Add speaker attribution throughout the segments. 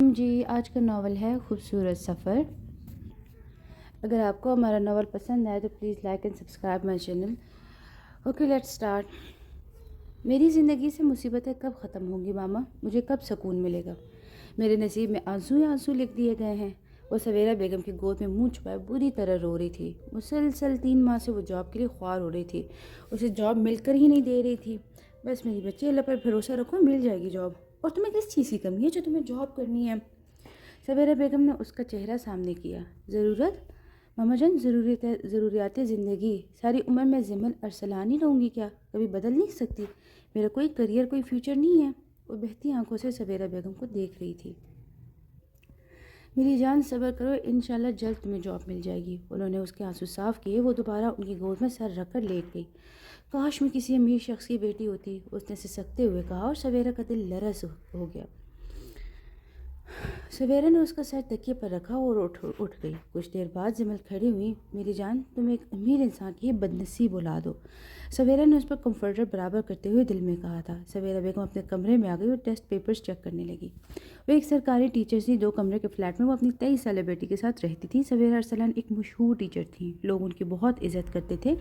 Speaker 1: جی آج کا ناول ہے خوبصورت سفر۔ اگر آپ کو ہمارا ناول پسند آئے تو please like and subscribe my channel. Okay let's start. میری زندگی سے مصیبتیں کب ختم ہوں گی ماما؟ مجھے کب سکون ملے گا؟ میرے نصیب میں آنسو ہی آنسو لکھ دیے گئے ہیں۔ وہ سویرا بیگم کی گود میں منہ چھپائے بری طرح رو رہی تھی۔ مسلسل 3 ماہ سے وہ جاب کے لیے خوار ہو رہی تھی۔ اسے جاب مل کر ہی نہیں دے رہی تھی۔ بس میری بچی، اللہ پر بھروسہ رکھو، مل جائے گی جاب۔ اور تمہیں کس چیز کی کمی ہے جو تمہیں جاب کرنی ہے؟ سویرا بیگم نے اس کا چہرہ سامنے کیا۔ ضرورت؟ ماما جان، ضروریات زندگی۔ ساری عمر میں زمل ارسلان ہی رہوں گی کیا؟ کبھی بدل نہیں سکتی؟ میرا کوئی کریئر، کوئی فیوچر نہیں ہے؟ وہ بہتی آنکھوں سے سویرا بیگم کو دیکھ رہی تھی۔ میری جان صبر کرو، انشاءاللہ جلد تمہیں جاب مل جائے گی۔ انہوں نے اس کے آنسو صاف کیے۔ وہ دوبارہ ان کی گود میں سر رکھ کر لیٹ گئی۔ کاش میں کسی امیر شخص کی بیٹی ہوتی، اس نے سسکتے ہوئے کہا، اور سویرا کا دل لرز ہو گیا۔ سویرا نے اس کا سر تکیے پر رکھا اور اٹھ گئی۔ کچھ دیر بعد زمل کھڑی ہوئی۔ میری جان، تم ایک امیر انسان کی بد نصیب اولاد ہو، سویرا نے اس پر کمفرٹر برابر کرتے ہوئے دل میں کہا تھا۔ سویرا بیگم اپنے کمرے میں آ گئی اور ٹیسٹ پیپرز چیک کرنے لگی۔ وہ ایک سرکاری ٹیچر تھی۔ 2 کمرے کے فلیٹ میں وہ اپنی 23 سالہ بیٹی کے ساتھ رہتی تھی۔ سویرا ارسلان ایک مشہور ٹیچر تھیں۔ لوگ ان کی بہت عزت کرتے تھے۔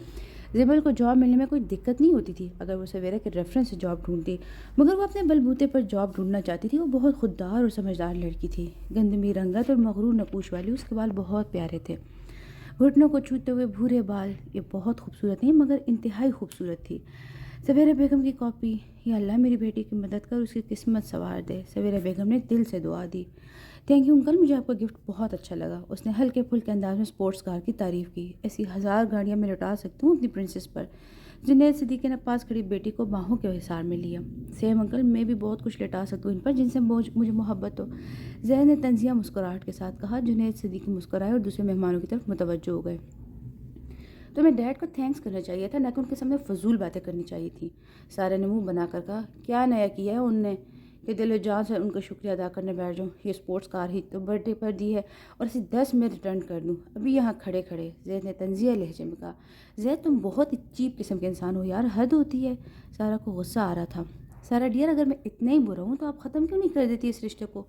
Speaker 1: زبل کو جاب ملنے میں کوئی دقت نہیں ہوتی تھی اگر وہ سویرا کے ریفرنس سے جاب ڈھونڈتی، مگر وہ اپنے بلبوتے پر جاب ڈھونڈنا چاہتی تھی۔ وہ بہت خوددار اور سمجھدار لڑکی تھی۔ گندمی رنگت اور مغرور نقوش والی اس کے بال بہت پیارے تھے، گھٹنوں کو چھوتے ہوئے بھورے بال۔ یہ بہت خوبصورت نہیں مگر انتہائی خوبصورت تھی۔ سویرا بیگم کی کاپی۔ یا اللہ میری بیٹی کی مدد کر، اس کی قسمت سنوار دے۔ سویرا بیگم نے دل سے دعا دی۔ تھینک یو انکل، مجھے آپ کا گفٹ بہت اچھا لگا۔ اس نے ہلکے پھلکے انداز میں اسپورٹس کار کی تعریف کی۔ ایسی 1000 گاڑیاں میں لٹا سکتی ہوں اپنی پرنسس پر۔ جنید صدیقی نے پاس کھڑی بیٹی کو باہوں کے حصار میں لیا۔ سیم انکل، میں بھی بہت کچھ لٹا سکتی ہوں ان پر جن سے مجھے محبت ہو، زید نے طنزیہ مسکراہٹ کے ساتھ کہا۔ جنید صدیقی مسکرائے اور دوسرے مہمانوں کی طرف متوجہ ہو گئے۔ تمہیں ڈیڈ کو تھینکس کرنا چاہیے تھا، نہ کہ ان کے سامنے فضول باتیں کرنی چاہیے تھی۔ سارا نے منہ بنا کر کہا۔ کیا نیا کیا ہے ان نے کہ دل و جان سے ان کا شکریہ ادا کرنے بیٹھ جاؤں؟ یہ اسپورٹس کار ہی تو برتھ ڈے پر دی ہے اور اسے 10 میں ریٹرن کر دوں، ابھی یہاں کھڑے کھڑے، زید نے طنزیہ لہجے میں کہا۔ زید، تم بہت ہی چیپ قسم کے انسان ہو یار، حد ہوتی ہے۔ سارا کو غصہ آ رہا تھا۔ سارا ڈیئر، اگر میں اتنا ہی برا ہوں تو آپ ختم کیوں نہیں کر دیتی اس رشتے کو؟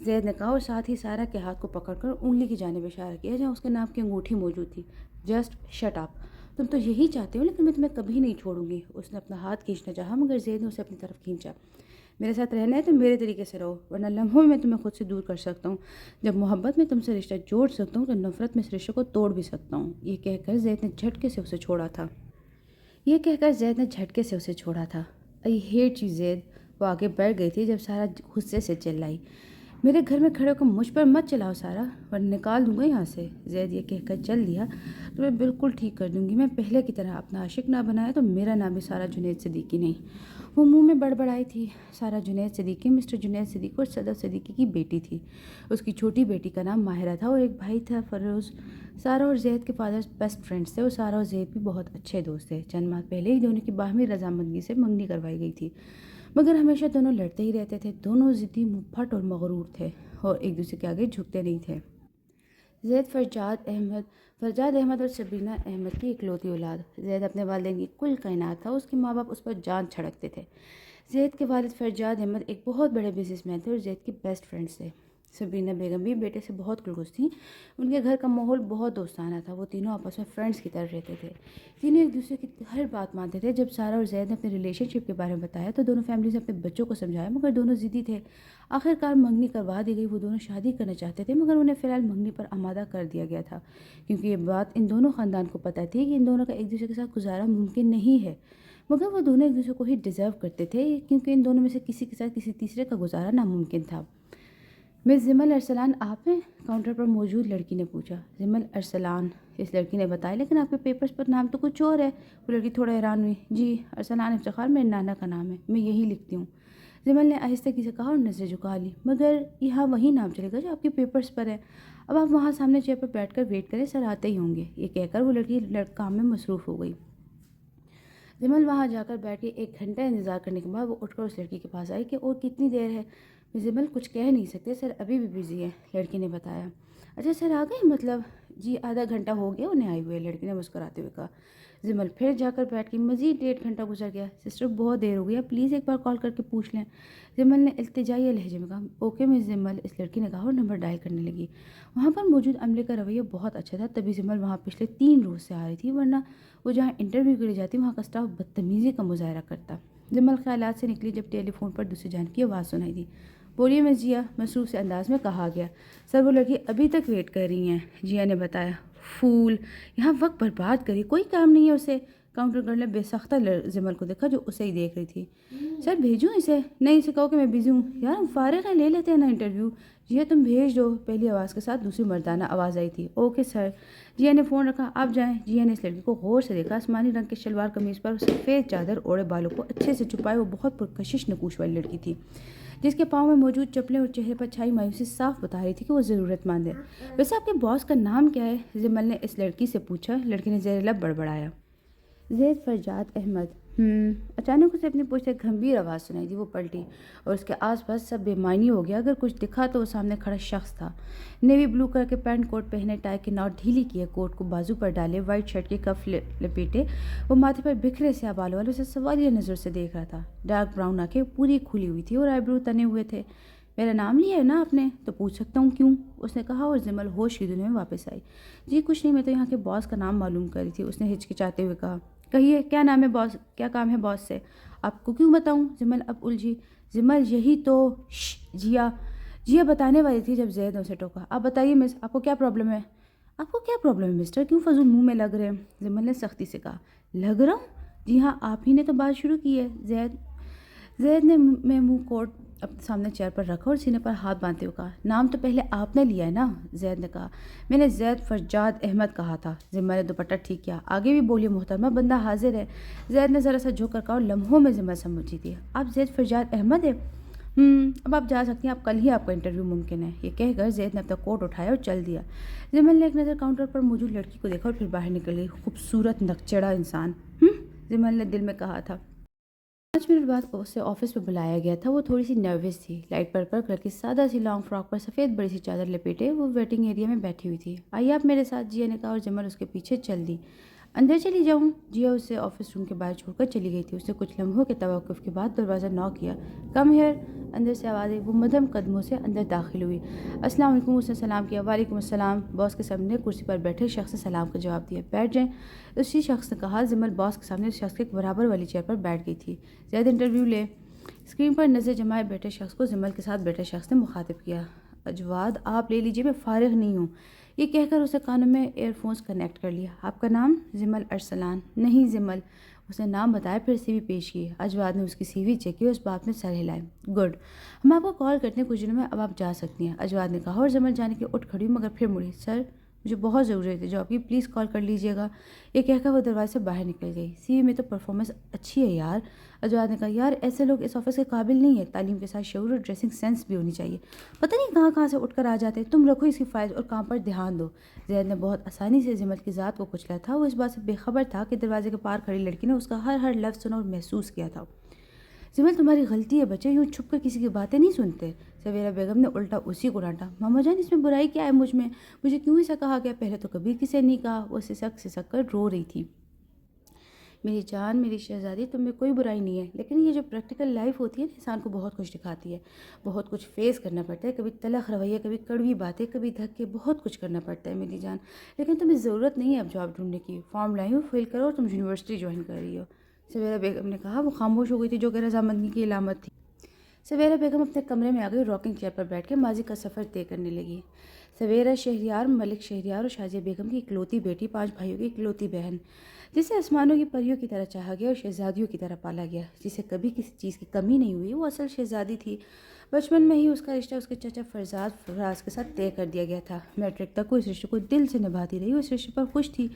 Speaker 1: زید نے کہا اور ساتھ ہی سارا کے ہاتھ کو پکڑ کر انگلی کی جانب اشارہ کیا جہاں اس کے نام کی انگوٹھی موجود تھی۔ جسٹ شٹ اپ، تم تو یہی چاہتے ہو لیکن میں تمہیں کبھی نہیں چھوڑوں گی۔ اس نے اپنا ہاتھ کھینچنا چاہا مگر زید نے اسے اپنی طرف کھینچا۔ میرے ساتھ رہنا ہے تو میرے طریقے سے رہو، ورنہ لمحوں میں تمہیں خود سے دور کر سکتا ہوں۔ جب محبت میں تم سے رشتہ جوڑ سکتا ہوں تو نفرت میں اس رشتے کو توڑ بھی سکتا ہوں۔ یہ کہہ کر زید نے جھٹکے سے اسے چھوڑا تھا۔ آئی ہیٹ یو زید۔ وہ آگے بڑھ گئی تھی جب سارا غصے سے چلائی۔ میرے گھر میں کھڑے ہو کر مجھ پر مت چلاؤ سارا، ورنہ نکال دوں گا یہاں سے۔ زید یہ کہہ کر چل دیا۔ تو میں بالکل ٹھیک کر دوں گی، میں پہلے کی طرح اپنا عاشق نہ بنایا تو میرا نام بھی سارا جنید صدیقی نہیں۔ وہ منہ میں بڑبڑائی تھی۔ سارا جنید صدیقی مسٹر جنید صدیقی اور صدف صدیقی کی بیٹی تھی۔ اس کی چھوٹی بیٹی کا نام ماہرہ تھا اور ایک بھائی تھا فروز۔ سارا اور زید کے فادر بیسٹ فرینڈز تھے اور سارا اور زید بھی بہت اچھے دوست تھے۔ چند ماہ پہلے ہی دونوں کی باہمی رضامندی سے منگنی کروائی گئی تھی، مگر ہمیشہ دونوں لڑتے ہی رہتے تھے۔ دونوں ضدی، منہ پھٹ اور مغرور تھے اور ایک دوسرے کے آگے جھکتے نہیں تھے۔ زید فرجاد احمد اور سبینہ احمد کی اکلوتی اولاد۔ زید اپنے والدین کی کل کائنات تھا، اس کے ماں باپ اس پر جان چھڑکتے تھے۔ زید کے والد فرجاد احمد ایک بہت بڑے بزنس مین تھے اور زید کی بیسٹ فرینڈز تھے۔ سبینہ بیگم بھی بیٹے سے بہت کلوز تھیں۔ ان کے گھر کا ماحول بہت دوستانہ تھا، وہ تینوں آپس میں فرینڈز کی طرح رہتے تھے۔ تینوں ایک دوسرے کی ہر بات مانتے تھے۔ جب سارا اور زید نے اپنے ریلیشن شپ کے بارے میں بتایا تو دونوں فیملیز نے اپنے بچوں کو سمجھایا مگر دونوں ضدی تھے۔ آخر کار منگنی کروا دی گئی۔ وہ دونوں شادی کرنا چاہتے تھے مگر انہیں فی الحال منگنی پر آمادہ کر دیا گیا تھا، کیونکہ یہ بات ان دونوں خاندان کو پتہ تھی کہ ان دونوں کا ایک دوسرے کے ساتھ گزارا ممکن نہیں ہے، مگر وہ دونوں ایک دوسرے کو ہی ڈیزرو کرتے تھے کیونکہ ان دونوں میں سے کسی کے ساتھ کسی تیسرے کا گزارا ناممکن تھا۔ مس زمل ارسلان آپ ہیں؟ کاؤنٹر پر موجود لڑکی نے پوچھا۔ زمل ارسلان، اس لڑکی نے بتایا، لیکن آپ کے پیپرز پر نام تو کچھ اور ہے۔ وہ لڑکی تھوڑا حیران ہوئی۔ جی، ارسلان افتخار میرے نانا کا نام ہے، میں یہی لکھتی ہوں۔ زمل نے آہستگی سے کہا اور نظریں جھکا لی۔ مگر یہاں وہی نام چلے گا جو آپ کے پیپرز پر ہے۔ اب آپ وہاں سامنے چیئر پر بیٹھ کر ویٹ کریں، سر آتے ہی ہوں گے۔ یہ کہہ کر وہ لڑکی کام میں مصروف ہو گئی۔ زمل وہاں جا کر بیٹھ کے 1 گھنٹہ انتظار کرنے کے بعد وہ اٹھ کر اس لڑکی کے پاس آئی کہ اور کتنی دیر ہے؟ وزبل کچھ کہہ نہیں سکتے، سر ابھی بھی بزی ہے، لڑکی نے بتایا۔ اچھا سر آ گئے؟ مطلب جی آدھا گھنٹہ ہو گیا انہیں آئے ہوئے، لڑکی نے مسکراتے ہوئے کہا۔ زمل پھر جا کر بیٹھ کے مزید 1.5 گھنٹہ گزر گیا۔ سسٹر بہت دیر ہو گئی، پلیز ایک بار کال کر کے پوچھ لیں، زمل نے التجائی لہجے میں کہا۔ اوکے مس زمل، اس لڑکی نے کہا اور نمبر ڈائل کرنے لگی۔ وہاں پر موجود عملے کا رویہ بہت اچھا تھا، تبھی زمل وہاں پچھلے 3 روز سے آ رہی تھی، ورنہ وہ جہاں انٹرویو کے لیے جاتی وہاں کا اسٹاف بدتمیزی کا مظاہرہ کرتا۔ زمل خیالات سے نکلی جب ٹیلی فون پر دوسری جانب کی آواز سنائی دی۔ بولیے مس جیا، مصروف سے انداز میں کہا گیا۔ سر وہ لڑکی ابھی تک ویٹ کر رہی ہیں، جیا نے بتایا۔ پھول یہاں وقت برباد کری، کوئی کام نہیں ہے اسے؟ کاؤنٹر گرل نے بے سختہ زمل کو دیکھا جو اسے ہی دیکھ رہی تھی۔ سر بھیجوں اسے؟ نہیں، اسے کہو کہ میں بزی ہوں۔ یار ہم فارغ ہیں، لے لیتے ہیں نا انٹرویو۔ جیا تم بھیج دو، پہلی آواز کے ساتھ دوسری مردانہ آواز آئی تھی۔ Okay sir. جیا نے فون رکھا۔ آپ جائیں۔ جیا نے اس لڑکی کو غور سے دیکھا، آسمانی رنگ کے شلوار قمیض پر سفید چادر اوڑے، بالوں کو اچھے سے چھپائے وہ بہت پرکشش نقوش والی لڑکی تھی، جس کے پاؤں میں موجود چپلیں اور چہرے پر چھائی مایوسی صاف بتا رہی تھی کہ وہ ضرورت مند ہے۔ ویسے آپ کے باس کا نام کیا ہے؟ زمل نے اس لڑکی سے پوچھا۔ لڑکی نے زیر لب بڑبڑایا۔ زید فرجاد احمد۔ اچانک اسے اپنی پشت ایک گھمبیر آواز سنائی دی۔ وہ پلٹی اور اس کے آس پاس سب بے معنی ہو گیا۔ اگر کچھ دکھا تو وہ سامنے کھڑا شخص تھا، نیوی بلو کلر کے پینٹ کوٹ پہنے، ٹائی کی نوٹ ڈھیلی کیے، کوٹ کو بازو پر ڈالے، وائٹ شرٹ کے کف لپیٹے، وہ ماتھے پر بکھرے سیاہ بالوں والے اسے سوالیہ نظر سے دیکھ رہا تھا۔ ڈارک براؤن آنکھیں پوری کھلی ہوئی تھی اور آئی برو تنے ہوئے تھے۔ میرا نام لیا ہے نا آپ نے؟ تو پوچھ سکتا ہوں کیوں؟ اس نے کہا اور زمل ہوش کی دنیا میں واپس آئی۔ جی کچھ نہیں، میں تو یہاں کے باس کا نام معلوم کر رہی تھی، اس نے ہچکچاتے ہوئے کہا۔ کہیے کیا نام ہے باس، کیا کام ہے باس سے؟ آپ کو کیوں بتاؤں؟ زمل اب الجھی۔ زمل یہی تو جیا بتانے والی تھی جب زید نے اسے ٹوکا۔ آپ بتائیے مس، آپ کو کیا پرابلم ہے؟ آپ کو کیا پرابلم ہے مسٹر، کیوں فضول منہ میں لگ رہے ہیں؟ زمل نے سختی سے کہا۔ لگ رہا ہوں؟ جی ہاں، آپ ہی نے تو بات شروع کی ہے۔ زید نے منہ کوٹ اپنے سامنے چیئر پر رکھا اور سینے پر ہاتھ باندھتے ہوئے کہا۔ نام تو پہلے آپ نے لیا ہے نا؟ زید نے کہا۔ میں نے زید فرجاد احمد کہا تھا۔ زمل نے دوپٹہ ٹھیک کیا۔ آگے بھی بولیے محترمہ، بندہ حاضر ہے۔ زید نے ذرا سا جھک کر کہا اور لمحوں میں زمل سمجھی تھی۔ آپ زید فرجاد احمد ہے؟ اب آپ جا سکتی ہیں، آپ کل ہی آپ کا انٹرویو ممکن ہے۔ یہ کہہ کر زید نے اپنا کوٹ اٹھایا اور چل دیا۔ زمل نے ایک نظر کاؤنٹر پر موجود لڑکی کو دیکھا اور پھر باہر نکل گئی۔ خوبصورت نکچڑا انسان، زمل نے دل میں کہا تھا۔ 5 منٹ بعد اسے آفس میں بلایا گیا تھا۔ وہ تھوڑی سی نروس تھی۔ لائٹ پرپل کلر کی سادہ سی لانگ فراک پر سفید بڑی سی چادر لپیٹے وہ ویٹنگ ایریا میں بیٹھی ہوئی تھی۔ آئیے آپ میرے ساتھ، جیا نے کہا اور زمل اس کے پیچھے چل دی۔ اندر چلی جاؤں؟ جیا اسے آفس روم کے باہر چھوڑ کر چلی گئی تھی۔ اس نے کچھ لمحوں کے توقف کے بعد دروازہ ناک کیا۔ کم ہیئر، اندر سے آواز آئی۔ وہ مدھم قدموں سے اندر داخل ہوئی۔ السلام علیکم، اس نے سلام کیا۔ وعلیکم السلام۔ باس کے سامنے کرسی پر بیٹھے شخص نے سلام کا جواب دیا۔ بیٹھ جائیں، اسی شخص نے کہا۔ زمل باس کے سامنے اس شخص کے برابر والی چیئر پر بیٹھ گئی تھی۔ زید انٹرویو لے؟ اسکرین پر نظر جمائے بیٹھے شخص کو زمل کے ساتھ بیٹھے شخص نے مخاطب کیا۔ اجواد آپ لے لیجیے، میں فارغ نہیں ہوں۔ یہ کہہ کر اسے کانوں میں ایئر فونز کنیکٹ کر لیا۔ آپ کا نام؟ زمل ارسلان۔ نہیں زمل، اس نے نام بتایا، پھر سی وی پیش کی۔ اجواد نے اس کی سی وی چیک کی اور اس بات میں سر ہلائے۔ گڈ، ہم آپ کو کال کرتے ہیں کچھ دنوں میں، اب آپ جا سکتی ہیں، اجواد نے کہا اور زمل جانے کے اٹھ کھڑی مگر پھر مڑی۔ سر مجھے بہت ضرورت ہے جاب کی، پلیز کال کر لیجیے گا۔ یہ کہہ کر وہ دروازے سے باہر نکل گئی۔ سی وی میں تو پرفارمنس اچھی ہے یار، اجواد نے کہا۔ یار ایسے لوگ اس آفس کے قابل نہیں ہے، تعلیم کے ساتھ شعور اور ڈریسنگ سینس بھی ہونی چاہیے، پتہ نہیں کہاں کہاں سے اٹھ کر آ جاتے۔ تم رکھو اس کی فائل اور کام پر دھیان دو۔ زید نے بہت آسانی سے زمل کی ذات کو کچلا تھا۔ وہ اس بات سے بے خبر تھا کہ دروازے کے پار کھڑی لڑکی نے اس کا ہر لفظ سنا اور محسوس کیا تھا۔ زمل تمہاری غلطی ہے بچے، یوں چھپ کر کسی کی باتیں نہیں سنتے۔ سویرا بیگم نے الٹا اسی کو ڈانٹا۔ ماما جان اس میں برائی کیا ہے مجھے کیوں ایسا کہا گیا؟ پہلے تو کبھی کسی نے نہیں کہا۔ وہ سسک کر رو رہی تھی۔ میری جان، میری شہزادی، تم میں کوئی برائی نہیں ہے، لیکن یہ جو پریکٹیکل لائف ہوتی ہے نا، انسان کو بہت کچھ دکھاتی ہے، بہت کچھ فیس کرنا پڑتا ہے، کبھی تلخ رویہ، کبھی کڑوی باتیں، کبھی دھکے، بہت کچھ کرنا پڑتا ہے میری جان، لیکن تمہیں ضرورت نہیں ہے اب جاب ڈھونڈنے کی، فارم لائی ہو، فل کرو اور تم یونیورسٹی جوائن کر رہی ہو۔ سویرا بیگم نے کہا۔ وہ خاموش ہو گئی تھی جو کہ رضامندی کی علامت تھی۔ سویرا بیگم اپنے کمرے میں آ گئی، راکنگ چیئر پر بیٹھ کے ماضی کا سفر طے کرنے لگی۔ سویرا شہریار ملک شہریار اور شازیہ بیگم کی اکلوتی بیٹی، 5 بھائیوں کی اکلوتی بہن، جسے آسمانوں کی پریوں کی طرح چاہا گیا اور شہزادیوں کی طرح پالا گیا، جسے کبھی کسی چیز کی کمی نہیں ہوئی، وہ اصل شہزادی تھی۔ بچپن میں ہی اس کا رشتہ اس کے چچا فراز کے ساتھ طے کر دیا گیا تھا۔ میٹرک تک وہ اس رشتے کو دل سے نبھاتی رہی، وہ اس رشتے پر خوش تھی،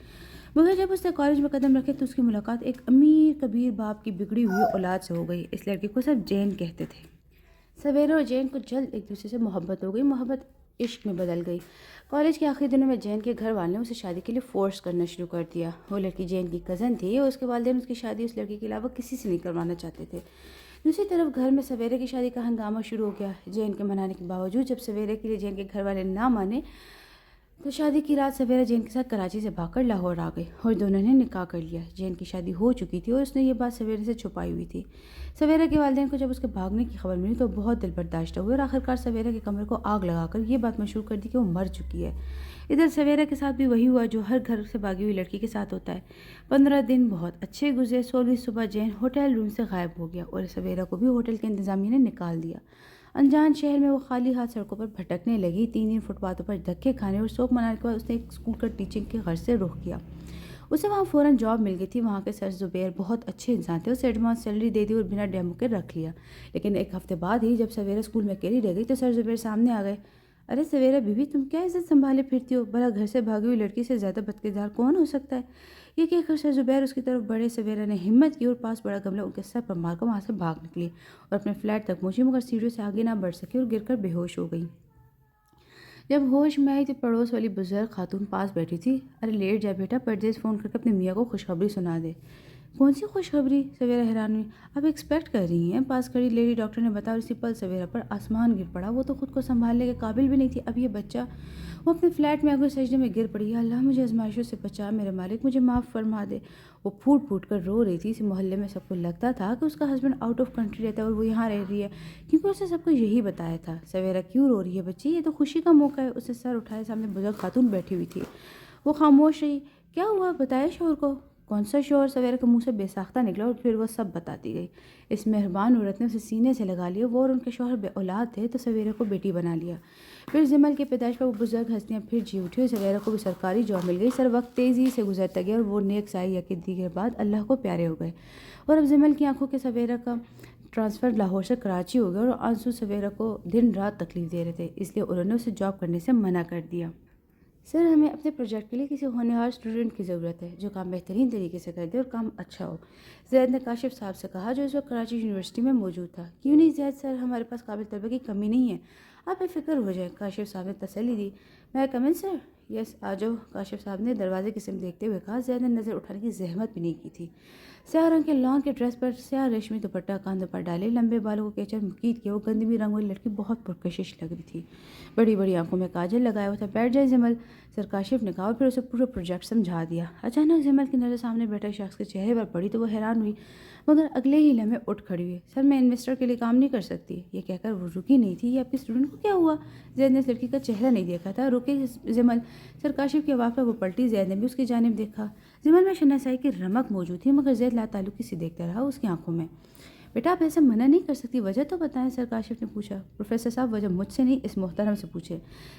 Speaker 1: مگر جب اس نے کالج میں قدم رکھے تو اس کی ملاقات ایک امیر کبیر باپ کی بگڑی ہوئی اولاد سے ہو گئی۔ اس لڑکی کو سب جین کہتے تھے۔ سویرا اور جین کو جلد ایک دوسرے سے محبت ہو گئی، محبت عشق میں بدل گئی۔ کالج کے آخری دنوں میں جین کے گھر والوں نے اسے شادی کے لیے فورس کرنا شروع کر دیا۔ وہ لڑکی جین کی کزن تھی اور اس کے والدین اس کی شادی اس لڑکی کے علاوہ کسی سے نہیں کروانا چاہتے تھے۔ دوسری طرف گھر میں سویرے کی شادی کا ہنگامہ شروع ہو گیا۔ جین کے منانے کے باوجود جب سویرے کے لیے جین کے گھر والے نہ مانے تو شادی کی رات سویرا جین کے ساتھ کراچی سے بھاگ کر لاہور آ گئی اور دونوں نے نکاح کر لیا۔ جین کی شادی ہو چکی تھی اور اس نے یہ بات سویرے سے چھپائی ہوئی تھی۔ سویرا کے والدین کو جب اس کے بھاگنے کی خبر ملی تو بہت دل برداشتہ ہوئے اور آخرکار سویرا کے کمرے کو آگ لگا کر یہ بات مشہور کر دی کہ وہ مر چکی ہے۔ ادھر سویرا کے ساتھ بھی وہی ہوا جو ہر گھر سے بھاگی ہوئی لڑکی کے ساتھ ہوتا ہے۔ 15 دن بہت اچھے گزرے۔ 16ویں صبح جین ہوٹل روم سے غائب ہو گیا اور سویرا کو بھی ہوٹل کے انتظامیہ نے نکال دیا۔ انجان شہر میں وہ خالی ہاتھ سڑکوں پر بھٹکنے لگی۔ 3 دن فٹ پاتھوں پر دھکے کھانے اور سوگ منانے کے بعد اس نے ایک اسکول کا ٹیچنگ کے غرض سے رخ کیا۔ اسے وہاں فوراً جاب مل گئی تھی۔ وہاں کے سر زبیر بہت اچھے انسان تھے۔ اسے ایڈوانس سیلری دے دی اور بنا ڈیمو کے رکھ لیا۔ لیکن ایک ہفتے بعد ہی جب سویرا اسکول میں اکیلی رہ گئی تو سر زبیر سامنے آ گئے۔ ارے سویرا بیوی، تم کیا عزت سنبھالے پھرتی ہو؟ بھلا گھر سے بھاگی ہوئی لڑکی سے زیادہ بدکردار کون ہو سکتا ہے؟ یہ کہہ کر سر زبیر اس کی طرف بڑھے۔ سویرا نے ہمت کی اور پاس بڑا گملہ ان کے سر پر مار کر وہاں سے بھاگ نکلی اور اپنے فلیٹ تک پہنچی، مگر سیڑھیوں سے آگے نہ بڑھ سکی اور گر کر بے ہوش ہو گئی۔ جب ہوش میں آئی تو پڑوس والی بزرگ خاتون پاس بیٹھی تھی۔ ارے لیٹ جا بیٹا، پردیس فون کر کے اپنے میاں کو خوشخبری سنا دے۔ کون سی خوشخبری؟ سویرا حیران ہوئی۔ آپ ایکسپیکٹ کر رہی ہیں؟ پاس کھڑی لیڈی ڈاکٹر نے بتایا اور اسی پل سویرا پر آسمان گر پڑا۔ وہ تو خود کو سنبھالنے کے قابل بھی نہیں تھی، اب یہ بچہ۔ وہ اپنے فلیٹ میں آ کر سجدے میں گر پڑی۔ یا اللہ، مجھے آزمائشوں سے بچا میرے مالک، مجھے معاف فرما دے۔ وہ پھوٹ پھوٹ کر رو رہی تھی۔ اس محلے میں سب کو لگتا تھا کہ اس کا ہسبینڈ آؤٹ آف کنٹری رہتا ہے اور وہ یہاں رہ رہی ہے، کیونکہ اسے سب کو یہی بتایا تھا۔ سویرا کیوں رو رہی ہے بچی؟ یہ تو خوشی کا موقع ہے۔ اسے سر اٹھائے سامنے بزرگ خاتون بیٹھی ہوئی تھی۔ وہ خاموش رہی۔ کیا ہوا؟ بتایا شوہر کو؟ کون سا شوہر؟ سویرا کے منہ سے بے ساختہ نکلا اور پھر وہ سب بتاتی گئی۔ اس مہربان عورت نے اسے سینے سے لگا لیا۔ وہ اور ان کے شوہر بے اولاد تھے تو سویرا کو بیٹی بنا لیا۔ پھر جمل کی پیدائش پر وہ بزرگ ہستیاں پھر جی اٹھی اور سویرا کو بھی سرکاری جاب مل گئی۔ سر وقت تیزی سے گزرتا گیا اور وہ نیک سائے یکے دیگر بعد اللہ کو پیارے ہو گئے اور اب جمل کی آنکھوں کے سویرا کا ٹرانسفر لاہور سے کراچی ہو گیا اور آنسو سویرا کو دن رات تکلیف دے رہے تھے، اس لیے انہوں نے اسے جاب کرنے سے منع کر دیا۔ سر، ہمیں اپنے پروجیکٹ کے لیے کسی ہونہار اسٹوڈنٹ کی ضرورت ہے جو کام بہترین طریقے سے کر دے اور کام اچھا ہو، زید نے کاشف صاحب سے کہا جو اس وقت کراچی یونیورسٹی میں موجود تھا۔ کیوں نہیں زید سر، ہمارے پاس قابل طلبہ کی کمی نہیں ہے، آپ بے فکر ہو جائیں، کاشف صاحب نے تسلی دی۔ میں کم ان سر؟ یس، آ جاؤ، کاشف صاحب نے دروازے کی سمت دیکھتے ہوئے کہا۔ زید نے نظر اٹھانے کی زحمت بھی نہیں کی تھی۔ سیاہ رنگ کے لان کے ڈریس پر سیاہ ریشمی دوپٹہ کاندھوں پر ڈالے، لمبے بالوں کو کیچر مکید کیا، وہ گندمی رنگ والی لڑکی بہت پرکشش لگ رہی تھی۔ بڑی بڑی آنکھوں میں کاجل لگایا ہوا تھا۔ بیٹھ جائے جمل، سر کاشف نے کہا اور پھر اسے پورا پروجیکٹ سمجھا دیا۔ اچانک جمل کی نظر سامنے بیٹھے شخص کے چہرے پر پڑی تو وہ حیران ہوئی، مگر اگلے ہی لمحے اٹھ کھڑی ہوئی۔ سر، میں انویسٹر کے لیے کام نہیں کر سکتی، یہ کہہ کر وہ رکی نہیں تھی۔ یہ آپ کی اسٹوڈنٹ کو کیا ہوا؟ زید نے اس لڑکی کا چہرہ نہیں دیکھا تھا۔ رکے جمل، سر کاشف کی آواز پر وہ پلٹی۔ زید نے بھی اس کی جانب دیکھا۔ جمل میں شناسائی کی رمق موجود تھی، مگر زید لا تعلقی سے دیکھتا رہا اس کی آنکھوں میں۔ بیٹا، آپ ایسے منع نہیں کر سکتی، وجہ تو بتائیں، سر کاشف نے پوچھا۔ پروفیسر صاحب، وجہ مجھ سے نہیں، اس محترم سے پوچھے۔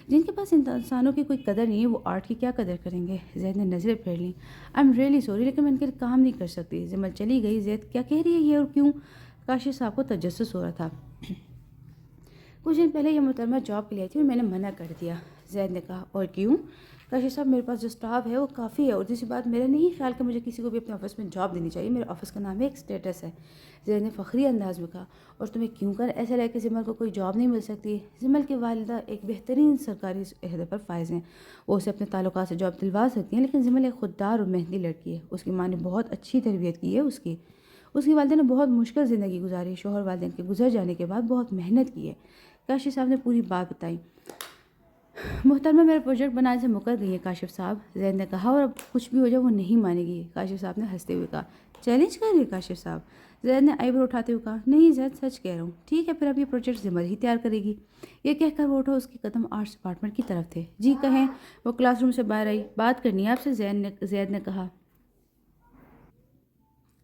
Speaker 1: جن کے پاس انسانوں کی کوئی قدر نہیں ہے وہ آرٹ کی کیا قدر کریں گے؟ زید نے نظریں پھیر لیں۔ آئی ایم ریئلی سوری، لیکن میں ان کے لیے کام نہیں کر سکتی۔ جمل چلی گئی۔ زید کیا کہہ رہی ہے یہ اور کیوں؟ کاشف صاحب کو تجسس ہو رہا تھا۔ کچھ دن پہلے یہ محترمہ جاب کے لیے آئی تھی اور میں نے منع کر دیا، زید نے کہا۔ اور کیوں؟ کاشف صاحب، میرے پاس جو اسٹاف ہے وہ کافی ہے اور دوسری بات، میرا نہیں خیال کہ مجھے کسی کو بھی اپنے آفس میں جاب دینی چاہیے، میرے آفس کا نام ہے، ایک اسٹیٹس ہے، زید نے فخری انداز میں کہا۔ اور تمہیں کیوں کر ایسا لگا کہ جمل کو کوئی جاب نہیں مل سکتی؟ جمل کی والدہ ایک بہترین سرکاری عہدے پر فائز ہیں، وہ اسے اپنے تعلقات سے جاب دلوا سکتی ہیں، لیکن جمل ایک خوددار اور محنتی لڑکی ہے۔ اس کی ماں نے بہت اچھی تربیت کی ہے، اس کی والدہ نے بہت مشکل زندگی گزاری، شوہر والدین کے گزر جانے کے بعد بہت محنت کی ہے۔ کاشف صاحب نے پوری بات بتائی۔ محترمہ میرا پروجیکٹ بنانے سے مکر گئی ہے کاشف صاحب، زید نے کہا، اور اب کچھ بھی ہو جائے وہ نہیں مانے گی، کاشف صاحب نے ہنستے ہوئے کہا۔ چیلنج کر رہی ہے کاشف صاحب؟ زید نے آئی برو اٹھاتے ہوئے کہا۔ نہیں زید، سچ کہہ رہا ہوں۔ ٹھیک ہے، پھر اب یہ پروجیکٹ زمر ہی تیار کرے گی، یہ کہہ کر وہ اٹھا، اس کے قدم آرٹس ڈپارٹمنٹ کی طرف تھے۔ جی کہیں۔ وہ کلاس روم سے باہر آئی۔ بات کرنی ہے آپ سے، زید نے کہا۔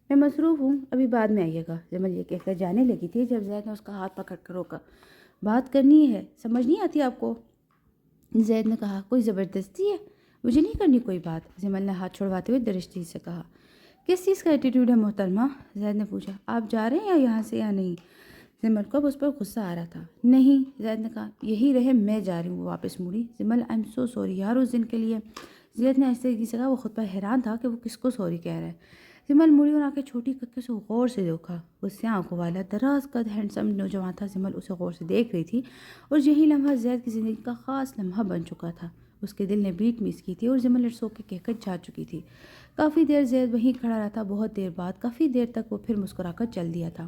Speaker 1: میں مصروف ہوں، ابھی بعد میں آئیے گا، جمل یہ کہہ کر جانے لگی تھی جب زید نے اس کا ہاتھ پکڑ کر روکا۔ بات کرنی ہے، سمجھ نہیں آتی آپ کو؟ زید نے کہا۔ کوئی زبردستی ہے؟ مجھے نہیں کرنی کوئی بات، جمل نے ہاتھ چھڑواتے ہوئے درشتی سے کہا۔ کس چیز کا ایٹیٹیوڈ ہے محترمہ؟ زید نے پوچھا۔ آپ جا رہے ہیں یا یہاں سے یا نہیں؟ جمل کو اب اس پر غصہ آ رہا تھا۔ نہیں، زید نے کہا۔ یہی رہے، میں جا رہی ہوں۔ وہ واپس مڑی۔ جمل، آئی ایم سو سوری یار اس دن کے لیے، زید نے ایسے سے کہا۔ وہ خود پر حیران تھا کہ وہ کس کو سوری کہہ رہا ہے۔ جمل مڑی اور آنکھیں چھوٹی کر کے اسے غور سے دیکھا۔ وہ سیاہ آنکھوں والا دراز قد ہینڈسم نوجوان تھا۔ جمل اسے غور سے دیکھ رہی تھی اور یہی لمحہ زید کی زندگی کا خاص لمحہ بن چکا تھا۔ اس کے دل نے بیٹ مس کی تھی اور جمل اٹس اوکے کہہ کر جا چکی تھی۔ کافی دیر زید وہیں کھڑا رہا تھا۔ بہت دیر بعد، کافی دیر تک وہ پھر مسکرا کر چل دیا تھا۔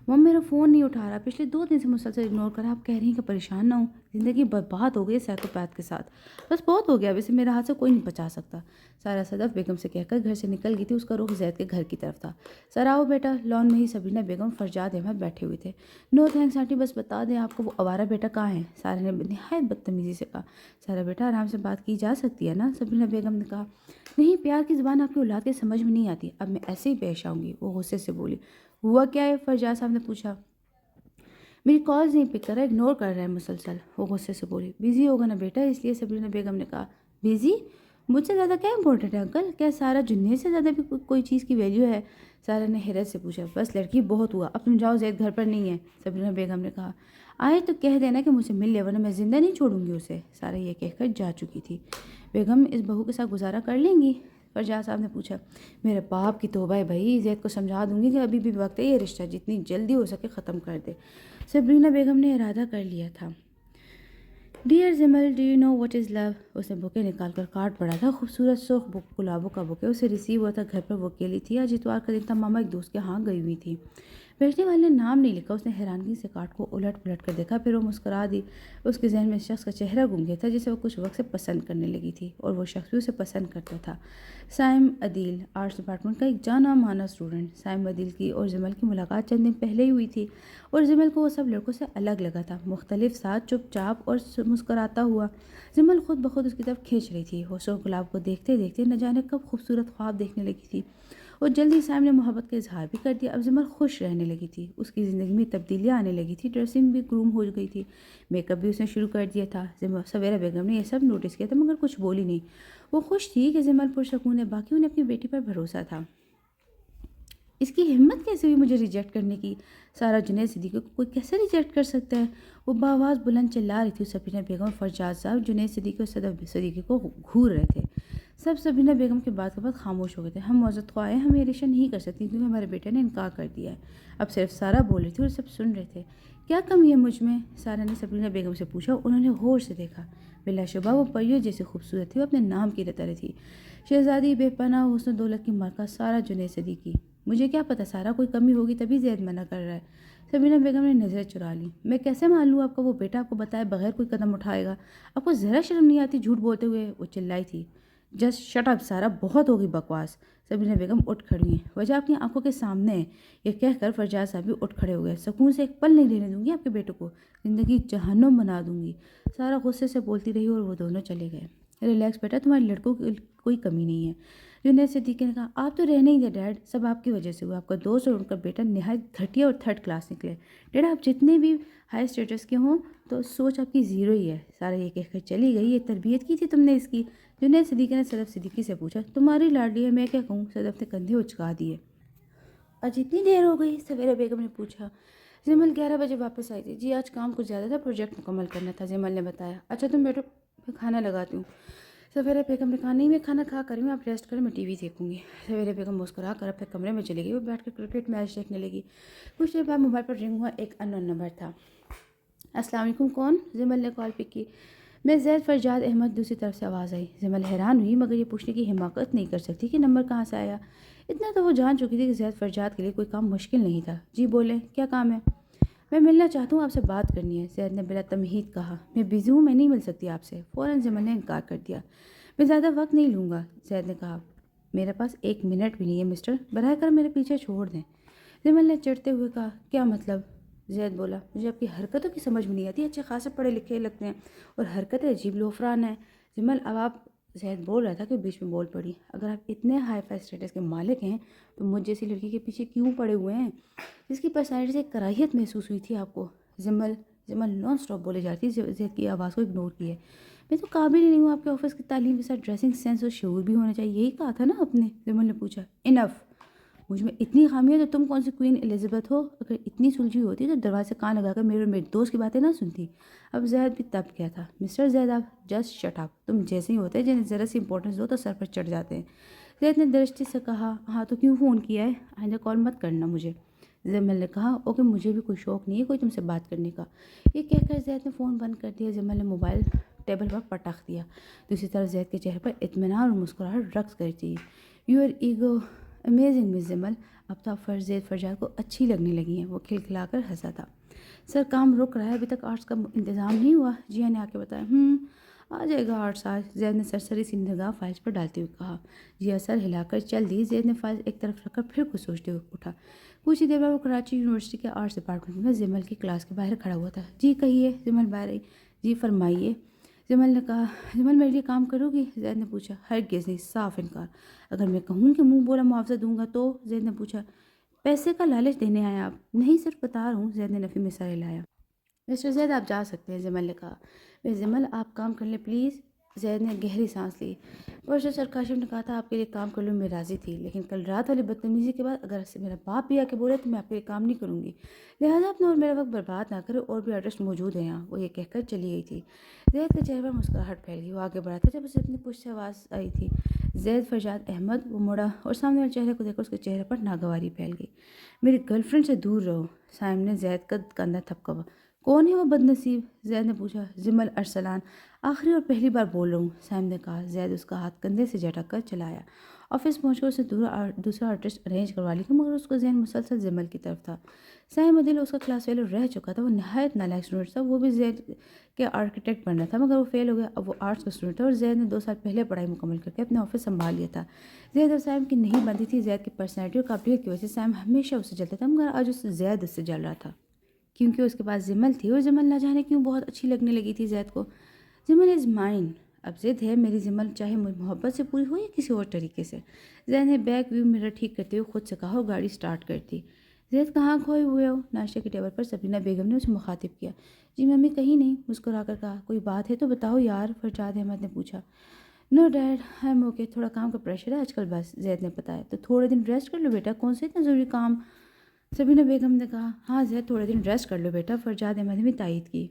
Speaker 1: مم میرا فون نہیں اٹھا رہا، پچھلے 2 دن سے مسلسل اگنور کر رہا ہے، آپ کہہ رہی ہیں کہ پریشان نہ ہوں، زندگی برباد ہو گئی سائیکوپیتھ کے ساتھ، بس بہت ہو گیا، ویسے میرا ہاتھ سے کوئی نہیں بچا سکتا۔ سارا صدف بیگم سے کہہ کر گھر سے نکل گئی تھی، اس کا رخ زید کے گھر کی طرف تھا۔ سر آؤ بیٹا، لان میں ہی سبینہ بیگم، فرجاد احمد بیٹھے ہوئے تھے۔ نو تھینکس آنٹی، بس بتا دیں آپ کو وہ آوارہ بیٹا کہاں ہے؟ سارا نے نہایت بدتمیزی سے کہا۔ سارا بیٹا آرام سے بات کی جا سکتی ہے نا، سبینہ بیگم نے کہا۔ نہیں، پیار کی زبان آپ کی اولاد کے سمجھ میں نہیں آتی، اب میں ایسے ہی پیش آؤں گی، وہ غصے سے بولی۔ ہوا کیا ہے؟ فرجاد صاحب نے پوچھا۔ میری کالز نہیں پک کر رہا ہے، اگنور کر رہا ہے مسلسل، وہ غصے سے بولی۔ بزی ہوگا نا بیٹا، اس لیے سبینہ بیگم نے کہا۔ بزی؟ مجھ سے زیادہ کیا امپورٹنٹ ہے انکل؟ کیا سارا جنید سے زیادہ بھی کوئی چیز کی ویلیو ہے؟ سارا نے حیرت سے پوچھا۔ بس لڑکی، بہت ہوا، اب تم جاؤ، زید گھر پر نہیں ہے، سبینہ بیگم نے کہا۔ آئے تو کہہ دینا کہ مجھ سے مل لے، ورنہ میں زندہ نہیں چھوڑوں گی اسے، سارا یہ کہہ کر جا چکی تھی۔ بیگم اس بہو کے ساتھ گزارا کر لیں گی؟ فرجاد صاحب نے پوچھا۔ میرے باپ کی توبہ ہے بھائی، زید کو سمجھا دوں گی کہ ابھی بھی وقت ہے، یہ رشتہ جتنی جلدی ہو سکے ختم کر دے۔ سبرینہ بیگم نے ارادہ کر لیا تھا۔ Dear Zimal, do you know what is love? اس نے بوکے نکال کر کارڈ پڑا تھا، خوبصورت سرخ گلابوں کا بوکے، اسے ریسیو ہوا تھا۔ گھر پر وہ اکیلی تھی، آج اتوار کا دن تھا، ماما ایک دوست کے ہاں گئی ہوئی تھی۔ بیچنے والے نے نام نہیں لکھا، اس نے حیرانگی سے کارڈ کو الٹ پلٹ کر دیکھا، پھر وہ مسکرا دی۔ اس کے ذہن میں اس شخص کا چہرہ گم گیا تھا جسے وہ کچھ وقت سے پسند کرنے لگی تھی، اور وہ شخص بھی اسے پسند کرتا تھا۔ سائم عدیل، آرٹس ڈپارٹمنٹ کا ایک جانا مانا اسٹوڈنٹ۔ سائم عدیل کی اور جمل کی ملاقات چند دن پہلے ہی ہوئی تھی، اور جمل کو وہ سب لڑکوں سے الگ لگا تھا، مختلف ساتھ، چپ چاپ اور مسکراتا ہوا۔ جمل خود بخود اس کی طرف کھینچ رہی تھی، وہ سرخ گلاب کو دیکھتے دیکھتے نہ جانے کب خوبصورت خواب دیکھنے لگی تھی، اور جلدی سائم نے محبت کا اظہار بھی کر دیا۔ اب جمل خوش رہنے لگی تھی، اس کی زندگی میں تبدیلیاں آنے لگی تھی، ڈریسنگ بھی گروم ہو گئی تھی، میک اپ بھی اس نے شروع کر دیا تھا۔ سویرا بیگم نے یہ سب نوٹس کیا تھا مگر کچھ بولی نہیں۔ وہ خوش تھی کہ جمل پرسکون ہے، باقی انہیں اپنی بیٹی پر بھروسہ تھا۔ اس کی ہمت کیسے ہوئی مجھے ریجیکٹ کرنے کی؟ سارا جنید صدیقی کو کوئی کیسے ریجیکٹ کر سکتا ہے؟ وہ بآواز بلند چلا رہی تھی۔ سبینہ بیگم، فرجاد صاحب، جنید صدیقی اور صدف صدیقی کو گھور رہے تھے۔ سب سبینہ بیگم کے بات کے بعد خاموش ہو گئے تھے۔ ہم معذرت خواہ ہیں، ہم یہ رشتہ نہیں کر سکتی کیونکہ ہمارے بیٹے نے انکار کر دیا ہے۔ اب صرف سارا بول رہی تھی اور سب سن رہے تھے۔ کیا کمی ہے مجھ میں؟ سارا نے سبینہ بیگم سے پوچھا۔ انہوں نے غور سے دیکھا۔ بلا شبہ وہ پریوں جیسی خوبصورت تھی، وہ اپنے نام کی طرح تھی، شہزادی بے پناہ حسن و دولت کی مرکز، سارا جنید صدیقی۔ مجھے کیا پتا سارا، کوئی کمی ہوگی تبھی زید منع کر رہا ہے۔ سبینہ بیگم نے نظریں چرا لی۔ میں کیسے مان لوں آپ کا وہ بیٹا آپ کو بتائے بغیر کوئی قدم اٹھائے گا؟ آپ کو ذرا شرم نہیں آتی جھوٹ بولتے ہوئے؟ وہ چلائی تھی۔ جسٹ شٹ اپ سارا، بہت ہوگی بکواس۔ سبینہ بیگم اٹھ کھڑی ہیں۔ وجہ آپ کی آنکھوں کے سامنے ہے۔ یہ کہہ کر فرجاد صاحب بھی اٹھ کھڑے ہو گئے۔ سکون سے ایک پل نہیں لینے دوں گی آپ کے بیٹے کو، زندگی جہنم بنا دوں گی، سارا غصے سے بولتی رہی، اور وہ دونوں چلے گئے۔ ریلیکس بیٹا، تمہارے لڑکوں کی کوئی کمی نہیں ہے، جنید صدیقی نے کہا۔ آپ تو رہنے ہی دے ڈیڈ، سب آپ کی وجہ سے ہوا۔ آپ کا دوست اور ان کا بیٹا نہایت گھٹیا اور تھرڈ کلاس نکلے۔ ڈیڈ آپ جتنے بھی ہائی اسٹیٹس کے ہوں تو سوچ آپ کی زیرو ہی ہے، سارا یہ کہہ کر چلی گئی۔ یہ تربیت کی تھی تم نے اس کی؟ جنید صدیقی نے صدف صدیقی سے پوچھا۔ تمہاری لاڈلی ہے، میں کیا کہوں؟ صدف نے کندھے اچکا دیے۔ آج اتنی دیر ہو گئی؟ سویرا بیگم نے پوچھا۔ جمل 11 بجے واپس آئی تھی جی، آج کام کچھ زیادہ تھا، پروجیکٹ مکمل کرنا تھا، جمل نے بتایا۔ اچھا تم بیٹھو، میں کھانا لگاتی ہوں۔ سویرا بیگم نے کہا۔ نہیں، میں کھانا کھا کر ہوں، آپ ریسٹ کریں، میں ٹی وی دیکھوں گی۔ سویرا بیگم مسکرا کر اپنے کمرے میں چلی گئی، وہ بیٹھ کر کرکٹ میچ دیکھنے لگی۔ کچھ دیر بعد موبائل پر رنگ ہوا، ایک ان نون نمبر تھا۔ السلام علیکم، کون؟ جمل نے کال پک کی۔ میں زید، فرجاد احمد، دوسری طرف سے آواز آئی۔ جمل حیران ہوئی مگر یہ پوچھنے کی حماقت نہیں کر سکتی کہ نمبر کہاں سے آیا۔ اتنا تو وہ جان چکی تھی کہ زید فرجاد کے لیے کوئی کام مشکل نہیں تھا۔ جی بولیں، کیا کام ہے؟ میں ملنا چاہتا ہوں، آپ سے بات کرنی ہے، زید نے بلا تمہید کہا۔ میں بزی ہوں، میں نہیں مل سکتی آپ سے، فوراً جمل نے انکار کر دیا۔ میں زیادہ وقت نہیں لوں گا، زید نے کہا۔ میرے پاس 1 منٹ بھی نہیں ہے مسٹر، براہ کر میرے پیچھے چھوڑ دیں، جمل نے چڑھتے ہوئے کہا۔ کیا مطلب؟ زید بولا۔ مجھے آپ کی حرکتوں کی سمجھ میں نہیں آتی، اچھے خاصے پڑھے لکھے لگتے ہیں اور حرکتیں عجیب لوفران ہیں۔ جمل، اب آپ، زید بول رہا تھا کہ بیچ میں بول پڑی۔ اگر آپ اتنے ہائی فائی اسٹیٹس کے مالک ہیں تو مجھ جیسی لڑکی کے پیچھے کیوں پڑے ہوئے ہیں جس کی پرسنالٹی سے کراہیت محسوس ہوئی تھی آپ کو؟ جمل نان اسٹاپ بولے جاتی، زید کی آواز کو اگنور کیے۔ میں تو قابل ہی نہیں ہوں، آپ کے آفس کی تعلیم کے ساتھ ڈریسنگ سینس اور شعور بھی ہونا چاہیے، یہی کہا تھا نا آپ نے؟ جمل نے پوچھا۔ انف، مجھ میں اتنی خامی ہے تو تم کون سی کوئین الزبتھ ہو؟ اگر اتنی سلجھی ہوتی تو دروازے سے کان لگا کر میرے اور میرے دوست کی باتیں نہ سنتی۔ اب زید بھی تب کیا تھا۔ مسٹر زید، آپ جسٹ شٹ اپ، تم جیسے ہی ہوتے ہیں جنہیں ذرا سی امپورٹنس دو تو سر پر چڑھ جاتے ہیں۔ زید نے درشتی سے کہا۔ ہاں تو کیوں فون کیا ہے؟ آئندہ کال مت کرنا مجھے، جمل نے کہا۔ اوکے، مجھے بھی کوئی شوق نہیں ہے کوئی تم سے بات کرنے کا، یہ کہہ کر زید نے فون بند کر دیا۔ جمل نے موبائل ٹیبل پر پٹخ دیا۔ دوسری طرف زید کے چہرے پر اطمینان اور مسکراہٹ رقص کرتی۔ یو آر ایگو امیزنگ مس جمل، اب تو زید فرجاد کو اچھی لگنے لگی ہیں۔ وہ کھلکھلا کر ہنسا تھا۔ سر کام رک رہا ہے، ابھی تک آرٹس کا انتظام نہیں ہوا؟ جیا نے آ کے بتایا۔ آ جائے گا آرٹس آج، زید نے سرسری سی نگاہ فائلز پر ڈالتے ہوئے کہا۔ جیا سر ہلا کر چل دی۔ زید نے فائلز ایک طرف رکھ کر پھر کچھ سوچتے ہوئے اٹھا۔ کچھ ہی دیر بعد وہ کراچی یونیورسٹی کے آرٹس ڈپارٹمنٹ میں زمل کی کلاس کے باہر کھڑا ہوا تھا۔ جی کہیے، زمل باہر آئی۔ جی فرمائیے، زمل نے کہا۔ زمل میرے لیے کام کرو گی؟ زید نے پوچھا۔ ہرگز نہیں، صاف انکار۔ اگر میں کہوں کہ منہ بولا معاوضہ دوں گا تو؟ زید نے پوچھا۔ پیسے کا لالچ دینے آئے آپ؟ نہیں، صرف بتا رہا ہوں، زید نے نفی میں سر ہلایا۔ مسٹر زید آپ جا سکتے ہیں، زمل نے کہا۔ زمل آپ کام کر لیں پلیز۔ زید نے گہری سانس لی۔ پروفیسر سر کاشف نے کہا تھا آپ کے لیے کام کر لوں، میں راضی تھی، لیکن کل رات والی بدتمیزی کے بعد اگر میرا باپ بھی آ کے بولے تو میں آپ کے لیے کام نہیں کروں گی، لہٰذا اپنا اور میرا وقت برباد نہ کرے، اور بھی آرٹسٹ موجود ہیں یہاں۔ وہ یہ کہہ کر چلی گئی تھی۔ زید کے چہرے پر مسکراہٹ پھیل گئی۔ وہ آگے بڑھا تھا جب اسے اپنی پشت سے آواز آئی تھی، زید فرجاد احمد۔ وہ مڑا اور سامنے والے چہرے کو دیکھ کر اس کے چہرے پر ناگواری پھیل گئی۔ میری گرل فرینڈ سے دور رہو۔ سائم نے زید کا کندھا تھپکا۔ کون ہے وہ بد نصیب؟ زید نے پوچھا۔ زمل ارسلان، آخری اور پہلی بار بول رہا ہوں، سائم نے کہا۔ زید اس کا ہاتھ کندھے سے جھٹک کر چلایا۔ آفس پہنچ کر اسے دوسرا آرٹسٹ ارینج کروا لیا، مگر اس کا ذہن مسلسل زمل کی طرف تھا۔ سائم عدل اس کا کلاس فیلو رہ چکا تھا، وہ نہایت نالائق اسٹوڈنٹ تھا۔ وہ بھی زید کے آرکیٹیکٹ بننا تھا، مگر وہ فیل ہو گیا۔ اب وہ آرٹس کا اسٹوڈنٹ تھا اور زید نے 2 سال پہلے پڑھائی مکمل کر کے اپنا آفس سنبھال لیا تھا۔ زید اور سائم کی نہیں بنتی تھی۔ زید کی پرسنالٹی اور قابلیت کی وجہ سے سائم ہمیشہ اس سے جلتا تھا، مگر آج زید اس سے جل رہا تھا، کیونکہ اس کے پاس زمل تھی، اور زمل نہ جانے کیوں بہت اچھی لگنے لگی تھی زید کو۔ زمل از مائن، اب ضد ہے میری زمل، چاہے محبت سے پوری ہو یا کسی اور طریقے سے۔ زید نے بیک ویو مرر ٹھیک کرتے ہوئے خود سے کہا اور گاڑی سٹارٹ کرتی۔ زید کہاں کھوئے ہوئے ہو؟ ناشتے کے ٹیبل پر سبینہ بیگم نے اسے مخاطب کیا۔ جی ممی کہیں نہیں، مسکرا کر کہا۔ کوئی بات ہے تو بتاؤ یار، فرجاد احمد نے پوچھا۔ نو ڈیڈ، آئی ایم اوکے، تھوڑا کام کا پریشر ہے آج کل بس، زید نے بتایا۔ تو تھوڑے دن ریسٹ کر لو بیٹا، کون سے اتنا ضروری کام؟ سبینہ بیگم نے کہا۔ ہاں زید، تھوڑے دن ریسٹ کر لو بیٹا، فرجاد احمد نے بھی تائید کی۔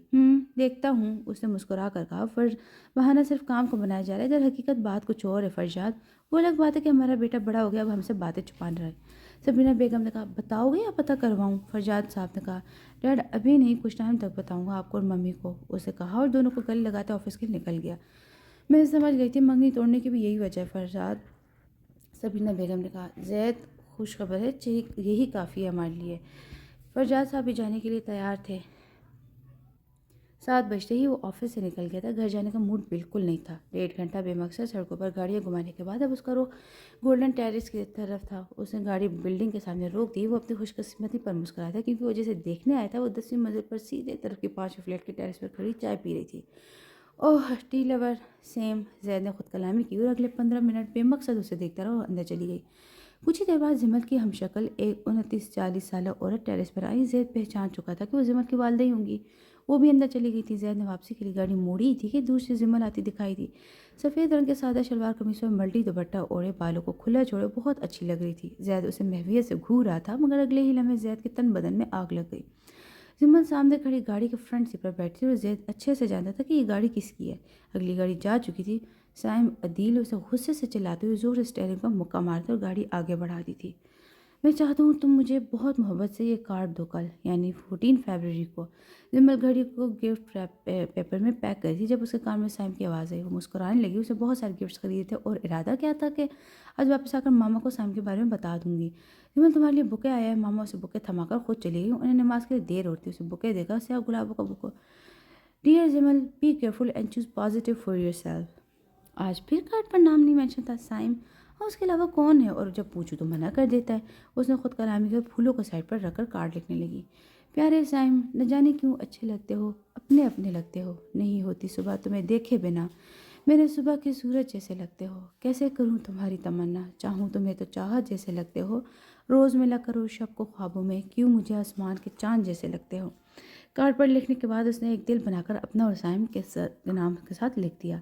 Speaker 1: دیکھتا ہوں، اس نے مسکرا کر کہا۔ بہانہ صرف کام کو بنایا جا رہا ہے، در حقیقت بات کچھ اور ہے فرجاد۔ وہ الگ بات ہے کہ ہمارا بیٹا بڑا ہو گیا، اب ہم سے باتیں چھپا رہا ہے۔ سبینہ بیگم نے کہا۔ بتاؤ گے یا پتہ کرواؤں؟ فرجاد صاحب نے کہا۔ ڈیڈ ابھی نہیں، کچھ ٹائم تک بتاؤں گا آپ کو اور ممی کو، اسے کہا، اور دونوں کو گلے لگاتے آفس کے نکل گیا۔ میں سمجھ گئی تھی منگنی توڑنے کی بھی یہی وجہ ہے فرجاد، سبینہ بیگم نے کہا۔ زید خوش خبر ہے، یہی کافی ہے ہمارے لیے۔ فرجاد صاحب بھی جانے کے لیے تیار تھے۔ 7 بجتے ہی وہ آفس سے نکل گیا تھا۔ گھر جانے کا موڈ بالکل نہیں تھا۔ 1.5 گھنٹہ بے مقصد سڑکوں پر گاڑیاں گھمانے کے بعد اب اس کا رخ گولڈن ٹیرس کی طرف تھا۔ اس نے گاڑی بلڈنگ کے سامنے روک دی۔ وہ اپنی خوش قسمتی پر مسکرایا تھا، کیونکہ وہ جسے دیکھنے آیا تھا وہ 10ویں منزل پر سیدھے طرف کی 5ویں فلیٹ کے ٹیرس پر کھڑی چائے پی رہی تھی۔ اوہ ٹی لور، سیم، زید نے خود کلامی کی اور اگلے 15 منٹ بے مقصد اسے دیکھتا رہا اور اندر چلی گئی۔ کچھ ہی دیر بعد زمل کی ہمشکل ایک 29-40 سالہ عورت ٹیرس پر آئی۔ زید پہچان چکا تھا کہ وہ زمل کی والدہ ہی ہوں گی۔ وہ بھی اندر چلی گئی تھی۔ زید نے واپسی کے لیے گاڑی موڑی تھی کہ دور سے زمل آتی دکھائی دی۔ سفید رنگ کے سادہ شلوار قمیص اور ملٹی دوپٹہ اوڑھے، بالوں کو کھلا چھوڑے بہت اچھی لگ رہی تھی۔ زید اسے محویت سے گھور رہا تھا، مگر اگلے ہی لمحے زید کے تن بدن میں آگ لگ گئی۔ زمل سامنے کھڑی گاڑی کے فرنٹ سیٹ پر بیٹھی تھی اور زید اچھے سے جانتا تھا کہ یہ گاڑی کس کی ہے۔ اگلی گاڑی جا چکی تھی۔ سائم عدیل اسے غصے سے چلاتے ہوئے زور سے اسٹیئرنگ پر مکہ مارتا اور گاڑی آگے بڑھا دی تھی۔ میں چاہتا ہوں تم مجھے بہت محبت سے یہ کارڈ دو کل، یعنی 14 فروری کو۔ زمل گھڑی کو گفٹ پیپر میں پیک کری تھی جب اس کے کان میں سائم کی آواز آئی۔ وہ مسکرانے لگی۔ اسے بہت سارے گفٹس خریدے تھے اور ارادہ کیا تھا کہ آج واپس آ کر ماما کو سائم کے بارے میں بتا دوں گی۔ زمل تمہارے لیے بکے آیا ہے۔ ماما اسے بکے تھما کر خود چلی گئی۔ انہیں نماز کے لیے دیر ہوتی، اسے بکے دے کر سیاہ گلابوں کا bouquet. Dear Zimal, be careful and choose positive for yourself. آج پھر کارڈ پر نام نہیں مینشن تھا سائم، اور اس کے علاوہ کون ہے، اور جب پوچھوں تو منع کر دیتا ہے۔ اس نے خود کلامی کے پھولوں کو سائڈ پر رکھ کر کارڈ لکھنے لگی۔ پیارے سائم، نہ جانے کیوں اچھے لگتے ہو، اپنے اپنے لگتے ہو، نہیں ہوتی صبح تمہیں دیکھے بنا، میرے صبح کے سورج جیسے لگتے ہو، کیسے کروں تمہاری تمنا، چاہوں تمہیں تو چاہت جیسے لگتے ہو، روز ملا کرو شب کو خوابوں میں، کیوں مجھے آسمان کے چاند جیسے لگتے ہو۔ کارڈ پر لکھنے کے بعد اس نے ایک دل بنا کر اپنا اور سائم کے نام کے ساتھ لکھ دیا۔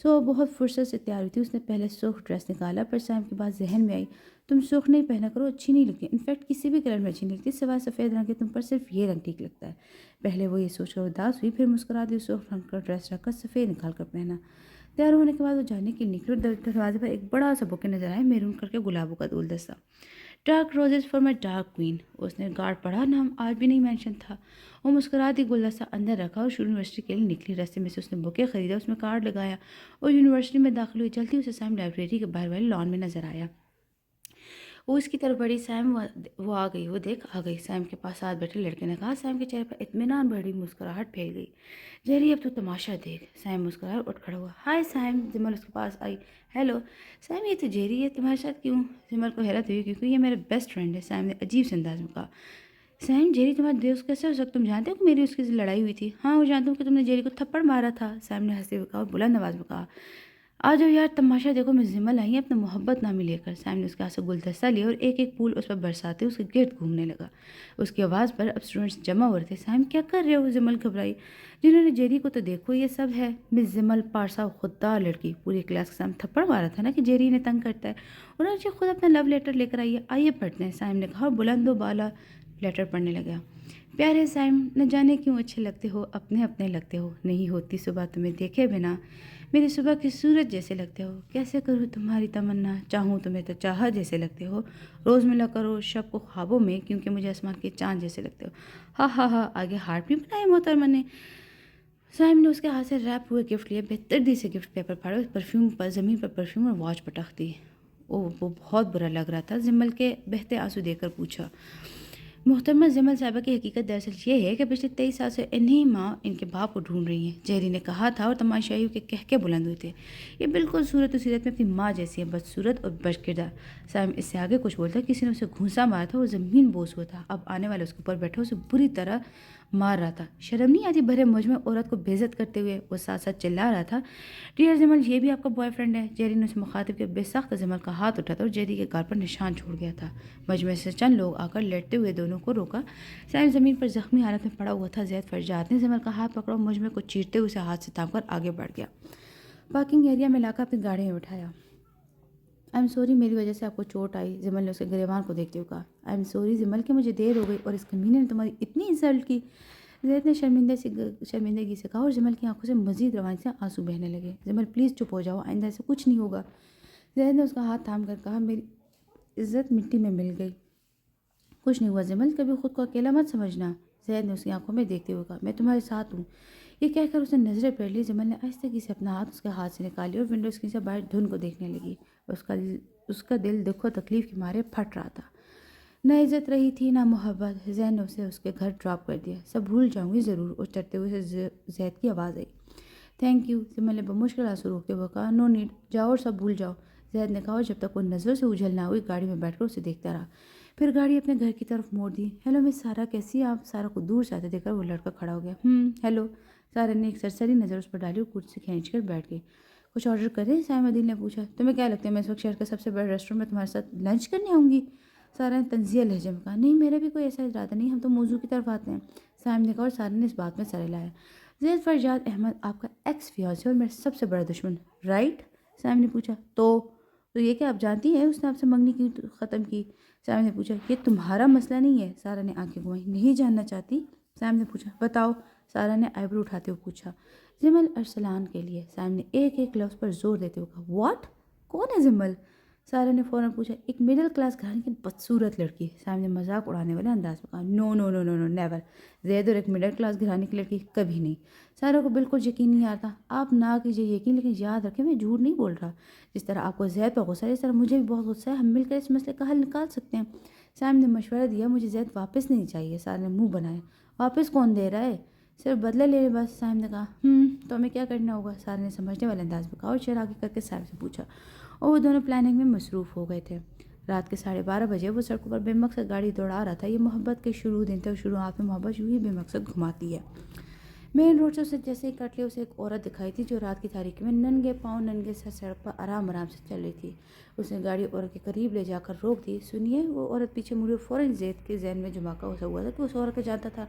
Speaker 1: وہ بہت فرصت سے تیار ہوئی تھی۔ اس نے پہلے سرخ ڈریس نکالا، پر سائم کی بات ذہن میں آئی۔ تم سرخ نہیں پہنا کرو، اچھی نہیں لگتی، انفیکٹ کسی بھی کلر میں اچھی نہیں لگتی سوائے سفید رنگ کے، تم پر صرف یہ رنگ ٹھیک لگتا ہے۔ پہلے وہ یہ سوچ کر اداس ہوئی، پھر مسکرا دی۔ سرخ رنگ کا ڈریس رکھ کر سفید نکال کر پہنا۔ تیار ہونے کے بعد وہ جانے کے لیے نکلی اور دروازے پر ایک بڑا سا بکے نظر آئے، میرون کر کے گلابوں کا گلدستہ۔ Dark roses for my dark queen. اس نے گارڈ پڑھا، نام آج بھی نہیں مینشن تھا۔ وہ مسکرا دی، گلدستہ اندر رکھا اور یونیورسٹی کے لیے نکلی۔ راستے میں سے اس نے بکے خریدا، اس میں کارڈ لگایا اور یونیورسٹی میں داخل ہوئی۔ جلدی اسے سائم لائبریری کے باہر والے لان میں نظر آیا۔ وہ اس کی طرف بڑھی، سیم وہ آ گئی، وہ دیکھ آ گئی سیم کے پاس ساتھ بیٹھے لڑکے نے کہا۔ سیم کے چہرے پر اطمینان بھری مسکراہٹ پھیل گئی۔ جیری اب تو تماشا دیکھ۔ سیم مسکرایا، اٹھ کھڑا ہوا۔ ہائے سیم، جمل اس کے پاس آئی۔ ہیلو سیم، یہ تو جیری ہے، تمہارے ساتھ کیوں؟ جمل کو حیرت ہوئی کیونکہ یہ میرے بیسٹ فرینڈ ہے، سیم نے عجیب سے انداز میں کہا۔ سیم، جیری تمہارا دوست کیسے ہو سکتا؟ تم جانتے ہو کہ میری اس کی لڑائی ہوئی تھی؟ ہاں وہ جانتا ہوں کہ تم نے جیری کو تھپڑ مارا تھا، سیم نے ہنستے ہوئے کہا اور بلند آواز میں کہا۔ آ جاؤ یار، تماشا دیکھو، میں جمل آئی ہیں اپنا محبت نامہ لے کر۔ سیم نے اس کے ہاتھ سے گلدستہ لیا اور ایک ایک پھول اس پر برساتے اس کے گرد گھومنے لگا۔ اس کی آواز پر اب اسٹوڈنٹس جمع ہو رہے تھے۔ سیم کیا کر رہے ہو؟ جمل گھبرائی۔ جنہوں نے جیری کو تو دیکھو یہ سب ہے، مس جمل پارسا خوددار لڑکی، پوری کلاس کے سامنے تھپڑ مارا تھا نا کہ جیری انہیں تنگ کرتا ہے، انہوں نے خود اپنا لو لیٹر لے کر آئیے پڑھتے ہیں، سیم نے کہا اور بلند و بالا لیٹر پڑھنے لگا۔ پیارے سیم، نہ جانے کیوں اچھے لگتے ہو، اپنے اپنے لگتے ہو، نہیں ہوتی صبح تمہیں دیکھے بنا، میری صبح کی سورج جیسے لگتے ہو، کیسے کروں تمہاری تمنا، چاہوں تمہیں تو چاہا جیسے لگتے ہو، روز ملا کرو شب کو خوابوں میں، کیونکہ مجھے آسمان کے چاند جیسے لگتے ہو۔ ہاں ہاں ہاں، آگے ہارٹ بھی بنائے محترمہ نے۔ سیم نے اس کے ہاتھ سے ریپ ہوئے گفٹ لیے، بہتر سے گفٹ پیپر پھاڑے، پرفیوم پر زمین پر پرفیوم اور واچ پٹخ دی۔ وہ بہت برا لگ رہا تھا۔ جمل کے بہتے آنسو دیکھ کر پوچھا۔ محترمہ جمل صاحبہ کی حقیقت دراصل یہ ہے کہ پچھلے 23 سال سے انہی ماں ان کے باپ کو ڈھونڈ رہی ہیں، جیری نے کہا تھا اور تماشائیوں کے کہکے بلند ہوئے تھے۔ یہ بالکل صورت و سیرت میں اپنی ماں جیسی ہے، بدصورت اور بد کردار۔ سیم اس سے آگے کچھ بولتا، کسی نے اسے گھونسا مارا تھا، وہ زمین بوس ہوا تھا، اب آنے والے اس کے اوپر بیٹھا اسے بری طرح مار رہا تھا۔ شرم نہیں آتی بھرے مجمع عورت کو بے عزت کرتے ہوئے؟ وہ ساتھ ساتھ چلا رہا تھا۔ ڈیئر جمل، یہ بھی آپ کا بوائے فرینڈ ہے؟ جیری نے اسے مخاطب کیا۔ بے سخت جمل کا ہاتھ اٹھا تھا اور جیری کے گال پر نشان چھوڑ گیا تھا۔ مجمع سے چند لوگ آ کر لڑتے ہوئے دونوں کو روکا۔ سیم زمین پر زخمی حالت میں پڑا ہوا تھا۔ زید فرجاد نے جمل کا ہاتھ پکڑا اور مجمع کو چیرتے ہوئے اسے ہاتھ سے تھام کر آگے بڑھ گیا۔ پارکنگ ایریا میں لا کر اپنی گاڑی میں بٹھایا۔ آئی ایم سوری، میری وجہ سے آپ کو چوٹ آئی، جمل نے اس کے گریبان کو دیکھتے ہوئے کہا۔ آئی ایم سوری جمل کہ مجھے دیر ہو گئی اور اس کمینے نے تمہاری اتنی انسلٹ کی، زید نے شرمندگی سے کہا اور جمل کی آنکھوں سے مزید روانی سے آنسو بہنے لگے۔ جمل پلیز چپ ہو جاؤ، آئندہ سے کچھ نہیں ہوگا۔ زید نے اس کا ہاتھ تھام کر کہا۔ میری عزت مٹی میں مل گئی۔ کچھ نہیں ہوا جمل، کبھی خود کو اکیلا مت سمجھنا، زید نے اس کی آنکھوں میں دیکھتے ہوئے کہا۔ میں تمہارے ساتھ ہوں، یہ کہہ کر اس نے نظریں پھیر لی۔ جمل نے آہستگی سے اپنا ہاتھ اس کے ہاتھ سے نکال لیا اور ونڈو اسکرین سے باہر دھند کو دیکھنے لگی۔ اس کا دل دکھ و تکلیف کے مارے پھٹ رہا تھا۔ نہ عزت رہی تھی نہ محبت۔ زید نے اسے اس کے گھر ڈراپ کر دیا۔ سب بھول جاؤں گی ضرور، اور چڑھتے ہوئے سے زید کی آواز آئی۔ تھینک یو، جمل نے بمشکل آنسو روکتے ہوئے کہا۔ نو نیڈ، جاؤ اور سب بھول جاؤ، زید نے کہا اور جب تک وہ نظروں سے اوجھل نہ ہوئی گاڑی میں بیٹھ کر اسے دیکھتا رہا۔ پھر گاڑی اپنے گھر کی طرف موڑ دی۔ ہیلو مس سارہ، کیسی آپ؟ سارہ کو دور سے آتے دیکھ کر وہ لڑکا کھڑا ہو گیا۔ ہیلو، سارہ نے ایک سرسری نظر اس پر ڈالی اور کرسی کھینچ کر بیٹھ گئی۔ کچھ آرڈر کریں؟ سائم عدیل نے پوچھا۔ تمہیں کیا لگتا ہے میں اس وقت شہر کا سب سے بڑا ریسٹورینٹ میں تمہارے ساتھ لنچ کرنے آؤں گی؟ سارہ نے طنزیہ لہجے میں کہا۔ نہیں، میرا بھی کوئی ایسا ارادہ نہیں، ہم تو موضوع کی طرف آتے ہیں، سائم نے کہا اور سارہ نے اس بات میں سر ہلایا۔ زید فرجاد احمد آپ کا ایکس فیانسی اور میرا سب سے بڑا دشمن، رائٹ؟ سائم نے پوچھا۔ تو یہ کہ آپ جانتی ہیں اس نے آپ سے منگنی کیوں ختم کی؟ سائم نے پوچھا۔ یہ تمہارا مسئلہ نہیں ہے، سارہ نے آنکھیں گھمائیں۔ نہیں جاننا چاہتی؟ سائم نے پوچھا۔ بتاؤ، سارہ نے آئیبرو اٹھاتے ہوئے پوچھا۔ جمل ارسلان کے لیے، سائم نے ایک ایک لفظ پر زور دیتے ہوئے کہا۔ واٹ؟ کون ہے جمل؟ سارہ نے فوراً پوچھا۔ ایک مڈل کلاس گھرانے کی بدصورت لڑکی، سائم نے مذاق اڑانے والے انداز میں کہا۔ نو نو نو نو نو نیور، زید اور ایک مڈل کلاس گھرانے کی لڑکی کبھی نہیں۔ سارہ کو بالکل یقین نہیں آتا۔ آپ نہ کیجیے یقین، لیکن یاد رکھیں میں جھوٹ نہیں بول رہا۔ جس طرح آپ کو زید پر غصہ ہے، اس طرح مجھے بھی بہت غصہ ہے، ہم مل کر اس مسئلے کا حل نکال سکتے ہیں۔ سائم نے مشورہ دیا۔ مجھے زید واپس نہیں چاہیے، سارہ نے منہ بنایا۔ واپس کون دے رہا ہے؟ صرف بدلہ لے لے بس، سائم نے کہا۔ تو ہمیں کیا کرنا ہوگا؟ سارہ نے سمجھنے والے انداز میں کہا اور چہرہ آگے کر کے سائم سے پوچھا، اور وہ دونوں پلاننگ میں مصروف ہو گئے تھے۔ رات کے 12:30 بجے وہ سڑکوں پر بے مقصد گاڑی دوڑا رہا تھا۔ یہ محبت کے شروع دن تھے اور شروعات میں محبت یوں ہی بے مقصد گھماتی ہے۔ مین روڈ سے اسے جیسے ہی کٹ لیا، اسے ایک عورت دکھائی تھی جو رات کی تاریکی میں ننگے پاؤں ننگے سر سڑک پر آرام آرام سے چل رہی تھی۔ اس نے گاڑی عورت کے قریب لے جا کر روک دی۔ سنیے، وہ عورت پیچھے مڑی اور فوراً زید کے ذہن میں جمع کا ہوا تھا کہ اس عورت کو جانتا تھا۔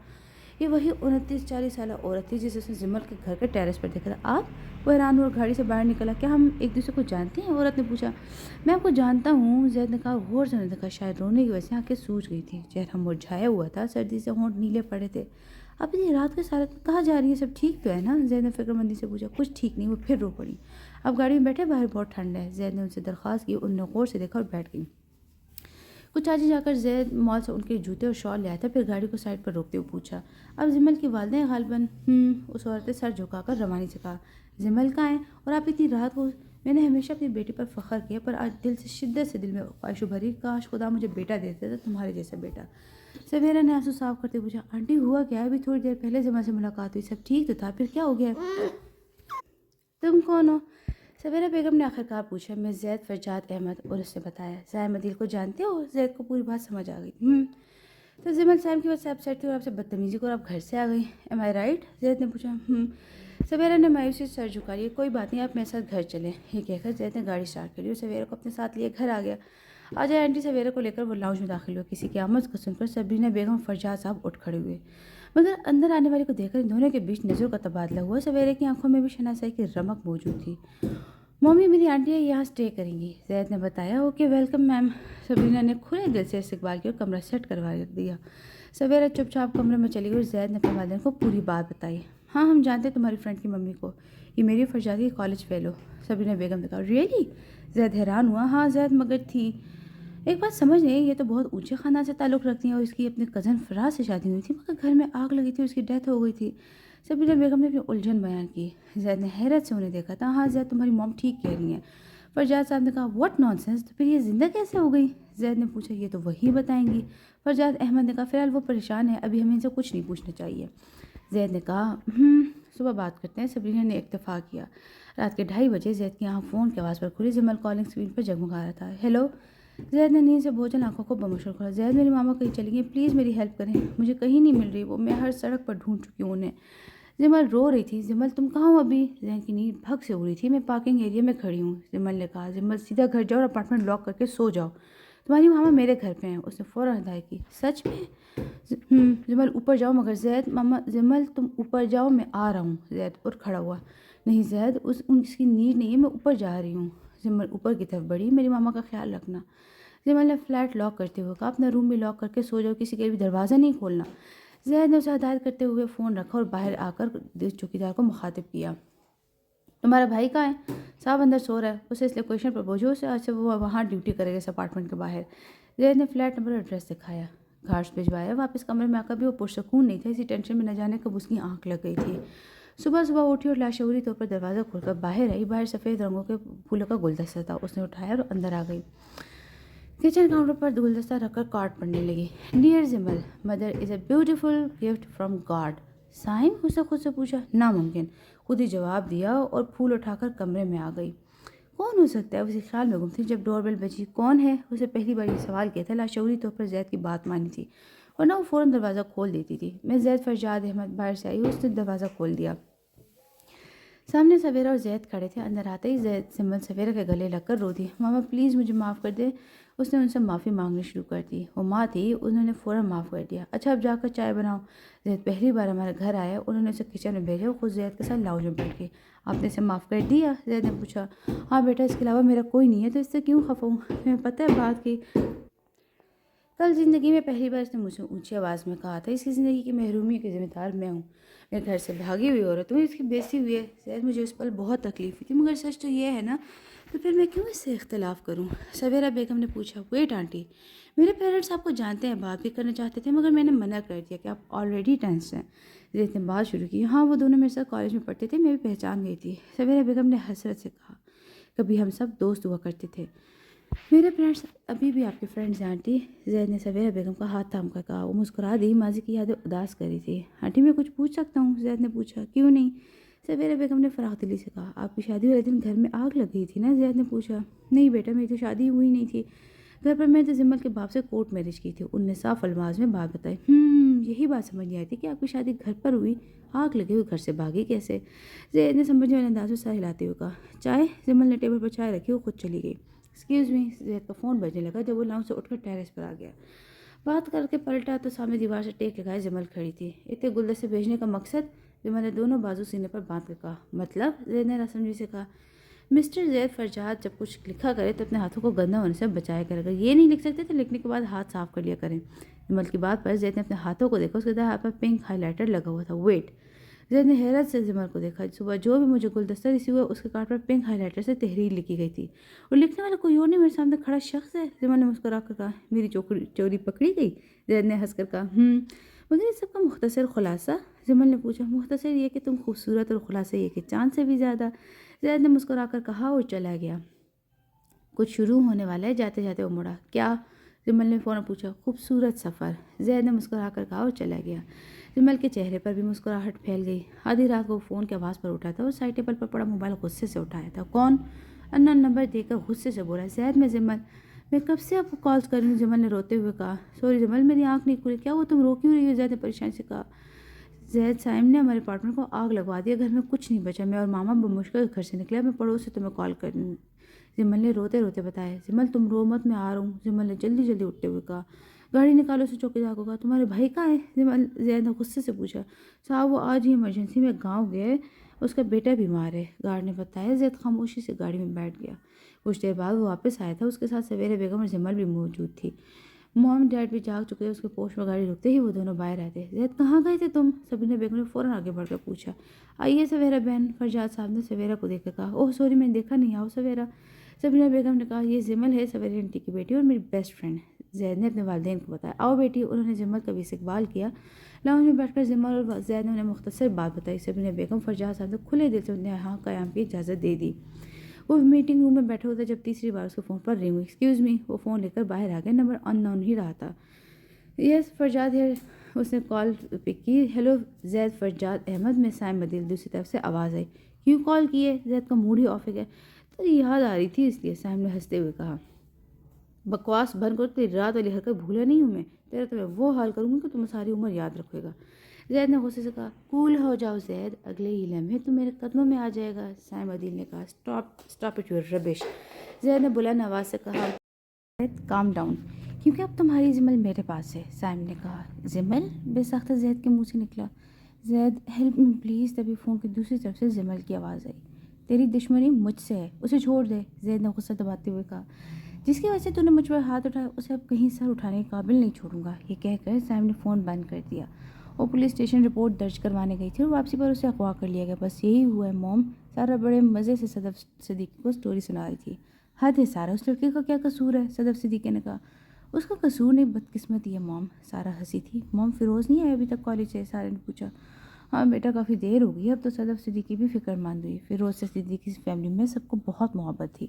Speaker 1: یہ وہی 29-40 سالہ عورت تھی جسے اس نے جمل کے گھر کے ٹیرس پر دیکھا تھا۔ آپ؟ وہ حیران ہوا اور گاڑی سے باہر نکلا۔ کیا ہم ایک دوسرے کو جانتے ہیں؟ عورت نے پوچھا۔ میں آپ کو جانتا ہوں، زید نے کہا غور سے دیکھا، شاید رونے کی وجہ سے آنکھیں سوج گئی تھیں، چہرہ مرجھایا ہوا تھا، سردی سے ہونٹ نیلے پڑے تھے۔ آپ اتنی رات کے سارے کہاں جا رہی ہیں؟ سب ٹھیک تو ہے نا؟ زید نے فکر مندی سے پوچھا۔ کچھ ٹھیک نہیں، وہ پھر رو پڑی۔ اب گاڑی میں بیٹھے، باہر بہت ٹھنڈ ہے، زید نے ان سے درخواست کی۔ انہوں نے غور سے دیکھا اور بیٹھ گئی۔ کچھ آگے جا کر زید مال سے ان کے جوتے اور شال لے آیا تھا، پھر گاڑی کو سائڈ پر روکتے ہوئے پوچھا۔ اب جمل کی والدہ غالباً؟ اس عورت نے سر جھکا کر روانی سے کہا۔ جمل کہاں ہے؟ اور آپ اتنی رات کو میں نے ہمیشہ اپنی بیٹی پر فخر کیا، پر آج دل سے شدت سے دل میں خواہش بھری، کاش خدا مجھے بیٹا دیتا تھا تمہارے جیسا بیٹا۔ سمیرہ نے آنسو صاف کرتے پوچھا، آنٹی ہوا کیا ہے؟ ابھی تھوڑی دیر پہلے زما سے ملاقات ہوئی، سب ٹھیک تو تھا، پھر کیا ہو گیا؟ تم کون ہو؟ سمیرہ بیگم نے آخرکار پوچھا۔ میں زید فرجاد احمد، اور اس نے بتایا۔ ظاہر مدیل کو جانتے ہو؟ زید کو پوری بات سمجھ آ گئی۔ تو زمل صاحب کی وجہ سے اپسیٹ تھی اور آپ سے بدتمیزی کو، اور آپ گھر سے آ گئی، ایم آئی رائٹ؟ زید نے پوچھا۔ سویرا نے مایوسی سے سر جھکا لیا۔ کوئی بات نہیں، آپ میرے ساتھ گھر چلیں، یہ کہہ کر زید نے گاڑی اسٹارٹ کری اور سویرا کو اپنے ساتھ لیے گھر آ گیا۔ آ جائے آنٹی، سویرا کو لے کر وہ لاؤنج میں داخل ہوئے۔ کسی کی آمد کو سن کر سبرینا بیگم فرجاد صاحب اٹھ کھڑے ہوئے، مگر اندر آنے والے کو دیکھ کر ان دونوں کے بیچ نظروں کا تبادلہ ہوا۔ سویرا کی آنکھوں میں بھی شناسائی کی رمق موجود تھی۔ ممی میری آنٹی یہاں اسٹے کریں گی، زید نے بتایا۔ اوکے ویلکم میم۔ سبرینا نے کھلے دل سے استقبال کیا اور کمرہ سیٹ کروا دیا۔ سویرا چپ چاپ کمرے میں چلی گئی اور زید نے اپنے والدین کو پوری بات بتائی۔ ہاں ہم جانتے ہیں تمہاری فرینڈ کی ممی کو، یہ میری فرجادی کالج فیلو، سبرینا بیگم نے کہا۔ ریئلی؟ زید حیران ہوا۔ ہاں زید، مگر تھی ایک بات سمجھ نہیں، یہ تو بہت اونچے خاندان سے تعلق رکھتی ہیں اور اس کی اپنے کزن فراز سے شادی ہوئی تھی، مگر گھر میں آگ لگی تھی، اس کی ڈیتھ ہو گئی تھی۔ سبرینا بیگم نے اپنی الجھن بیان کی۔ زید نے حیرت سے انہیں دیکھا تھا۔ ہاں زید، تمہاری موم ٹھیک کہہ رہی ہیں، فرجاد صاحب نے کہا۔ واٹ نان سینس، تو پھر یہ زندہ کیسے ہو گئی؟ زید نے پوچھا۔ یہ تو وہی بتائیں گی، فرجاد احمد نے کہا۔ فی الحال وہ پریشان ہے، ابھی ہمیں ان سے کچھ نہیں پوچھنا چاہیے۔ زید نے کہا صبح بات کرتے ہیں۔ سبرینا نے اکتفا کیا۔ رات کے 2:30 بجے زید کی آنکھ فون کی آواز پر کھلی۔ جمل کالنگ اسکرین پر جگمگا رہا تھا۔ ہیلو؟ زید نے نیند سے بوجھل آنکھوں کو بمشغول کھولا۔ زید، میری ماما کہیں چلی گئی، پلیز میری ہیلپ کریں، مجھے کہیں نہیں مل رہی وہ، میں ہر سڑک پر ڈھونڈ چکی ہوں انہیں۔ جمل رو رہی تھی۔ جمل تم کہاں ہو ابھی؟ زید کی نیند بھگ سے ہو رہی تھی۔ میں پارکنگ ایریا میں کھڑی ہوں، جمل نے کہا۔ جمل سیدھا گھر جاؤ اور اپارٹمنٹ لاک کر کے سو جاؤ، تمہاری ماما میرے گھر پہ ہیں، اس نے فوراً ہدایت کی۔ سچ میں؟ جمل اوپر جاؤ مگر زید، ماما جمل تم اوپر جاؤ، میں آ رہا ہوں۔ زید اٹھ کھڑا ہوا۔ نہیں زید، اس کی نیند نہیں ہے، میں اوپر جا رہی ہوں۔ جمل اوپر کی طرف بڑھی۔ میری ماما کا خیال رکھنا، جمل نے فلیٹ لاک کرتے ہوئے کہا۔ اپنا روم بھی لاک کر کے سو جاؤ، کسی کے بھی دروازہ نہیں کھولنا۔ زید نے اسے ہدایت کرتے ہوئے فون رکھا اور باہر آ کر چوکیدار کو مخاطب کیا۔ تمہارا بھائی کہاں ہے؟ صاحب اندر سو رہا ہے، اسے اس لوکیشن پر بھیجو، اسے آج سے وہ وہاں ڈیوٹی کرے گا اس اپارٹمنٹ کے باہر۔ زید نے فلیٹ نمبر اور ایڈریس دکھایا۔ کارڈز بھجوایا۔ واپس کمرے میں آ کر بھی وہ پرسکون نہیں تھا، اسی ٹینشن میں نہ جانے کب اس کی آنکھ لگ گئی تھی۔ صبح صبح اٹھی اور لاشعوری طور پر دروازہ کھول کر باہر آئی۔ باہر سفید رنگوں کے پھولوں کا گلدستہ تھا، اس نے اٹھایا اور اندر آ گئی۔ کچن کاؤنٹر پر گلدستہ رکھ کر کارڈ پڑھنے لگی۔ Dear Jamal, mother is a beautiful gift from God. Sign? اس نے خود سے پوچھا۔ ناممکن، خود ہی جواب دیا اور پھول اٹھا کر کمرے میں آ گئی۔ کون ہو سکتا ہے؟ اسی خیال میں گم تھی جب ڈور بیل بجی۔ کون ہے؟ اسے پہلی بار یہ سوال کیا تھا۔ لاشعوری طور پر زید کی بات مانی تھی، ورنہ وہ فوراً دروازہ کھول دیتی تھی۔ میں زید فرجاد احمد، باہر سے آئی۔ اس نے دروازہ کھول دیا۔ سامنے سویرا اور زید کھڑے تھے۔ اندر آتے ہی زید جمل سویرا کے گلے لگ کر رو دی۔ ماما پلیز مجھے معاف کر دے۔ اس نے ان سے معافی مانگنی شروع کر دی۔ وہ ماں تھی، انہوں نے فوراً معاف کر دیا۔ اچھا اب جا کر چائے بناؤ۔ زید پہلی بار ہمارے گھر آیا، انہوں نے اسے کچن میں بھیجا، خود زید کے ساتھ لاؤنج میں بیٹھ گئی۔ آپ نے اسے معاف کر دیا؟ زید نے پوچھا۔ ہاں بیٹا، اس کے علاوہ میرا کوئی نہیں ہے، تو اس سے کیوں خفا ہوں؟ تمہیں پتہ ہے بات کی کل زندگی میں پہلی بار اس نے مجھ سے اونچی آواز میں کہا تھا، اس کی زندگی کی محرومی کی ذمہ دار میں ہوں، میرے گھر سے بھاگی ہوئی عورت ہوں، اس کی بےعزتی ہوئی ہے۔ زید، مجھے اس پل بہت تکلیف ہوئی تھی، مگر سچ تو یہ ہے نا، تو پھر میں کیوں اس سے اختلاف کروں؟ سویرا بیگم نے پوچھا۔ ویٹ آنٹی، میرے پیرنٹس آپ کو جانتے ہیں، بات بھی کرنا چاہتے تھے، مگر میں نے منع کر دیا کہ آپ آلریڈی ٹینس ہیں۔ زید نے بات شروع کی۔ ہاں وہ دونوں میرے ساتھ کالج میں پڑھتے تھے، میں بھی پہچان گئی تھی، سویرا بیگم نے حسرت سے کہا۔ کبھی ہم سب دوست ہوا کرتے تھے۔ میرے فرینڈس ابھی بھی آپ کے فرینڈس ہیں آنٹی، زید نے سویرا بیگم کا ہاتھ تھام کر کہا۔ وہ مسکرا دی، ماضی کی یادیں اداس کر رہی تھی۔ آنٹی میں کچھ پوچھ سکتا ہوں؟ زید نے پوچھا۔ کیوں نہیں؟ سویرا بیگم نے فراخ دلی سے کہا۔ آپ کی شادی والے دن گھر میں آگ لگ گئی تھی نا؟ زید نے پوچھا۔ نہیں بیٹا، میری تو شادی ہوئی نہیں تھی گھر پر، میں تو جمل کے باپ سے کورٹ میرج کی تھی، ان نے صاف الفاظ میں بات بتائی۔ یہی بات سمجھ نہیں آئی تھی کہ آپ کی شادی گھر پر ہوئی، آگ لگے ہوئے گھر سے بھاگی کیسے؟ زید نے سمجھنے والے انداز میں سر ہلاتے ہوئے کہا۔ چائے؟ جمل نے ٹیبل پر چائے رکھی، وہ خود چلی گئی۔ ایکسکیوز می، زید کا فون بجنے لگا جب وہ لاؤنج سے اٹھ کر ٹیرس پر آ گیا۔ بات کر کے پلٹا تو سامنے دیوار سے ٹیک لگائے جمل کھڑی تھی۔ اتنے گلدستے بھیجنے کا مقصد؟ جمل نے دونوں بازو سینے پر باندھ کر کہا۔ مطلب؟ زید نے رسمجی سے کہا۔ مسٹر زید فرجاد جب کچھ لکھا کرے تو اپنے ہاتھوں کو گندا ہونے سے بچایا کرے، اگر یہ نہیں لکھ سکتے تو لکھنے کے بعد ہاتھ صاف کر لیا کریں۔ جمل کی بات پر زید نے اپنے ہاتھوں کو دیکھا، اس کے ہاتھ پر پنک ہائی لائٹر لگا ہوا تھا۔ ویٹ! زید نے حیرت سے جمل کو دیکھا۔ صبح جو بھی مجھے گلدستہ ریسیو ہوا، اس کے کارڈ پر پنک ہائی لائٹر سے تحریر لکھی گئی تھی، اور لکھنے والا کوئی اور نہیں، میرے سامنے کھڑا شخص ہے۔ جمل نے مسکرا کر کہا۔ میری چوری پکڑی گئی؟ زید نے ہنس کر کہا۔ مگر اس سب کا مختصر خلاصہ؟ جمل نے پوچھا۔ مختصر یہ کہ تم خوبصورت، اور خلاصہ یہ کہ چاند سے بھی زیادہ، زید نے مسکرا کر کہا اور چلا گیا۔ کچھ شروع ہونے والا ہے، جاتے جاتے وہ مڑا۔ کیا؟ جمل نے فوراً پوچھا۔ خوبصورت سفر، زید نے مسکرا کر کہا اور چلا گیا۔ جمل کے چہرے پر بھی مسکراہٹ پھیل گئی۔ آدھی رات کو فون کی آواز پر اٹھا تھا اور سائڈ ٹیبل پر پڑا موبائل غصے سے اٹھایا تھا۔ کون؟ انون نمبر دیکھ کر غصے سے بولا۔ زید، میں جمل، میں کب سے آپ کو کالز کر رہی ہوں، جمل نے روتے ہوئے کہا۔ سوری جمل، میری آنکھ نہیں کھلی۔ کیا وہ تم رو کیوں رہی ہو؟ زید نے پریشانی سے کہا۔ زید، سائم نے ہمارے اپارٹمنٹ کو آگ لگوا دیا، گھر میں کچھ نہیں بچا، میں اور ماما بمشکل گھر سے نکلے، میں پڑوس سے تمہیں کال کر جمل نے روتے روتے بتایا۔ جمل، تم رو مت، میں آ رہا ہوں، جمل نے جلدی جلدی اٹھتے ہوئے کہا۔ گاڑی نکالو، سے چوکیدار کو کہا۔ تمہارے بھائی کہاں ہے؟ جمل، زید نے غصے سے پوچھا۔ صاحب، وہ آج ہی ایمرجنسی میں گاؤں گئے، اس کا بیٹا بیمار ہے، گارڈ نے بتایا۔ زید خاموشی سے گاڑی میں بیٹھ گیا۔ کچھ دیر بعد وہ واپس آیا تھا، اس کے ساتھ سویرا بیگم اور جمل بھی موجود تھی۔ موم ڈیڈ بھی جاگ چکے تھے، اس کے پوش میں گاڑی رکتے ہی وہ دونوں باہر رہتے۔ زید، کہاں گئے تھے تم؟ سبینہ بیگم نے فوراً آگے بڑھ کر پوچھا۔ آئیے سویرا بہن، فرجاد صاحب نے سویرا کو دیکھ کر کہا۔ اوہ سوری، میں نے دیکھا نہیں، آؤ سویرا، سبینہ بیگم نے کہا۔ یہ جمل ہے، سویرا انٹی کی بیٹی اور میری بیسٹ فرینڈ، زید نے اپنے والدین کو بتایا۔ آؤ بیٹی، انہوں نے جمل کا بھی استقبال کیا۔ لاؤنج میں بیٹھ کر جمل اور زید نے انہیں مختصر بات بتائی۔ سبینہ بیگم فرجاد صاحب نے کھلے دل سے انہیں یہاں قیام کی اجازت دے دی۔ وہ میٹنگ روم میں بیٹھے ہوئے تھے جب تیسری بار اس کے فون پر رنگ ہوئی۔ ایکسکیوز می، وہ فون لے کر باہر آ گئے۔ نمبر ان نون ہی رہا تھا۔ یس فرجاد ہے، اس نے کال پک کی۔ ہیلو زید، فرجاد احمد، میں سائم بدیل، دوسری طرف سے آواز آئی۔ کیوں کال کی ہے؟ زید کا موڈ ہی آف ہو گیا۔ تیری یاد آ رہی تھی اس لیے، سائم نے ہنستے ہوئے کہا۔ بکواس بند کر، تیری رات والی حرکت بھولا نہیں ہوں میں، تیرا تو میں وہ حال کروں گی کہ تمہیں ساری عمر یاد رکھے گا۔ زید نے غصے سے کہا۔ کول ہو جاؤ زید، اگلے ہی لمحے تو میرے قدموں میں آ جائے گا، سائم عدیل نے کہا۔ اسٹاپ اٹ یور ربش، زید نے بلند آواز سے کہا۔ زید، کام ڈاؤن، کیونکہ اب تمہاری جمل میرے پاس ہے، سائم نے کہا۔ جمل؟ بے ساختہ زید کے منہ سے نکلا۔ زید، ہیلپ می پلیز، تبھی فون کی دوسری طرف سے جمل کی آواز آئی۔ تیری دشمنی مجھ سے ہے، اسے چھوڑ دے، زید نے غصہ دباتے ہوئے کہا۔ جس کی وجہ سے تو نے مجھ پر ہاتھ اٹھایا، اسے اب کہیں سر اٹھانے کے قابل نہیں چھوڑوں گا، یہ کہہ کر سائم نے فون بند کر دیا۔ وہ پولیس اسٹیشن رپورٹ درج کروانے گئی تھی اور واپسی پر اسے اغوا کر لیا گیا۔ بس یہی ہوا ہے موم، سارا بڑے مزے سے صدف صدیقی کو سٹوری سنا رہی تھی۔ حد ہے سارا، اس لڑکے کا کیا قصور ہے؟ صدف صدیقی نے کہا۔ اس کا قصور نہیں، بدقسمتی ہے موم، سارا ہنسی تھی۔ موم، فیروز نہیں آیا ابھی تک کالج سے؟ سارا نے پوچھا۔ ہاں بیٹا، کافی دیر ہو گئی، اب تو صدف صدیقی بھی فکر مند ہوئی۔ فیروز سے صدیقی کی فیملی میں سب کو بہت محبت تھی،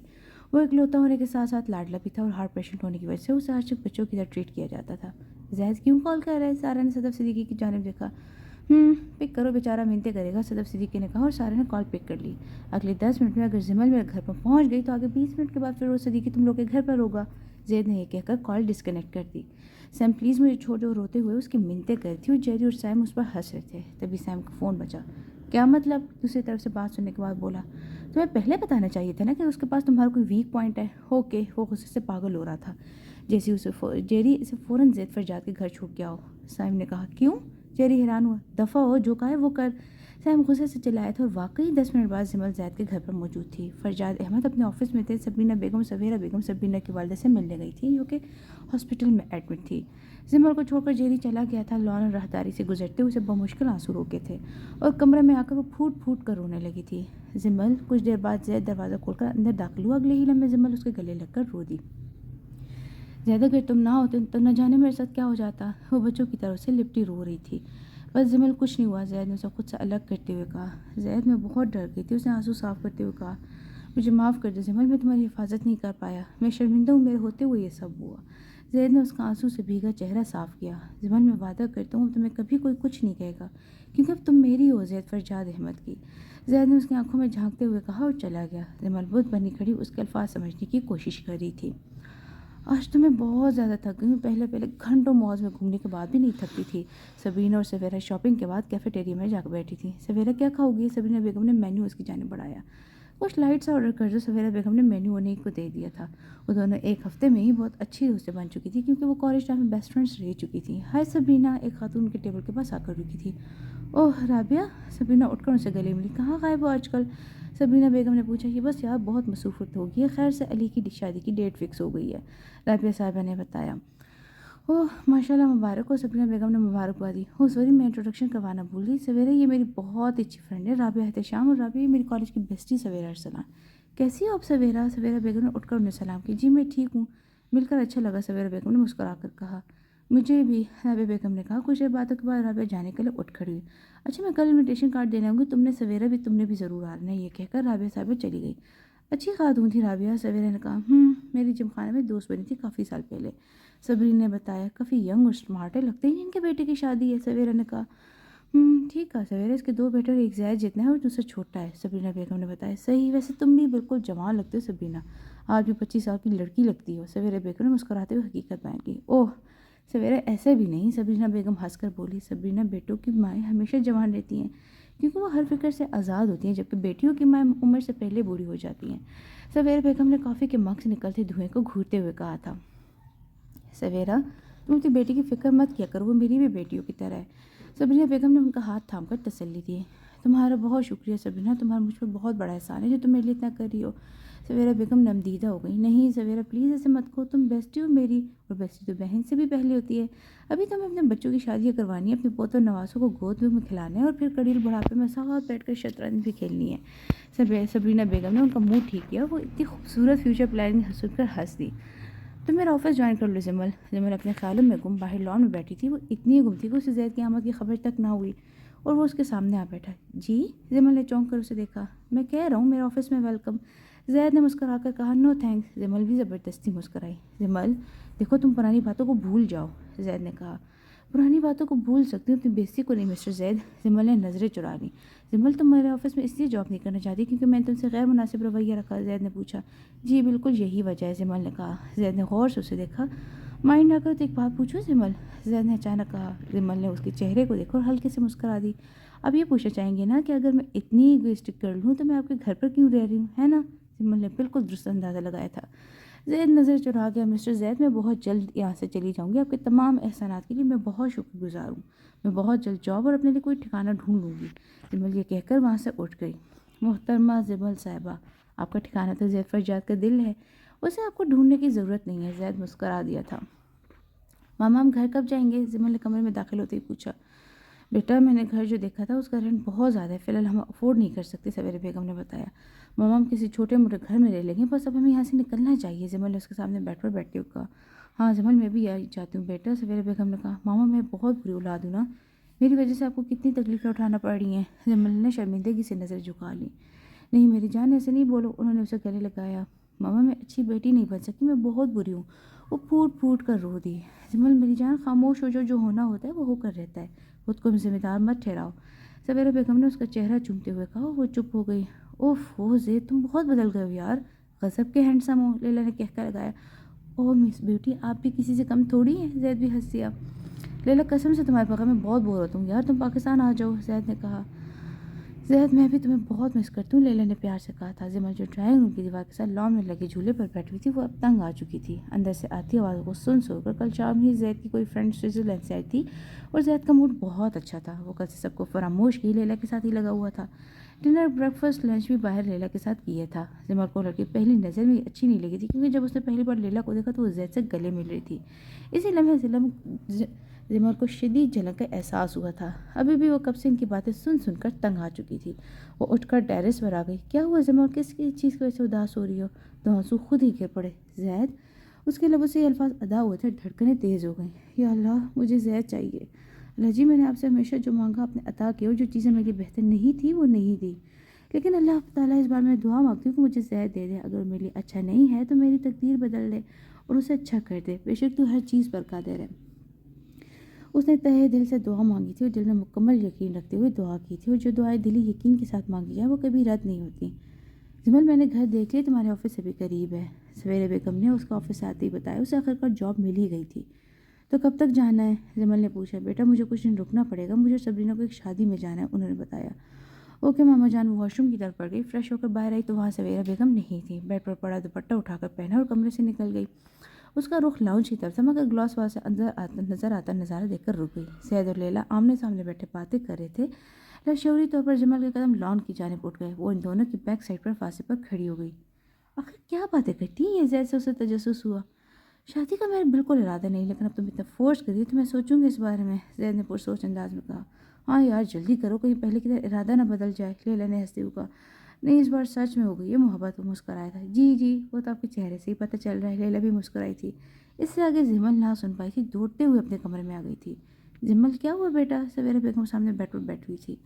Speaker 1: وہ اکلوتا ہونے کے ساتھ ساتھ لاڈلا بھی تھا اور ہارٹ پیشنٹ ہونے کی وجہ سے اسے عاشق بچوں کی طرح ٹریٹ کیا جاتا تھا۔ زید کیوں کال کر رہا ہے؟ سارا نے صدف صدیقی کی جانب دیکھا۔ پک کرو، بیچارہ منتیں کرے گا، صدف صدیقی نے کہا اور سارا نے کال پک کر لی۔ اگلے 10 منٹ میں اگر جمل میرے گھر پر پہنچ گئی تو آگے 20 منٹ کے بعد فیروز صدیقی تم لوگ کے گھر پر ہوگا، زید نے یہ کہہ کر کال ڈسکنیکٹ کر دی۔ سیم پلیز مجھے چھوڑ دو، روتے ہوئے اس کی منتیں کر تھی اور جیری اور سیم اس پر ہنس رہے تھے۔ تبھی سیم کا فون بجا۔ کیا مطلب؟ دوسری طرف سے بات سننے کے بعد بولا۔ تمہیں پہلے بتانا چاہیے تھا نا کہ اس کے پاس تمہارا کوئی ویک پوائنٹ ہے۔ اوکے، وہ غصے سے پاگل ہو رہا تھا۔ جیری اسے فوراً زید فرجاد کے گھر چھوڑ کے آؤ، سائم نے کہا۔ کیوں؟ جیری حیران ہوا۔ دفعہ ہو، جو کہا ہے وہ کر، سائم غصے سے چلایا تھا اور واقعی 10 منٹ بعد جمل زید کے گھر پر موجود تھی۔ فرجاد احمد اپنے آفس میں تھے۔ سبینہ بیگم، سویرا بیگم سبینہ کی والدہ سے ملنے گئی تھی جو کہ ہاسپٹل میں ایڈمٹ تھی۔ جمل کو چھوڑ کر جیری چلا گیا تھا۔ لان اور راہداری سے گزرتے اسے بمشکل آنسو روکے تھے اور کمرے میں آ کر وہ پھوٹ پھوٹ کر رونے لگی تھی۔ جمل، کچھ دیر بعد زید دروازہ کھول کر اندر داخل ہوا۔ اگلے ہی لمحے جمل اس کے گلے لگ کر رو دی۔ زید، اگر تم نہ ہوتے تو نہ جانے میرے ساتھ کیا ہو جاتا، وہ بچوں کی طرف سے لپٹی رو رہی تھی۔ بس جمل، کچھ نہیں ہوا، زید نے اسے خود سے الگ کرتے ہوئے کہا۔ زید، میں بہت ڈر گئی تھی، اس نے آنسو صاف کرتے ہوئے کہا۔ مجھے معاف کر دو جمل، میں تمہاری حفاظت نہیں کر پایا، میں شرمندہ ہوں، میرے ہوتے ہوئے یہ سب ہوا۔ زید نے اس کا آنسو سے بھیگا چہرہ صاف کیا۔ جمل، میں وعدہ کرتا ہوں اب تمہیں کبھی کوئی کچھ نہیں کہے گا، کیونکہ اب تم میری ہو، زید فرجاد احمد کی، زید نے اس کی آنکھوں میں جھانکتے ہوئے کہا اور چلا گیا۔ جمل بت بنی کھڑی اس کے الفاظ سمجھنے کی کوشش کر رہی تھی۔ آج تو میں بہت زیادہ تھک گئی ہوں، پہلے گھنٹوں مالز میں گھومنے کے بعد بھی نہیں تھکتی تھی۔ سبینہ اور سویرا شاپنگ کے بعد کیفیٹیریا میں جا کر بیٹھی تھی۔ سویرا، کیا کھاؤ گی؟ سبینہ بیگم نے مینیو اس کی جانب بڑھایا۔ کچھ لائٹ سا آرڈر کر دو، سویرا بیگم نے مینیو انہیں کو دے دیا تھا۔ وہ دونوں ایک ہفتے میں ہی بہت اچھی دوستیں بن چکی تھی کیونکہ وہ کالج ٹائم میں بیسٹ فرینڈس رہ چکی تھیں۔ ہائے سبینہ، ایک خاتون کے ٹیبل کے پاس آ کر رکی تھی۔ اوہ رابعہ، سبینہ اٹھ کر اسے گلے ملی۔ کہاں غائب ہو آج کل؟ سبینہ بیگم نے پوچھا۔ یہ بس یار بہت مصروفیت ہوگی ہے، خیر سے علی کی شادی کی ڈیٹ فکس ہو گئی ہے، رابعہ صاحبہ نے بتایا۔ اوہ ماشاءاللہ، مبارک ہو، سبینہ بیگم نے مبارکباد دی۔ اوہ سوری، میں انٹروڈکشن کروانا بھول گئی، سویرا یہ میری بہت اچھی فرینڈ ہے رابعہ احتشام، اور رابعہ یہ میری کالج کی بیسٹی سویرا ارسلان۔ کیسی ہو آپ سویرا؟ سویرا بیگم نے اٹھ کر انہیں سلام کیا۔ جی میں ٹھیک ہوں، مل کر اچھا لگا، سویرا بیگم نے مسکرا کر کہا۔ مجھے بھی، رابعہ بیگم نے کہا۔ کچھ دیر باتوں کے بعد رابعہ جانے کے لیے اٹھ کھڑی ہوئی۔ اچھا میں کل انویٹیشن کارڈ دینے آؤں گی، تم نے بھی ضرور آنا ہے، یہ کہہ کر رابعہ صاحبہ چلی گئی۔ اچھی خاتون تھی رابعہ، سویرا نے کہا۔ میری جم خانہ میں دوست بنی تھی کافی سال پہلے، صبرین نے بتایا۔ کافی ینگ اور اسمارٹ ہے، لگتا ہی نہیں ان کے بیٹے کی شادی ہے، سویرا نے کہا۔ ٹھیک ہے سویرا، اس کے 2 بیٹے اور ایک زید جتنا ہے اور دوسرا چھوٹا ہے، سبرینا بیگم نے بتایا۔ صحیح، ویسے تم بھی بالکل جوان لگتے ہو سبرینا، آج بھی 25 سال کی لڑکی لگتی ہو، سویرا بیگم نے مسکراتے ہوئے حقیقت بیان کی۔ اوہ سویرا، ایسا بھی نہیں، سبرینا بیگم ہنس کر بولی۔ سبرینا، بیٹوں کی مائیں ہمیشہ جوان رہتی ہیں کیونکہ وہ ہر فکر سے آزاد ہوتی ہیں، جبکہ بیٹیوں کی مائیں عمر سے پہلے بوڑھی ہو جاتی ہیں، سویرا بیگم نے کافی کے مگ سے نکلتے دھوئیں کو گھورتے ہوئے کہا تھا۔ سویرا، تم اپنی بیٹی کی فکر مت کیا کرو، وہ میری بھی بیٹیوں کی طرح ہے، سبرینا بیگم نے ان کا ہاتھ تھام کر تسلی دی۔ تمہارا بہت شکریہ سبرینا، تمہارا مجھ پر بہت بڑا احسان ہے جو تم میرے لیے اتنا کر رہی ہو، سویرا بیگم نمدیدہ ہو گئی۔ نہیں سویرا پلیز ایسے مت کہو، تم بیسٹی ہو میری، اور بیسٹی تو بہن سے بھی پہلے ہوتی ہے۔ ابھی تمہیں اپنے بچوں کی شادیاں کروانی ہے، اپنے پوتوں نواسوں کو گود میں کھلانا ہے، اور پھر قریل بڑھاپے میں ساتھ بیٹھ کر شطرنج بھی کھیلنی ہے۔ سبرینا بیگم نے ان کا منہ ٹھیک کیا، وہ اتنی خوبصورت فیوچر پلاننگ سن کر ہنس دی۔ تم میرا آفس جوائن کر لو جمل۔ جمل اپنے خیالوں میں گم باہر لان میں بیٹھی تھی، وہ اتنی گم تھی کہ اسے زید کی آمد کی خبر تک نہ ہوئی اور وہ اس کے سامنے آ بیٹھا۔ جی؟ جمل نے چونک کر اسے دیکھا۔ میں کہہ رہا ہوں میرے آفس میں ویلکم، زید نے مسکرا کر کہا۔ نو تھینکس، جمل بھی زبردستی مسکرائی۔ جمل دیکھو تم پرانی باتوں کو بھول جاؤ، زید نے کہا۔ پرانی باتوں کو بھول سکتی ہوں، اپنی بےزتی کو نہیں مسٹر زید، جمل نے نظریں چرا لیں۔ جمل تم میرے آفس میں اس لیے جاب نہیں کرنا چاہتی کیونکہ میں نے تم سے غیر مناسب رویہ رکھا، زید نے پوچھا۔ جی بالکل یہی وجہ ہے، جمل نے کہا۔ زید نے غور سے اسے دیکھا۔ مائنڈ نہ کرو تو ایک بات پوچھوں جمل، زید نے اچانک کہا۔ جمل نے اس کے چہرے کو دیکھا اور ہلکے سے مسکرا دی۔ اب یہ پوچھنا چاہیں گے نا کہ اگر میں اتنی ایگوئسٹک گرل ہوں تو میں آپ کے گھر پر کیوں رہ رہی ہوں، ہے نا؟ جمل نے بالکل درست اندازہ لگایا تھا۔ زید نظر چرا گیا۔ مسٹر زید، میں بہت جلد یہاں سے چلی جاؤں گی، آپ کے تمام احسانات کے لیے میں بہت شکر گزار ہوں، میں بہت جلد جاب اور اپنے لیے کوئی ٹھکانہ ڈھونڈ لوں گی، جمل یہ کہہ کر وہاں سے اٹھ گئی۔ محترمہ جمل صاحبہ، آپ کا ٹھکانہ تو زید فرجاد کا دل ہے، اسے آپ کو ڈھونڈنے کی ضرورت نہیں ہے، زید مسکرا دیا تھا۔ ماما ہم گھر کب جائیں گے، جمل نے کمرے میں داخل ہوتے ہی پوچھا۔ بیٹا میں نے گھر جو دیکھا تھا اس کا رینٹ بہت زیادہ ہے، فی الحال ہم افورڈ نہیں کر سکتے، سویرا بیگم نے بتایا۔ ماما ہم کسی چھوٹے موٹے گھر میں رہ لیں گے، بس اب ہمیں یہاں سے نکلنا چاہیے، جمل نے اس کے سامنے بیٹھ بیٹھتے ہوئے کہا۔ ہاں جمل میں بھی یہی چاہتی ہوں بیٹا، سویرا بیگم نے کہا۔ ماما میں بہت بری اولاد ہوں نا، میری وجہ سے آپ کو کتنی تکلیفیں اٹھانا پڑ رہی ہیں، جمل نے شرمندگی سے نظر جھکا لی۔ نہیں میری جان ایسے نہیں بولو، انہوں نے اسے گلے لگایا۔ ماما میں اچھی بیٹی نہیں بن سکی، میں بہت بری ہوں، وہ پھوٹ پھوٹ کر رو دی۔ جمل میری جان خاموش ہو جاؤ، جو ہونا ہوتا ہے وہ ہو کر رہتا ہے، خود کو ذمہ دار مت ٹھہراؤ، سویرا بیگم نے اس کا چہرہ چومتے ہوئے کہا۔ وہ چپ ہو گئی۔ اوہ زید تم بہت بدل گئے ہو یار، غضب کے ہینڈسم ہو، لیلا نے کہہ کر لگایا۔ اوہ مس بیوٹی آپ بھی کسی سے کم تھوڑی ہیں، زید بھی ہنس دیا۔ لیلا قسم سے تمہارے بغیر میں بہت بور ہوتا ہوں یار، تم پاکستان آ جاؤ، زید نے کہا۔ زید میں بھی تمہیں بہت مس کرتی ہوں، لیلا نے پیار سے کہا تھا۔ جمل جو ڈرائنگ روم کی دیوار کے ساتھ لان میں لگے جھولے پر بیٹھی ہوئی تھی، وہ اب تنگ آ چکی تھی، اندر سے آتی آوازوں کو سن کر کل شام ہی زید کی کوئی فرینڈ سوئٹزرلینڈ سے آئی تھی اور زید کا موڈ بہت اچھا تھا، وہ کل سے سب کو فراموش کی لیلا کے ساتھ ہی لگا ہوا تھا۔ ڈنر بریک فاسٹ لنچ بھی باہر لیلا کے ساتھ کیے تھا۔ جمل کو لڑکی پہلی نظر میں اچھی نہیں لگی تھی کیونکہ جب اس نے پہلی بار لیلا کو دیکھا تو وہ زید سے گلے مل رہی تھی، اسی لمحے جمل کو شدید جلن کا احساس ہوا تھا، ابھی بھی وہ کب سے ان کی باتیں سن کر تنگ آ چکی تھی۔ وہ اٹھ کر ٹیرس پر آ گئی۔ کیا ہوا جمل، کس کی چیز کی وجہ سے اداس ہو رہی ہو؟ دو آنسو خود ہی گر پڑے۔ زید، اس کے لبوں سے یہ الفاظ ادا ہوئے تھے، دھڑکنیں تیز ہو گئیں۔ یا اللہ مجھے زید چاہیے، اللہ جی میں نے آپ سے ہمیشہ جو مانگا آپ نے عطا کیا، اور جو چیزیں میرے لیے بہتر نہیں تھی وہ نہیں دی، لیکن اللہ تعالیٰ اس بار میں دعا مانگتی ہوں کہ مجھے زید دے دے، اگر میرے لیے اچھا نہیں ہے تو میری تقدیر بدل دے اور اسے اچھا کر دے، بے شک تو ہر چیز پر قادر ہے۔ اس نے تہہ دل سے دعا مانگی تھی اور دل میں مکمل یقین رکھتے ہوئے دعا کی تھی، اور جو دعائیں دلی یقین کے ساتھ مانگی جائیں وہ کبھی رد نہیں ہوتی۔ جمل میں نے گھر دیکھ لیا، تمہارے آفس سے بھی قریب ہے، سویرا بیگم نے اس کا آفس سے آتے ہی بتایا، اسے آخرکار جاب مل ہی گئی تھی۔ تو کب تک جانا ہے، جمل نے پوچھا۔ بیٹا مجھے کچھ دن رکنا پڑے گا، مجھے سبرینا کو ایک شادی میں جانا ہے، انہوں نے بتایا۔ اوکے ماما جان، وہ واش روم کی طرف پڑ گئی، فریش ہو کر باہر آئی تو وہاں سویرا بیگم نہیں تھی، بیڈ پر پڑا دوپٹہ اٹھا کر پہنا اور کمرے سے نکل گئی۔ اس کا رخ لاؤنج کی طرف تھا، مگر گلاس وال سے نظر آتا نظارہ دیکھ کر رک گئی۔ زید اور لیلا آمنے سامنے بیٹھے باتیں کر رہے تھے، لاشعوری طور پر جمل کے قدم لان کی جانب اٹھ گئے، وہ ان دونوں کی بیک سائڈ پر فاصلے پر کھڑی ہو گئی۔ آخر کیا باتیں کرتی ہیں یہ، زید سے اسے تجسس ہوا۔ شادی کا میرا بالکل ارادہ نہیں، لیکن اب تم اتنا فورس کر دی تو میں سوچوں گی اس بارے میں، زید نے پرسوچ انداز میں کہا۔ ہاں یار جلدی کرو، کہیں پہلے کی طرح ارادہ نہ بدل جائے، لیلا نے ہنستے ہوئے کہا۔ نہیں اس بار سچ میں ہو گئی ہے محبت، وہ مسکرایا تھا۔ جی جی، وہ تو آپ کے چہرے سے ہی پتہ چل رہا ہے، لیلا بھی مسکرائی تھی۔ اس سے آگے زمل نہ سن پائی تھی، دوڑتے ہوئے اپنے کمرے میں آ گئی تھی۔ زمل کیا ہوا بیٹا؟ سویرا بیگم سامنے بیٹھ ہوئی تھی۔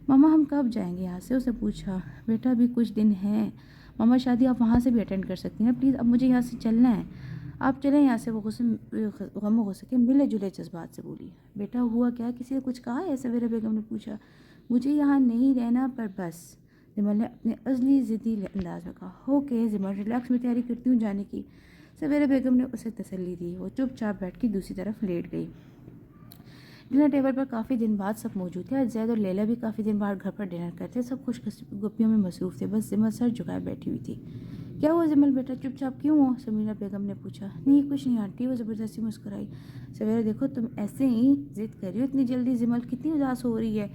Speaker 1: ماما ہم کب جائیں گے یہاں سے؟ اسے پوچھا۔ بیٹا ابھی کچھ دن ہیں ماما، شادی آپ وہاں سے بھی اٹینڈ کر سکتی ہیں پلیز، اب مجھے یہاں سے چلنا ہے، آپ چلیں یہاں سے۔ وہ غم و غصے کے ملے جلے جذبات سے بولی۔ بیٹا ہوا کیا؟ کسی نے کچھ کہا ہے؟ سویرا بیگم نے پوچھا۔ مجھے یہاں نہیں رہنا پر بس، زمل نے اپنے ازلی ضدی انداز میں کہا۔ اوکے زمل، ریلیکس، میں تیاری کرتی ہوں جانے کی۔ سویرا بیگم نے اسے تسلی دی۔ وہ چپ چاپ بیٹھ کے دوسری طرف لیٹ گئی۔ ڈنر ٹیبل پر کافی دن بعد سب موجود تھے۔ آج زید اور لیلا بھی کافی دن بعد گھر پر ڈنر کرتے، سب خوش گپیوں میں مصروف تھے، بس زمل سر جھکائے بیٹھی ہوئی تھی۔ کیا ہوا زمل بیٹا، چپ چاپ کیوں ہو؟ سمیرہ بیگم نے پوچھا۔ نہیں کچھ نہیں آنٹی، وہ زبردستی مسکرائی۔ سویرا دیکھو تم ایسے ہی ضد کر رہی ہو اتنی جلدی، زمل کتنی اداس ہو رہی ہے۔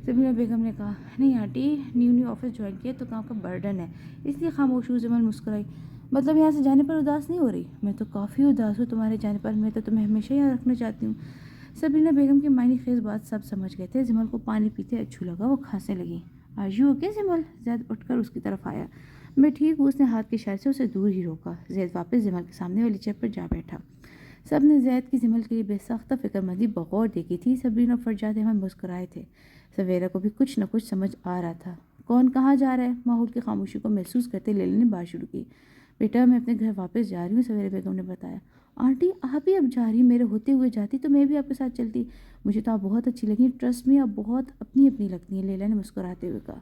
Speaker 1: سمیرہ بیگم نے کہا۔ نہیں آنٹی، نیو آفس جوائن کیا تو کام کا برڈن ہے، اس لیے خاموش ہوں۔ زمل مسکرائی۔ مطلب یہاں سے جانے پر اداس نہیں ہو رہی؟ میں تو کافی اداس ہوں تمہارے جانے پر، میں تو تمہیں ہمیشہ یہاں رکھنا چاہتی ہوں۔ سبینہ بیگم کی معنی خیز بات سب سمجھ گئے تھے۔ زمل کو پانی پیتے اچھو لگا، وہ کھانسنے لگی۔ Are you okay Zimal? Zaid اٹھ کر اس کی طرف آیا۔ میں ٹھیک ہوں، اس نے ہاتھ کے اشارے سے اسے دور ہی روکا۔ زید واپس زمل کے سامنے والی چیئر پر جا بیٹھا۔ سب نے زید کی زمل کے لیے بے ساختہ فکر مندی بغور دیکھی تھی۔ سبینہ اور فرجاد احمد مسکرائے تھے۔ سویرا کو بھی کچھ نہ کچھ سمجھ آ رہا تھا۔ کون کہاں جا رہا ہے؟ ماحول کی خاموشی کو محسوس کرتے لیلا نے بات شروع کی۔ بیٹا میں اپنے گھر واپس جا رہی ہوں، سویرا بیگم نے بتایا۔ آنٹی آپ بھی اب جا رہی؟ میرے ہوتے ہوئے جاتی تو میں بھی آپ کے ساتھ چلتی، مجھے تو آپ بہت اچھی لگیں، ٹرسٹ میں آپ بہت اپنی لگتی ہیں، لیلا نے مسکراتے ہوئے کہا۔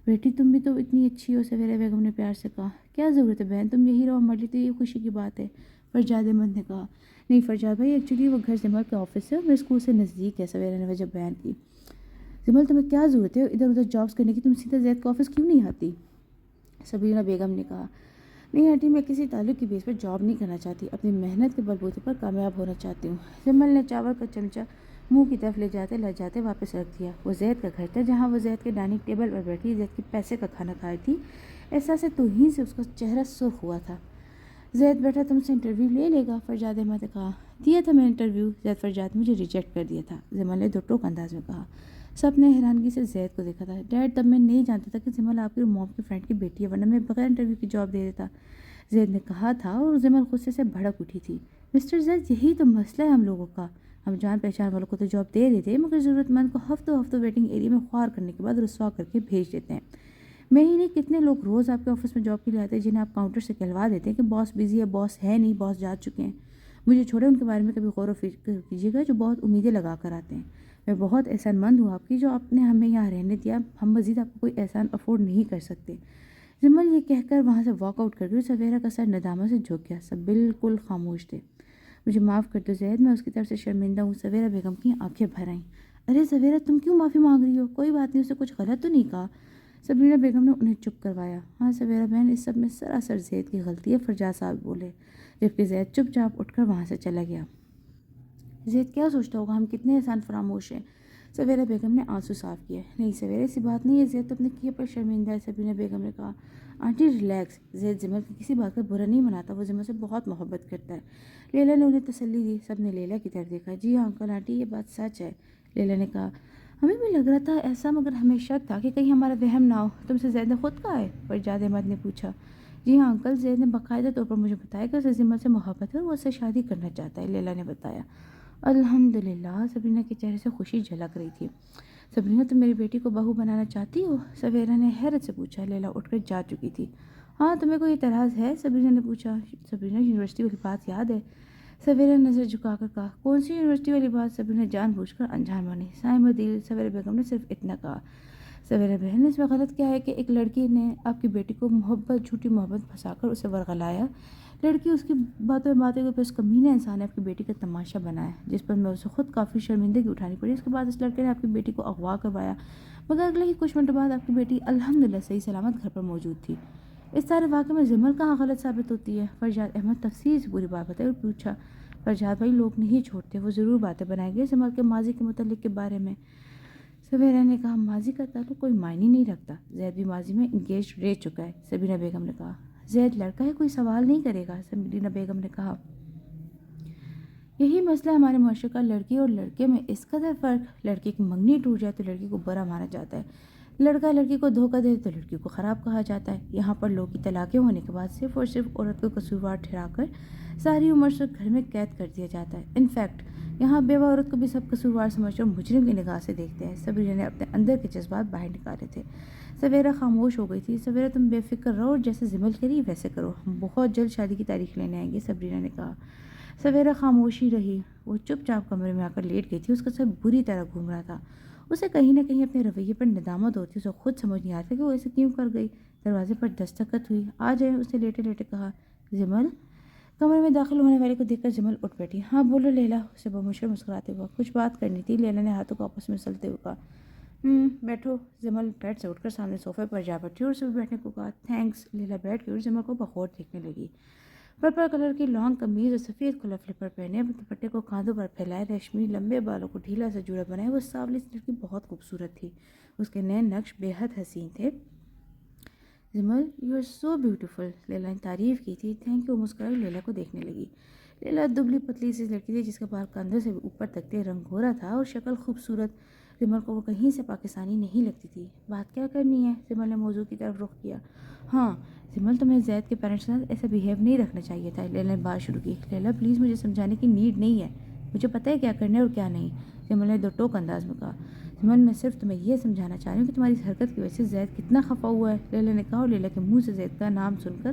Speaker 1: بیٹی تم بھی تو اتنی اچھی ہو، سویرا بیگم نے پیار سے کہا۔ کیا ضرورت ہے بہن، تم یہی رہو ہمارے لیے تو یہ خوشی کی بات ہے، فرجاد احمد نے کہا۔ نہیں فرجاد بھائی، ایکچولی وہ گھر زمل کے آفس ہے اور میرے اسکول سے نزدیک ہے، سویرا نے وجہ بیان کی۔ زمل تمہیں کیا ضرورت ہے ادھر ادھر جابس کرنے کی، تم سیدھا زید کے آفس کیوں نہیں آتی؟ سبینہ بیگم نے کہا۔ نہیں آنٹی، میں کسی تعلق کی بیس پر جاب نہیں کرنا چاہتی، اپنی محنت کے بلبوتے پر کامیاب ہونا چاہتی ہوں۔ زمل نے چاول کا چمچہ منہ کی طرف لے جاتے واپس رکھ دیا۔ وہ زید کا گھر تھا جہاں وہ زید کے ڈائننگ ٹیبل پر بیٹھی زید کے پیسے کا کھانا کھائی تھی۔ احساس توہین سے اس کا چہرہ سرخ ہوا تھا۔ زید بیٹا تم سے انٹرویو لے لے گا؟ فرجاد احمد نے کہا۔ دیا تھا میں انٹرویو زید، فرجاد مجھے ریجیکٹ کر دیا تھا، زمل نے دو ٹوک انداز میں کہا۔ سب نے حیرانگی سے زید کو دیکھا تھا۔ ڈیڈ تب میں نہیں جانتا تھا کہ زمل آپ کی موم کی فرینڈ کی بیٹی ہے، ورنہ میں بغیر انٹرویو کی جاب دے دیتا، زید نے کہا تھا، اور زمل غصے سے بھڑک اٹھی تھی۔ مسٹر زید یہی تو مسئلہ ہے ہم لوگوں کا، ہم جان پہچان والوں کو تو جاب دے دیتے مگر ضرورت مند کو ہفتوں ویٹنگ ایریا میں خوار کرنے کے بعد رسوا کر کے بھیج دیتے ہیں۔ میں ہی نہیں کتنے لوگ روز آپ کے آفس میں جاب کے لیے آتے ہیں جنہیں آپ کاؤنٹر سے کہلوا دیتے ہیں کہ باس بزی ہے، باس ہے نہیں، باس جا چکے ہیں۔ مجھے چھوڑے، ان کے بارے میں کبھی غور و فکر کیجیے گا جو بہت امیدیں لگا کر آتے ہیں۔ میں بہت احسان مند ہوں آپ کی جو آپ نے ہمیں یہاں رہنے دیا، ہم مزید آپ کو کوئی احسان افورڈ نہیں کر سکتے۔ زمل یہ کہہ کر وہاں سے واک آؤٹ کر گئی۔ سویرا کا سر ندامت سے جھک گیا، سب بالکل خاموش تھے۔ مجھے معاف کر دو زید، میں اس کی طرف سے شرمندہ ہوں، سویرا بیگم کی آنکھیں بھر آئیں۔ ارے سویرا تم کیوں معافی مانگ رہی ہو؟ کوئی بات نہیں، اسے کچھ غلط تو نہیں کہا؟ سبینہ بیگم نے انہیں چپ کروایا۔ ہاں سویرا بہن، اس سب میں سراسر زید کی غلطی ہے، فرجاد صاحب بولے، جبکہ زید چپ چاپ اٹھ کر وہاں سے چلا گیا۔ زید کیا سوچتا ہوگا ہم کتنے احسان فراموش ہیں؟ سویرا بیگم نے آنسو صاف کیے۔ نہیں سویرا ایسی بات نہیں ہے، زید تو اپنے کیے پر شرمندہ ہے، سبینہ بیگم نے کہا۔ آنٹی ریلیکس، زید زمل کی کسی بات کا برا نہیں مناتا، وہ زمل سے بہت محبت کرتا ہے، لیلا نے انہیں تسلی دی۔ سب نے لیلا کی طرف دیکھا۔ جی ہاں انکل آنٹی، یہ بات سچ ہے، لیلا نے کہا۔ ہمیں بھی لگ رہا تھا ایسا، مگر ہمیں شک تھا کہ کہیں ہمارا وہم نہ ہو۔ تم سے زید نے خود کہا ہے؟ فرجاد احمد نے پوچھا۔ جی ہاں انکل، زید نے باقاعدہ طور پر مجھے بتایا کہ اسے زمل سے محبت ہے اور وہ اس سے شادی کرنا چاہتا ہے، لیلا نے بتایا۔ الحمدللہ، سبینہ کے چہرے سے خوشی جھلک رہی تھی۔ سبینہ تم میری بیٹی کو بہو بنانا چاہتی ہو؟ سویرا نے حیرت سے پوچھا۔ لیلا اٹھ کر جا چکی تھی۔ ہاں تمہیں کوئی اعتراض ہے؟ سبینہ نے پوچھا۔ سبینہ یونیورسٹی والی بات یاد ہے؟ سویرا نے نظر جھکا کر کہا۔ کون سی یونیورسٹی والی بات؟ سبینہ جان بوجھ کر انجان بنی۔ سائمہ دل، سویرا بیگم نے صرف اتنا کہا۔ سویرا بہن، اس میں غلط کیا ہے کہ ایک لڑکی نے آپ کی بیٹی کو جھوٹی محبت پھنسا کر اسے ورغلایا، لڑکی اس کی باتوں میں باتیں کو اس کمینے انسان نے آپ کی بیٹی کا تماشا بنایا، جس پر میں اسے خود کافی شرمندگی اٹھانی پڑی۔ اس کے بعد اس لڑکے نے آپ کی بیٹی کو اغوا کروایا، مگر اگلے ہی کچھ منٹ بعد آپ کی بیٹی الحمدللہ صحیح سلامت گھر پر موجود تھی۔ اس سارے واقعے میں زمل کہاں غلط ثابت ہوتی ہے؟ فرجاد احمد تفصیل سے پوری بات بتائی اور پوچھا۔ فرجاد بھائی لوگ نہیں چھوڑتے، وہ ضرور باتیں بنائیں گے زمل کے ماضی کے متعلق کے بارے میں۔ سویرا نے کہا۔ ماضی کا تعلق کوئی معنی نہیں رکھتا، زید بھی ماضی میں انگیج رہ چکا ہے، سبینہ بیگم نے کہا۔ زید لڑکا ہے، کوئی سوال نہیں کرے گا، سبینہ بیگم نے کہا۔ یہی مسئلہ ہمارے معاشرے کا، لڑکی اور لڑکے میں اس قدر فرق، لڑکی کی منگنی ٹوٹ جائے تو لڑکی کو برا مانا جاتا ہے، لڑکا لڑکی کو دھوکہ دے تو لڑکی کو خراب کہا جاتا ہے۔ یہاں پر لوگ کی طلاقیں ہونے کے بعد صرف اور صرف عورت کو قصوروار ٹھہرا کر ساری عمر سے گھر میں قید کر دیا جاتا ہے۔ انفیکٹ یہاں بیوہ عورت کو بھی سب قصوروار سمجھ کر مجرم کی نگاہ سے دیکھتے ہیں۔ سبرینا نے اپنے اندر کے جذبات باہر نکالے تھے۔ سویرا خاموش ہو گئی تھی۔ سویرا تم بے فکر رہو اور جیسے زمل کری ویسے کرو، ہم بہت جلد شادی کی تاریخ لینے آئیں گے، سبرینا نے کہا۔ سویرا خاموشی رہی۔ وہ چپ چاپ کمرے میں آ کر لیٹ گئی تھی۔ اس کا سر بری طرح گھوم رہا تھا۔ اسے کہیں نہ کہیں اپنے رویے پر ندامت ہوتی، اسے خود سمجھ نہیں آتا کہ وہ ایسے کیوں کر گئی۔ دروازے پر دستخط ہوئی۔ آ جائیں، اس نے لیٹے لیٹے کہا۔ زمل؟ کمرے میں داخل ہونے والے کو دیکھ کر زمل اٹھ بیٹھی۔ ہاں بولو لیلا، اسے بمشکل مسکراتے ہوا۔ کچھ بات کرنی تھی، لیلا نے ہاتھوں کو آپس میں مسلتے ہوئے کہا۔ بیٹھو۔ زمل بیڈ سے اٹھ کر سامنے صوفے پر جا بیٹھی اور اسے بیٹھنے کو کہا۔ تھینکس۔ لیلا بیٹھ گئی اور زمل کو بغور دیکھنے لگی۔ پرپل کلر کی لانگ قمیض اور سفید کھلا فلپر پہنے، دوپٹے کو کاندھوں پر پھیلائے، ریشمی لمبے بالوں کو ڈھیلا سا جوڑا بنائے، وہ سانولی سی لڑکی بہت خوبصورت تھی۔ اس کے نئے نقش بے حد حسین تھے۔ زمل، یو آر سو بیوٹیفل، لیلا نے تعریف کی تھی۔ تھینک یو، مسکرائی لیلا کو دیکھنے لگی۔ لیلا دبلی پتلی سی لڑکی تھی جس کا بال کندھوں سے اوپر تک کے رنگ گھورا تھا اور شکل خوبصورت۔ زمل کو وہ کہیں سے پاکستانی نہیں لگتی تھی۔ بات کیا کرنی ہے؟ زمل نے موضوع کی طرف رخ کیا۔ ہاں زمل، تمہیں زید کے پیرنٹس کے ساتھ ایسا بیہیو نہیں رکھنا چاہیے تھا، لیلا نے بات شروع کی۔ لیلا پلیز، مجھے سمجھانے کی نیڈ نہیں ہے، مجھے پتہ ہے کیا کرنا ہے اور کیا نہیں، زمل نے دو ٹوک انداز میں کہا۔ زمل، میں صرف تمہیں یہ سمجھانا چاہ رہی ہوں کہ تمہاری اس حرکت کی وجہ سے زید کتنا خفا ہوا ہے، لیلا نے کہا، اور لیلا کے منہ سے زید کا نام سن کر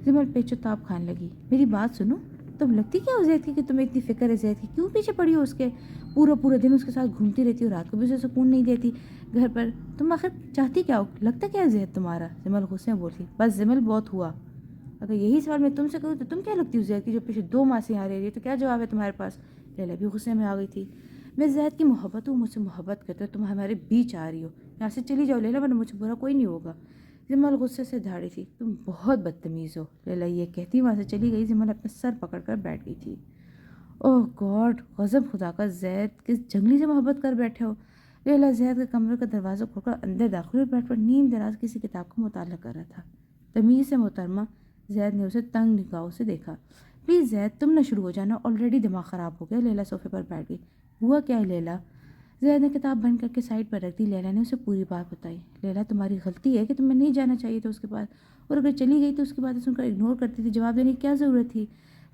Speaker 1: زمل پیچ و تاب کھانے لگی۔ میری بات سنو، تم لگتی کیا ہو زید کی کہ تمہیں اتنی فکر ہے زید کی؟ کیوں پیچھے پڑی ہو اس کے؟ پورا دن اس کے ساتھ گھومتی رہتی ہو، رات کو بھی اسے سکون نہیں دیتی گھر پر، تم آخر چاہتی کیا ہو؟ لگتا کیا ہے زید تمہارا؟ زمل غصے میں بولتی۔ بس زمل، بہت ہوا، اگر یہی سوال میں تم سے کروں تو تم کیا لگتی ہو زید کی جو پیچھے 2 ماہ سے یہاں رہ رہی ہے؟ تو کیا جواب ہے تمہارے پاس؟ لیلا بھی غصے میں آ گئی تھی۔ میں زید کی محبت ہوں، مجھ سے محبت کرتے ہو، تم ہمارے بیچ آ رہی ہو، یہاں سے چلی جاؤ لیلا، ورنہ مجھ سے برا کوئی نہیں ہوگا۔ زمل غصے سے دھاڑی تھی۔ تم بہت بدتمیز ہو، لیلا یہ کہتی وہاں سے چلی گئی۔ زمل اپنا سر پکڑ کر بیٹھ گئی تھی۔ اوہ گاڈ، غضب خدا کا، زید کس جنگلی سے محبت کر بیٹھے ہو؟ لیلا زید کے کمرے کا دروازہ کھول کر اندر داخل ہوئی، بیٹھ پر نیم دراز کسی کتاب کا مطالعہ کر رہا تھا۔ تمیز سے محترمہ، زید نے اسے تنگ نگاہوں سے دیکھا۔ پلیز زید، تم نہ شروع ہو جانا، آلریڈی دماغ خراب ہو گیا۔ لیلا صوفے پر بیٹھ گئی۔ ہوا کیا ہے لیلا؟ زید نے کتاب بند کر کے سائڈ پر رکھ دی۔ لیلا نے اسے پوری بات بتائی۔ لیلا، تمہاری غلطی ہے کہ تمہیں نہیں جانا چاہیے تھا اس کے پاس، اور اگر چلی گئی تو اس کی باتیں سن کر اگنور کرتی تھی، جواب دینے کی کیا ضرورت تھی؟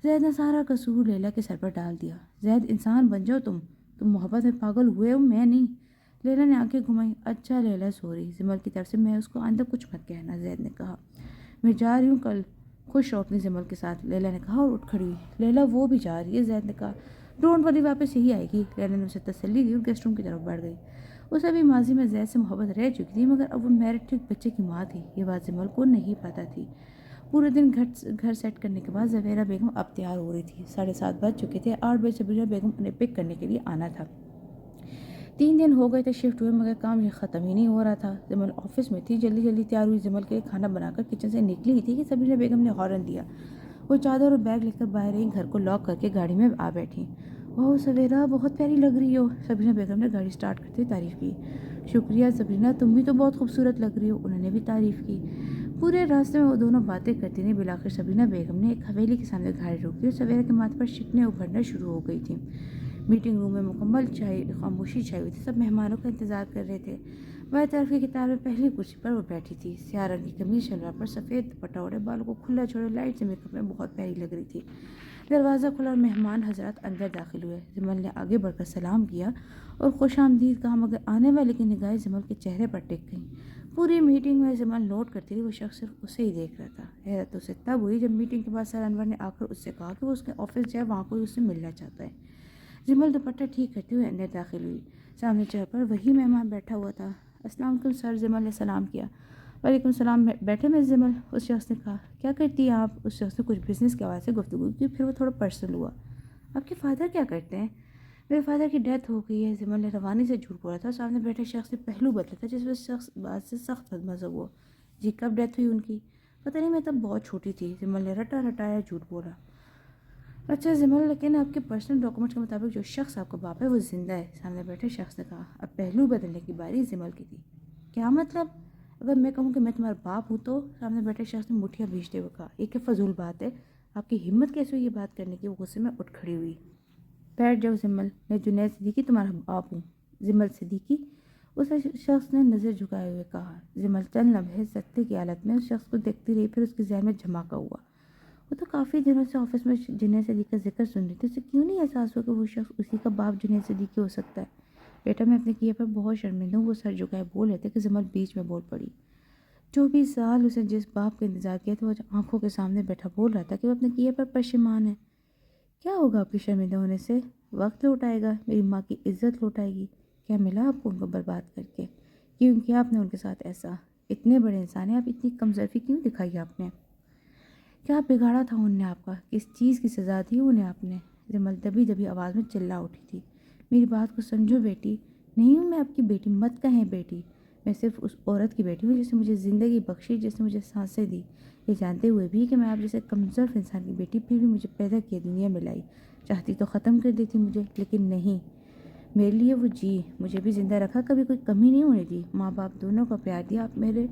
Speaker 1: زید نے سارا قصور لیلا کے سر پر ڈال دیا۔ زید، انسان بن جاؤ، تم محبت میں پاگل ہوئے ہو، میں نہیں۔ لیلا نے آنکھیں گھمائیں۔ اچھا لیلا، سوری، زمل کی طرف سے، میں اس کو آئندہ کچھ مت کہنا، زید نے کہا۔ میں جا رہی ہوں کل، خوش رہو اپنی زمل کے ساتھ، لیلا نے کہا اور اٹھ کھڑی ہوئی۔ لیلا وہ بھی جا رہی ہے، زید نے کہا۔ ڈونٹ وری، واپس یہی آئے گی، لیلا نے اسے تسلی دی اور گیسٹ روم کی طرف بڑھ گئی۔ اسے بھی ماضی میں زید سے محبت رہ چکی تھی، مگر اب وہ میرٹ بچے کی ماں تھی، یہ بات زمل کو نہیں پتہ تھی۔ پورے دن گھر سیٹ کرنے کے بعد زبیرہ بیگم اب تیار ہو رہی تھی۔ 7:30 بج چکے تھے۔ 8 بجے زبیرہ بیگم انہیں پک کرنے کے لیے آنا تھا۔ 3 دن ہو گئے تھے شفٹ ہوئے، مگر کام یہ ختم ہی نہیں ہو رہا تھا۔ زمل آفس میں تھی، جلدی تیار ہوئی۔ زمل کے لیے کھانا بنا کر کچن سے نکلی ہی تھی کہ زبیرہ بیگم نے ہارن دیا۔ وہ چادر اور بیگ لے کر باہر آئی، گھر کو لاک کر کے گاڑی میں آ بیٹھی۔ واہ سویرا، بہت پیاری لگ رہی ہو، زبیرہ بیگم نے گاڑی سٹارٹ کرتے ہوئے تعریف کی۔ شکریہ زبیرہ، تم بھی تو بہت خوبصورت لگ رہی ہو، انہوں نے بھی تعریف کی۔ پورے راستے میں وہ دونوں باتیں کرتی رہیں۔ بالآخر زبیرہ بیگم نے ایک حویلی کے سامنے گاڑی روکی اور سویرا کے ماتھے پر شکنیں ابھرنا شروع ہو گئی تھیں۔ میٹنگ روم میں مکمل خاموشی چھائی ہوئی تھی، سب مہمانوں کا انتظار کر رہے تھے۔ بائیں طرف کی کتاب میں پہلی کرسی پر وہ بیٹھی تھی، سیاہ رنگ کی قمیض شلوار پر سفید دوپٹہ اوڑھے، بالوں کو کھلا چھوڑے، لائٹ سے میک اپ میں بہت پیاری لگ رہی تھی۔ دروازہ کھلا اور مہمان حضرات اندر داخل ہوئے۔ زمل نے آگے بڑھ کر سلام کیا اور خوش آمدید کہا، مگر آنے والے کی نگاہیں زمل کے چہرے پر ٹک گئیں۔ پوری میٹنگ میں زمل نوٹ کرتی رہی، وہ شخص صرف اسے ہی دیکھ رہا تھا۔ حیرت اسے تب ہوئی جب میٹنگ کے بعد سر انور نے آ کر اس سے کہا کہ وہ اس کے آفس جائے، وہاں کوئی اس سے ملنا چاہتا ہے۔ زمل دوپٹہ ٹھیک کرتے ہوئے اندر داخل ہوئی۔ سامنے چیئر پر وہی مہمان بیٹھا ہوا تھا۔ السلام علیکم سر، زمل نے سلام کیا۔ وعلیکم السلام، بیٹھے مس زمل، اس شخص نے کہا۔ کیا کرتی ہیں آپ؟ اس شخص نے کچھ بزنس کے حوالے سے گفتگو کی، پھر وہ تھوڑا پرسنل ہوا۔ آپ کے فادر کیا کرتے ہیں؟ میرے فادر کی ڈیتھ ہو گئی ہے، زمل نے روانی سے جھوٹ بولا تھا۔ سامنے بیٹھے شخص نے پہلو بدلا تھا، جس وجہ شخص بات سے سخت مزہ ہوا۔ جی کب ڈیتھ ہوئی ان کی؟ پتہ نہیں، میں تب بہت چھوٹی تھی، زمل نے رٹایا جھوٹ بولا۔ اچھا زمل، لیکن آپ کے پرسنل ڈاکومنٹس کے مطابق جو شخص آپ کا باپ ہے وہ زندہ ہے، سامنے بیٹھے شخص نے کہا۔ اب پہلو بدلنے کی باری زمل کی تھی۔ کیا مطلب؟ اگر میں کہوں کہ میں تمہارا باپ ہوں تو؟ سامنے بیٹھے شخص نے مٹھیاں بھیجتے ہوئے کہا۔ یہ کیا فضول بات ہے، آپ کی ہمت کیسے ہوئی یہ بات کرنے کی؟ وہ غصے میں اٹھ کھڑی ہوئی۔ بیٹھ جاؤ زمل، میں جنید صدیقی تمہارا باپ ہوں۔ زمل صدیقی؟ اس شخص نے نظر جھکائے ہوئے کہا۔ جمل چند لمحے سکتے کی حالت میں اس شخص کو دیکھتی رہی، پھر اس کے ذہن میں دھماکہ ہوا۔ وہ تو کافی دنوں سے آفس میں جنید صدیقی کا ذکر سن رہی تھی، اسے کیوں نہیں احساس ہوا کہ وہ شخص اسی کا باپ جنید صدیقی ہو سکتا ہے؟ بیٹا، میں اپنے کیے پر بہت شرمندہ ہوں، وہ سر جھکائے بول رہے تھے کہ جمل بیچ میں بول پڑی۔ 24 سال اسے جس باپ کا انتظار کیا تھا، وہ آنکھوں کے سامنے بیٹھا بول رہا تھا کہ وہ اپنے کیے پر پشیمان ہے۔ کیا ہوگا آپ کی شرمندہ ہونے سے؟ وقت لوٹ آئے گا، میری ماں کی عزت لوٹ آئے گی۔ کیا ملا آپ کو ان کو برباد کر کے؟ کیوں کیا آپ نے ان کے ساتھ ایسا؟ اتنے بڑے انسان ہیں آپ، اتنی کمظرفی کیوں دکھائی آپ نے؟ کیا بگاڑا تھا انہوں نے آپ کا؟ کس چیز کی سزا دی انہیں آپ نے؟ جمل دبی دبی آواز میں چلا اٹھی تھی۔ میری بات کو سمجھو بیٹی، نہیں ہوں میں آپ کی بیٹی، مت کہیں بیٹی۔ میں صرف اس عورت کی بیٹی ہوں جس نے مجھے زندگی بخشی، جس نے مجھے سانسیں دی، یہ جانتے ہوئے بھی کہ میں آپ جیسے کمزور انسان کی بیٹی، پھر بھی مجھے پیدا کیا، دنیا میں لائی۔ چاہتی تو ختم کر دیتی مجھے، لیکن نہیں، میرے لیے وہ جی، مجھے بھی زندہ رکھا، کبھی کوئی کمی نہیں ہونے دی، ماں باپ دونوں کو پیار دیا۔ آپ میرے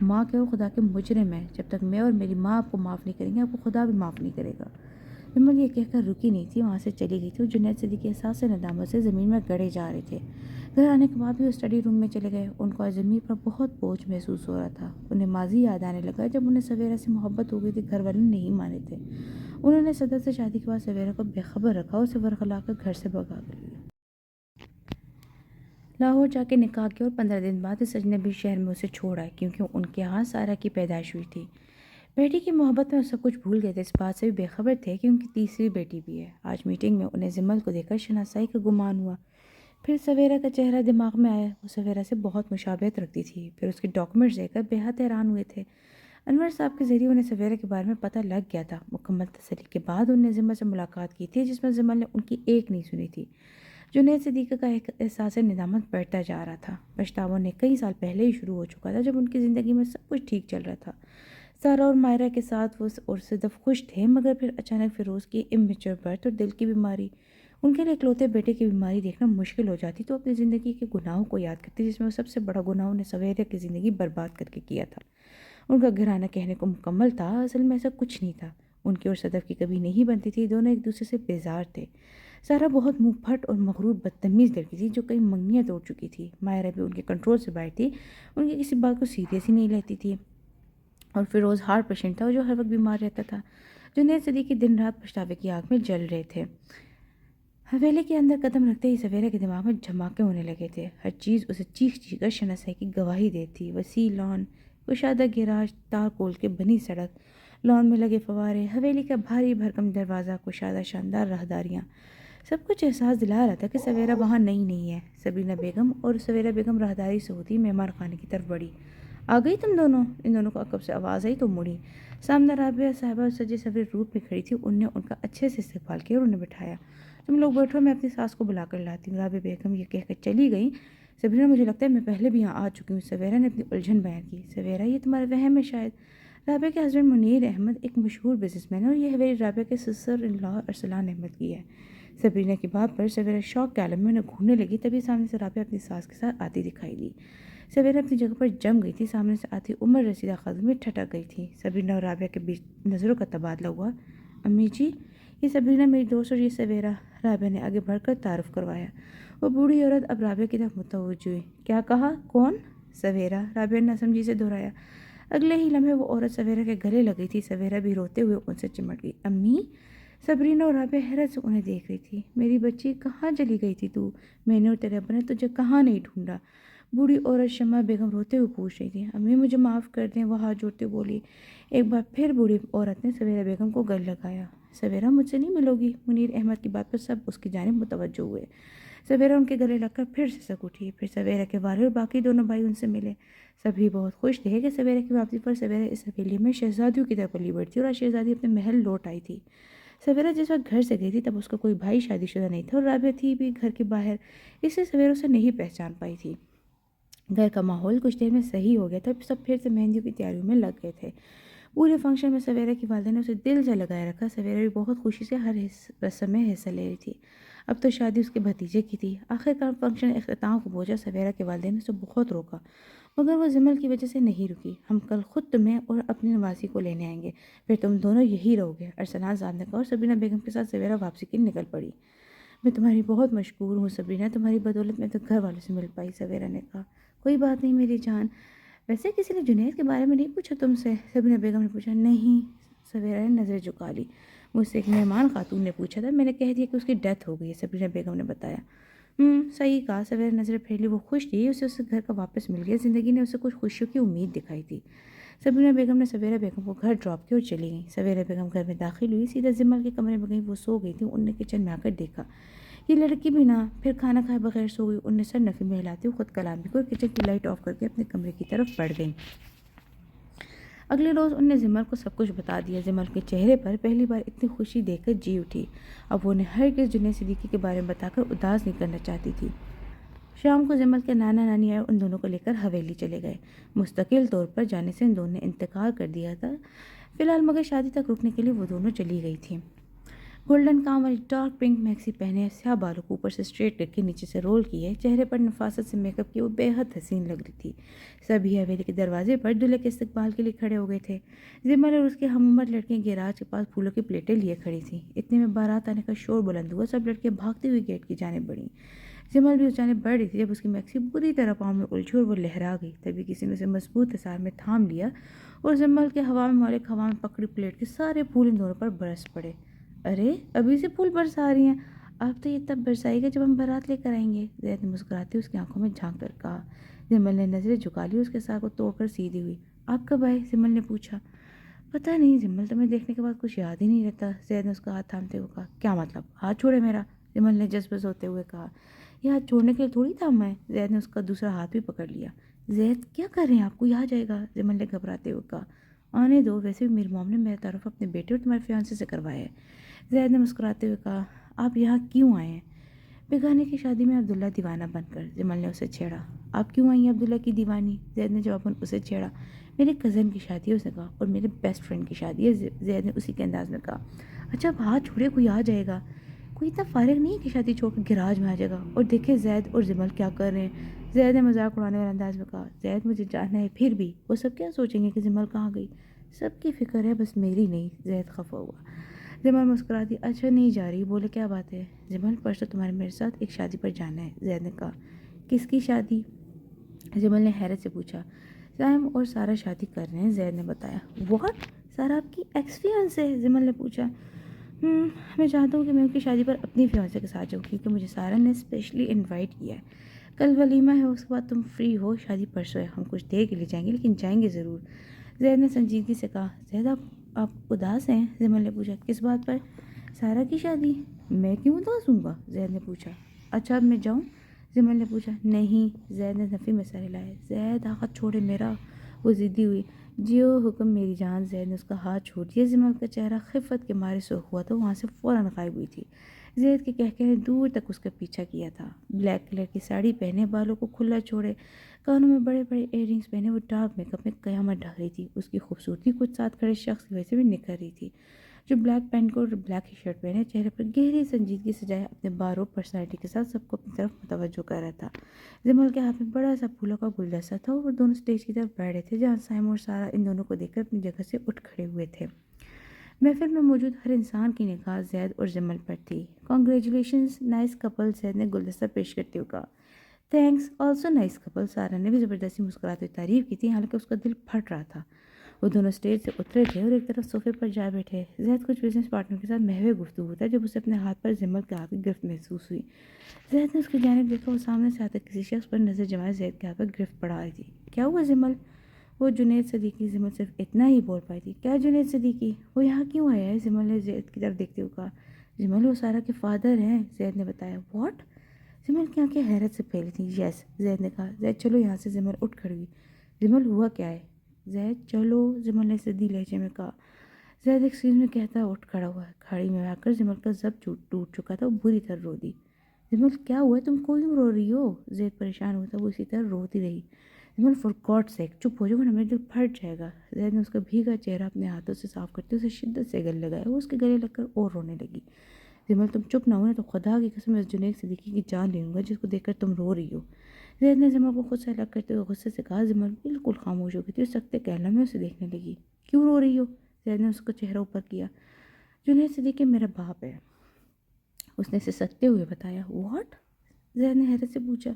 Speaker 1: ماں کے اور خدا کے مجرم ہیں، جب تک میں اور میری ماں آپ کو معاف نہیں کریں گے، آپ کو خدا بھی معاف نہیں کرے گا۔ جمل یہ کہہ کر رکی نہیں تھی، وہاں سے چلی گئی تھی اور جنید صدیقی احساس ندامت سے زمین میں گڑے جا رہے تھے۔ گھر آنے کے بعد بھی وہ اسٹڈی روم میں چلے گئے۔ ان کو آج زمین پر بہت بوجھ محسوس ہو رہا تھا۔ انہیں ماضی یاد آنے لگا جب انہیں سویرا سے محبت ہو گئی تھی، گھر والے نہیں مانے تھے۔ انہوں نے صدر سے شادی کے بعد سویرا کو بے خبر رکھا، اسے ورغلا کر گھر سے بھگا کر لیا۔ لاہور جا کے نکاح کیا اور 15 دن بعد اس اجنبی شہر میں اسے چھوڑ آئے، کیونکہ ان کے ہاں سارا کی پیدائش ہوئی تھی۔ بیٹی کی محبت میں وہ سب کچھ بھول گئے تھے، اس بات سے بھی بے خبر تھے کہ ان کی تیسری بیٹی بھی ہے۔ آج میٹنگ میں انہیں جمل کو دیکھ کر شناسائی کا گمان ہوا۔ پھر سویرا کا چہرہ دماغ میں آیا، وہ سویرا سے بہت مشابہت رکھتی تھی۔ پھر اس کے ڈاکومنٹس دیکھ کر بے حد حیران ہوئے تھے۔ انور صاحب کے ذریعے انہیں سویرا کے بارے میں پتہ لگ گیا تھا۔ مکمل تسلی کے بعد انہوں نے جمل سے ملاقات کی تھی، جس میں جمل نے ان کی ایک نہیں سنی تھی۔ جنید صدیقی کا احساس ندامت بڑھتا جا رہا تھا۔ پچھتاوا نے کئی سال پہلے ہی شروع ہو چکا تھا، جب ان کی زندگی میں سب کچھ ٹھیک چل رہا تھا۔ سارا اور مائرہ کے ساتھ وہ اور صدف خوش تھے، مگر پھر اچانک فیروز کی امیچور برتھ اور دل کی بیماری، ان کے لیے اکلوتے بیٹے کی بیماری دیکھنا مشکل ہو جاتی، تو اپنی زندگی کے گناہوں کو یاد کرتی، جس میں وہ سب سے بڑا گناہ انہیں سویرا کی زندگی برباد کر کے کیا تھا۔ ان کا گھرانہ کہنے کو مکمل تھا، اصل میں ایسا کچھ نہیں تھا۔ ان کی اور صدف کی کبھی نہیں بنتی تھی، دونوں ایک دوسرے سے بیزار تھے۔ سارا بہت منہ پھٹ اور مغرور بدتمیز لڑکی تھی جو کئی منگنیاں توڑ چکی تھی۔ مائرہ بھی ان کے کنٹرول سے باہر تھی، ان کی کسی بات کو سیریس ہی نہیں لیتی تھی۔ اور فیروز ہارٹ پیشنٹ تھا جو ہر وقت بیمار رہتا تھا۔ جنید صدیقی دن رات پچھتاوے کی آگ میں جل رہے تھے۔ حویلی کے اندر قدم رکھتے ہی سویرا کے دماغ میں دھماکے ہونے لگے تھے۔ ہر چیز اسے چیخ چیخ کر شناسائی کی گواہی دیتی۔ وسیع لان، کشادہ گیراج، تار کول کے بنی سڑک، لان میں لگے فوارے، حویلی کا بھاری بھرکم دروازہ، کشادہ شاندار راہداریاں، سب کچھ احساس دلا رہا تھا کہ سویرا وہاں نہیں ہے۔ سبرینا بیگم اور سویرا بیگم راہداری سے ہوتی مہمان خانے کی طرف بڑھی۔ آ گئی تم دونوں؟ ان دونوں کو عقب سے آواز آئی تو مڑی۔ سامنے رابعہ صاحبہ سجے سورے روپ میں کھڑی تھی۔ انہوں نے ان کا اچھے سے استقبال کیا اور انہیں بٹھایا۔ تم لوگ بیٹھو، میں اپنی ساس کو بلا کر لاتی ہوں۔ رابعہ بیگم یہ کہہ کر چلی گئیں۔ سبرینا، مجھے لگتا ہے میں پہلے بھی یہاں آ چکی ہوں، سویرا نے اپنی الجھن بیان کی۔ سویرا، یہ تمہارا وہم ہے شاید۔ رابعہ کے ہسبینڈ منیر احمد ایک مشہور بزنس مین ہے، اور یہ حویلی رابعہ کے سسر ان لا ارسلان احمد کی ہے۔ سبرینا کی بات پر سویرا شوق کے عالم میں انہیں گھورنے لگی، تبھی سامنے سے رابعہ اپنی ساس کے ساتھ آتی دکھائی دی۔ سویرا اپنی جگہ پر جم گئی تھی، سامنے سے آتی عمر رسیدہ قدم میں ٹھٹک گئی تھی۔ سبرینا اور رابعہ کے بیچ نظروں کا تبادلہ ہوا۔ امی جی، یہ سبرینا میری دوست اور یہ سویرا، رابعہ نے آگے بڑھ کر تعارف کروایا۔ وہ بوڑھی عورت اب رابعہ کی طرف متوجہ ہوئی۔ کیا کہا؟ کون؟ سویرا، رابعہ نے ناسمجھی سے دہرایا۔ اگلے ہی لمحے وہ عورت سویرا کے گلے لگ گئی تھی۔ سویرا بھی روتے ہوئے ان سے چمٹ گئی۔ امی؟ سبرینا اور رابعہ حیرت سے انہیں دیکھ رہی تھی۔ میری بچی، کہاں چلی گئی تھی تو؟ میں نے اور تیرے ابا نے تجھے کہاں نہیں ڈھونڈا؟ بوڑھی عورت شمع بیگم روتے ہوئے پوچھ رہی تھی۔ امی مجھے معاف کر دیں، وہ ہاتھ جوڑتے بولی۔ ایک بار پھر بوڑھی عورت نے سویرا بیگم کو گل لگایا۔ سویرا، مجھ سے نہیں ملو گی؟ منیر احمد کی بات پر سب اس کی جانب متوجہ ہوئے۔ سویرا ان کے گلے لگ کر پھر سسک اٹھی۔ پھر سویرا کے والد اور باقی دونوں بھائی ان سے ملے۔ سبھی بہت خوش تھے کہ سویرا کی واپسی پر سویرا اس حویلی میں شہزادیوں کی طرح پلی بڑھی تھی اور آج شہزادی اپنے محل لوٹ آئی تھی۔ سویرا جس وقت گھر سے گئی تھی تب اس کا کوئی بھائی شادی شدہ نہیں تھا اور رابعہ تھی بھی گھر کے باہر، اس لیے سویرا اسے نہیں پہچان پائی تھی۔ گھر کا ماحول کچھ دیر میں صحیح ہو گیا تھا، سب پھر سے مہندیوں کی تیاریوں میں لگ گئے تھے۔ پورے فنکشن میں سویرا کی والدہ نے اسے دل سے لگائے رکھا۔ سویرا بھی بہت خوشی سے ہر رسم میں حصہ لے رہی تھی۔ اب تو شادی اس کے بھتیجے کی تھی۔ آخرکار فنکشن اختتام کو پہنچا۔ سویرا کے والدین نے اسے بہت روکا، مگر وہ جمل کی وجہ سے نہیں رکی۔ ہم کل خود تمہیں اور اپنی نواسی کو لینے آئیں گے، پھر تم دونوں یہی رہو گے، ارسلان صاحب نے کہا، اور سبرینا بیگم کے ساتھ سویرا واپسی کے لیے نکل پڑی۔ میں تمہاری بہت مشکور ہوں سبینہ، تمہاری بدولت میں تو گھر والوں سے مل پائی، سویرا نے کہا۔ کوئی بات نہیں میری جان، ویسے کسی نے جنید کے بارے میں نہیں پوچھا تم سے؟ سبینہ بیگم نے پوچھا۔ نہیں، سویرا نے نظر جھکا لی۔ مجھ سے ایک مہمان خاتون نے پوچھا تھا، میں نے کہہ دیا کہ اس کی ڈیتھ ہو گئی ہے، سبینہ بیگم نے بتایا۔ صحیح کہا، سویرا نے نظر پھیر لی۔ وہ خوش تھی، اسے گھر کا واپس مل گیا، زندگی نے اسے کچھ خوشیوں کی امید دکھائی تھی۔ سبینہ بیگم نے سویرا بیگم کو گھر ڈراپ کیا اور چلی گئیں۔ سویرا بیگم گھر میں داخل ہوئی، سیدھا زمل کے کمرے میں گئی۔ وہ سو گئی تھی۔ ان نے کچن میں آ کر دیکھا، یہ لڑکی بھی نہ، پھر کھانا کھائے بغیر سو گئی۔ ان نے سر نفی میں ہلاتے ہوئے خود کلام بھی کیا اور کچن کی لائٹ آف کر کے اپنے کمرے کی طرف بڑھ گئیں۔ اگلے روز ان نے زمل کو سب کچھ بتا دیا۔ زمل کے چہرے پر پہلی بار اتنی خوشی دیکھ کر جی اٹھی۔ اب وہ انہیں ہرگز جنید صدیقی کے بارے میں بتا کر اداس نہیں کرنا چاہتی تھی۔ شام کو زمل کے نانا نانی آئے اور ان دونوں کو لے کر حویلی چلے گئے۔ مستقل طور پر جانے سے ان دونوں نے انتقال کر دیا تھا فی الحال، مگر شادی تک رکنے کے لیے وہ دونوں چلی گئی تھیں۔ گولڈن کام والی ڈارک پنک میکسی پہنے، سیاہ بالوں کو اوپر سے اسٹریٹ کر کے نیچے سے رول کیے، چہرے پر نفاست سے میک اپ کیے، وہ بے حد حسین لگ رہی تھی۔ سبھی حویلی کے دروازے پر دلہے کے استقبال کے لیے کھڑے ہو گئے تھے۔ زمل اور اس کے ہم عمر لڑکیاں گیراج کے پاس پھولوں کی پلیٹیں لیے کھڑی تھیں۔ اتنے میں بارات آنے کا شور بلند ہوا، سب لڑکیاں بھاگتی ہوئی گیٹ کی جانب بڑھیں۔ زمل بھی اس جانب بڑھ رہی تھی جب اس کی میکسی بری طرح پاؤں میں الجھی اور وہ لہرا گئی۔ تبھی کسی نے اسے مضبوط حصار میں تھام لیا اور زمل کے ہوا میں مالک ہوا میں پکڑی پلیٹ کے سارے پھول ان دونوں پر برس پڑے۔ ارے ابھی سے پھول برسا رہی ہیں؟ اب تو یہ تب برسائے گا جب ہم بارات لے کر آئیں گے، زید نے مسکراتے اس کی آنکھوں میں جھانک کر کہا۔ زمل نے نظریں جھکا لی، اس کے سر کو توڑ کر سیدھی ہوئی۔ آپ کب آئے؟ زمل نے پوچھا۔ پتہ نہیں زمل، تمہیں دیکھنے کے بعد کچھ یاد ہی نہیں رہتا، زید نے اس کا ہاتھ تھامتے ہوئے کہا۔ کیا مطلب؟ ہاتھ چھوڑے میرا، زمل نے جذبہ ہوتے ہوئے کہا۔ یہ ہاتھ چھوڑنے کے لیے تھوڑی تھاما ہے، زید نے اس کا دوسرا ہاتھ بھی پکڑ لیا۔ زید کیا کر رہے ہیں آپ؟ کوئی آ جائے گا، زمل نے گھبراتے ہوئے کہا۔ آنے دو، ویسے بھی میری موم نے میرا تعارف اپنے بیٹے اور تمہارے فیانسے سے کروایا ہے، زید نے مسکراتے ہوئے کہا۔ آپ یہاں کیوں آئے ہیں؟ بیگانے کی شادی میں عبداللہ دیوانہ بن کر، زمل نے اسے چھیڑا۔ آپ کیوں آئی ہیں عبداللہ کی دیوانی؟ زید نے جواباً اسے چھیڑا۔ میرے کزن کی شادی ہے، اس نے کہا، اور میرے بیسٹ فرینڈ کی شادی ہے، زید نے اسی کے انداز میں کہا۔ اچھا اب ہاتھ چھوڑے، کوئی آ جائے گا، کوئی اتنا فارغ نہیں ہے کہ شادی چھوڑ کر گراج میں آ جائے گا، اور دیکھیں زید اور زمل کیا کر رہے ہیں، زید نے مذاق اڑانے والے انداز میں کہا۔ زید مجھے جاننا ہے، پھر بھی وہ سب کیا سوچیں گے کہ زمل کہاں گئی؟ سب کی فکر ہے، بس میری نہیں، زید خفا ہوا۔ زمل مسکرا دی۔ اچھا نہیں جا رہی؟ بولے کیا بات ہے؟ زمل پرسوں تمہارے میرے ساتھ ایک شادی پر جانا ہے، زید نے کہا۔ کس کی شادی؟ زمل نے حیرت سے پوچھا۔ سائم اور سارا شادی کر رہے ہیں، زید نے بتایا۔ واٹ؟ سارا آپ کی ایکس فیانسے ہے؟ زمل نے پوچھا۔ میں چاہتا ہوں کہ میں ان کی شادی پر اپنی فیانسے کے ساتھ جاؤں، کیونکہ مجھے سارا نے اسپیشلی انوائٹ کیا ہے۔ کل ولیمہ ہے، اس کے بعد تم فری ہو، شادی پرسوں ہے، ہم کچھ دیر کے لیے جائیں گے لیکن جائیں گے ضرور، زید نے سنجیدگی سے کہا۔ زید آپ اداس ہیں؟ زمل نے پوچھا۔ کس بات پر؟ سارا کی شادی؟ میں کیوں اداس ہوں گا؟ زید نے پوچھا۔ اچھا اب میں جاؤں؟ زمل نے پوچھا۔ نہیں، زید نے نفی میں سر ہلایا۔ زید ہاتھ چھوڑے میرا، وہ ضدی ہوئی۔ جیو حکم میری جان، زید نے اس کا ہاتھ چھوڑ دیا۔ زمل کا چہرہ خفت کے مارے سرخ ہوا تھا، وہاں سے فوراً غائب ہوئی تھی۔ زید کے کہکے نے دور تک اس کا پیچھا کیا تھا۔ بلیک کلر کی ساڑی پہنے، بالوں کو کھلا چھوڑے، کانوں میں بڑے بڑے ایئر رنگس پہنے، وہ ڈارک میک اپ میں قیامت ڈھا رہی تھی۔ اس کی خوبصورتی کچھ ساتھ کھڑے شخص کی وجہ سے بھی نکھر رہی تھی، جو بلیک پینٹ کو اور بلیک ہی شرٹ پہنے، چہرے پر گہری سنجیدگی سجائے اپنے باروں پرسنالٹی کے ساتھ سب کو اپنی طرف متوجہ کر رہا تھا۔ زمل کے ہاتھ میں بڑا سا پھولوں کا گلدستہ تھا، اور دونوں اسٹیج کی طرف بیٹھے تھے جہاں سائم اور سارا ان دونوں کو دیکھ کر اپنی جگہ سے اٹھ کھڑے ہوئے تھے۔ محفل میں موجود ہر انسان کی نگاہ زید اور زمل پر تھی۔ کانگریچولیشنز نائس کپل، زید نے گلدستہ پیش کرتے ہوئے کہا۔ تھینکس آلسو نائس کپل، سارا نے بھی زبردستی مسکراتے ہوئے تعریف کی تھی، حالانکہ اس کا دل پھٹ رہا تھا۔ وہ دونوں اسٹیج سے اترے تھے اور ایک طرف صوفے پر جا بیٹھے۔ زید کچھ بزنس پارٹنر کے ساتھ محو گفتگو تھا جب اسے اپنے ہاتھ پر زمل کے ہاتھ کی گرفت محسوس ہوئی۔ زید نے اس کی جانب دیکھا، وہ سامنے سے آتے کسی شخص پر نظر جمائے زید کے ہاتھ پر گرفت پڑھا رہی تھی۔ کیا ہوا زمل؟ وہ جنید صدیقی، زمل صرف اتنا ہی بول پائی تھی۔ کیا جنید صدیقی؟ وہ یہاں کیوں آیا ہے؟ زمل نے زید کی طرف دیکھتے ہوئے کہا۔ زمل وہ سارا کے فادر ہیں، زید نے بتایا۔ واٹ؟ زمل کی آنکھیں حیرت سے پھیلی تھیں۔ یس، زید نے کہا۔ زید چلو یہاں سے، زمل اٹھ کھڑی ہوئی۔ زمل ہوا کیا ہے؟ زید چلو، زمل نے سدی لہجے میں کہا۔ زید ایکسکیوز میں کہتا اٹھ کھڑا ہوا۔ کھڑی میں آ کر زمل کا ضبط ٹوٹ چکا تھا، وہ بری طرح رو دی۔ زمل کیا ہوا ہے؟ تم کیوں رو رہی ہو؟ زید پریشان ہوا تھا، وہ اسی طرح روتی رہی۔ زمل فار گاڈ سیک چپ ہو جاؤ ورنہ میرا دل پھٹ جائے گا، زید نے اس کا بھیگا چہرہ اپنے ہاتھوں سے صاف کرتے اسے شدت سے گلے لگایا۔ وہ اس کے گلے لگ کر اور رونے لگی۔ زمل تم چپ نہ ہونا تو خدا کی قسم اس جنید صدیقی کی جان لے لوں گا جس کو دیکھ کر تم رو رہی ہو، زید نے زمل کو خود سے الگ کرتے ہوئے غصے سے کہا۔ زمل بالکل خاموش ہو گئی تھی اور سکتے کہلا میں اسے دیکھنے لگی۔ کیوں رو رہی ہو؟ زید نے اس کا چہرہ اوپر کیا۔ جنید صدیقی میرا باپ ہے، اس نے سسکتے ہوئے بتایا۔ واٹ؟ زید نے حیرت سے پوچھا۔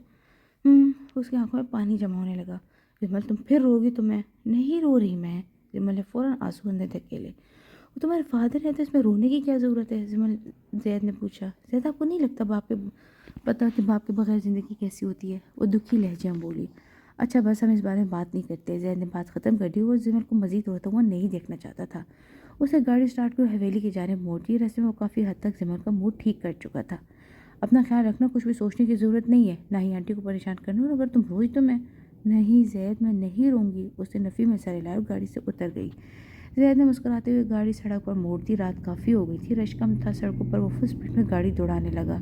Speaker 1: اس کی آنکھوں میں پانی جمع ہونے لگا۔ جمل تم پھر رو گی تو میں نہیں رو رہی میں۔ جمل نے فوراً آنسو اندر دھکیلے۔ وہ تمہارے فادر ہے تو اس میں رونے کی کیا ضرورت ہے؟ زید نے پوچھا۔ زید آپ کو نہیں لگتا پتہ کہ باپ کے بغیر زندگی کیسی ہوتی ہے؟ وہ دکھی لہجے میں بولی۔ اچھا بس ہم اس بارے میں بات نہیں کرتے۔ زید نے بات ختم کر دی۔ وہ زمل کو مزید روتا ہوا نہیں دیکھنا چاہتا تھا۔ اسے گاڑی سٹارٹ کر حویلی کی جانب موڑ دی۔ راستے میں وہ کافی حد تک زمل کا موڈ ٹھیک کر چکا تھا۔ اپنا خیال رکھنا، کچھ بھی سوچنے کی ضرورت نہیں ہے، نہ ہی آنٹی کو پریشان کرنا، اور اگر تم روئی تو میں نہیں زید میں نہیں روں گی۔ اس نے نفی میں سر ہلایا اور گاڑی سے اتر گئی۔ زید نے مسکراتے ہوئے گاڑی سڑک پر موڑ دی۔ رات کافی ہو گئی تھی، رش کم تھا سڑکوں پر۔ وہ فل سپیڈ میں گاڑی دوڑانے لگا۔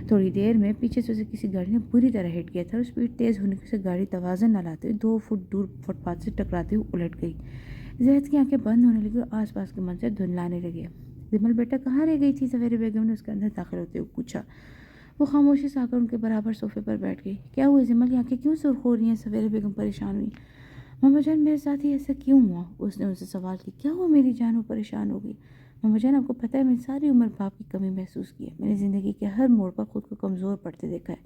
Speaker 1: تھوڑی دیر میں پیچھے سے اسے کسی گاڑی نے بری طرح ہٹ کیا تھا اور سپیڈ تیز ہونے سے گاڑی توازن نہ لاتے ہوئے 2 فٹ دور فٹ پاتھ سے ٹکراتے ہوئے الٹ گئی۔ زید کی آنکھیں بند ہونے لگی اور آس پاس کے منظر دھندلانے لگے۔ زمل بیٹا کہاں رہ گئی تھی؟ سویرے بیگم نے اس کے اندر داخل ہوتے ہوئے پوچھا۔ وہ خاموشی سے آ کر ان کے برابر صوفے پر بیٹھ گئی۔ کیا ہوا زمل کی آنکھیں کیوں سرخ ہو رہی ہیں؟ سویرے بیگم پریشان ہوئی۔ ماما جان میرے ساتھ ہی ایسا کیوں ہوا؟ اس نے ان سے سوال کیا۔ کیا ہوا میری جان؟ وہ پریشان ہو گئی۔ ماما جان آپ کو پتہ ہے میں نے ساری عمر باپ کی کمی محسوس کی ہے۔ میں نے زندگی کے ہر موڑ پر خود کو کمزور پڑتے دیکھا ہے۔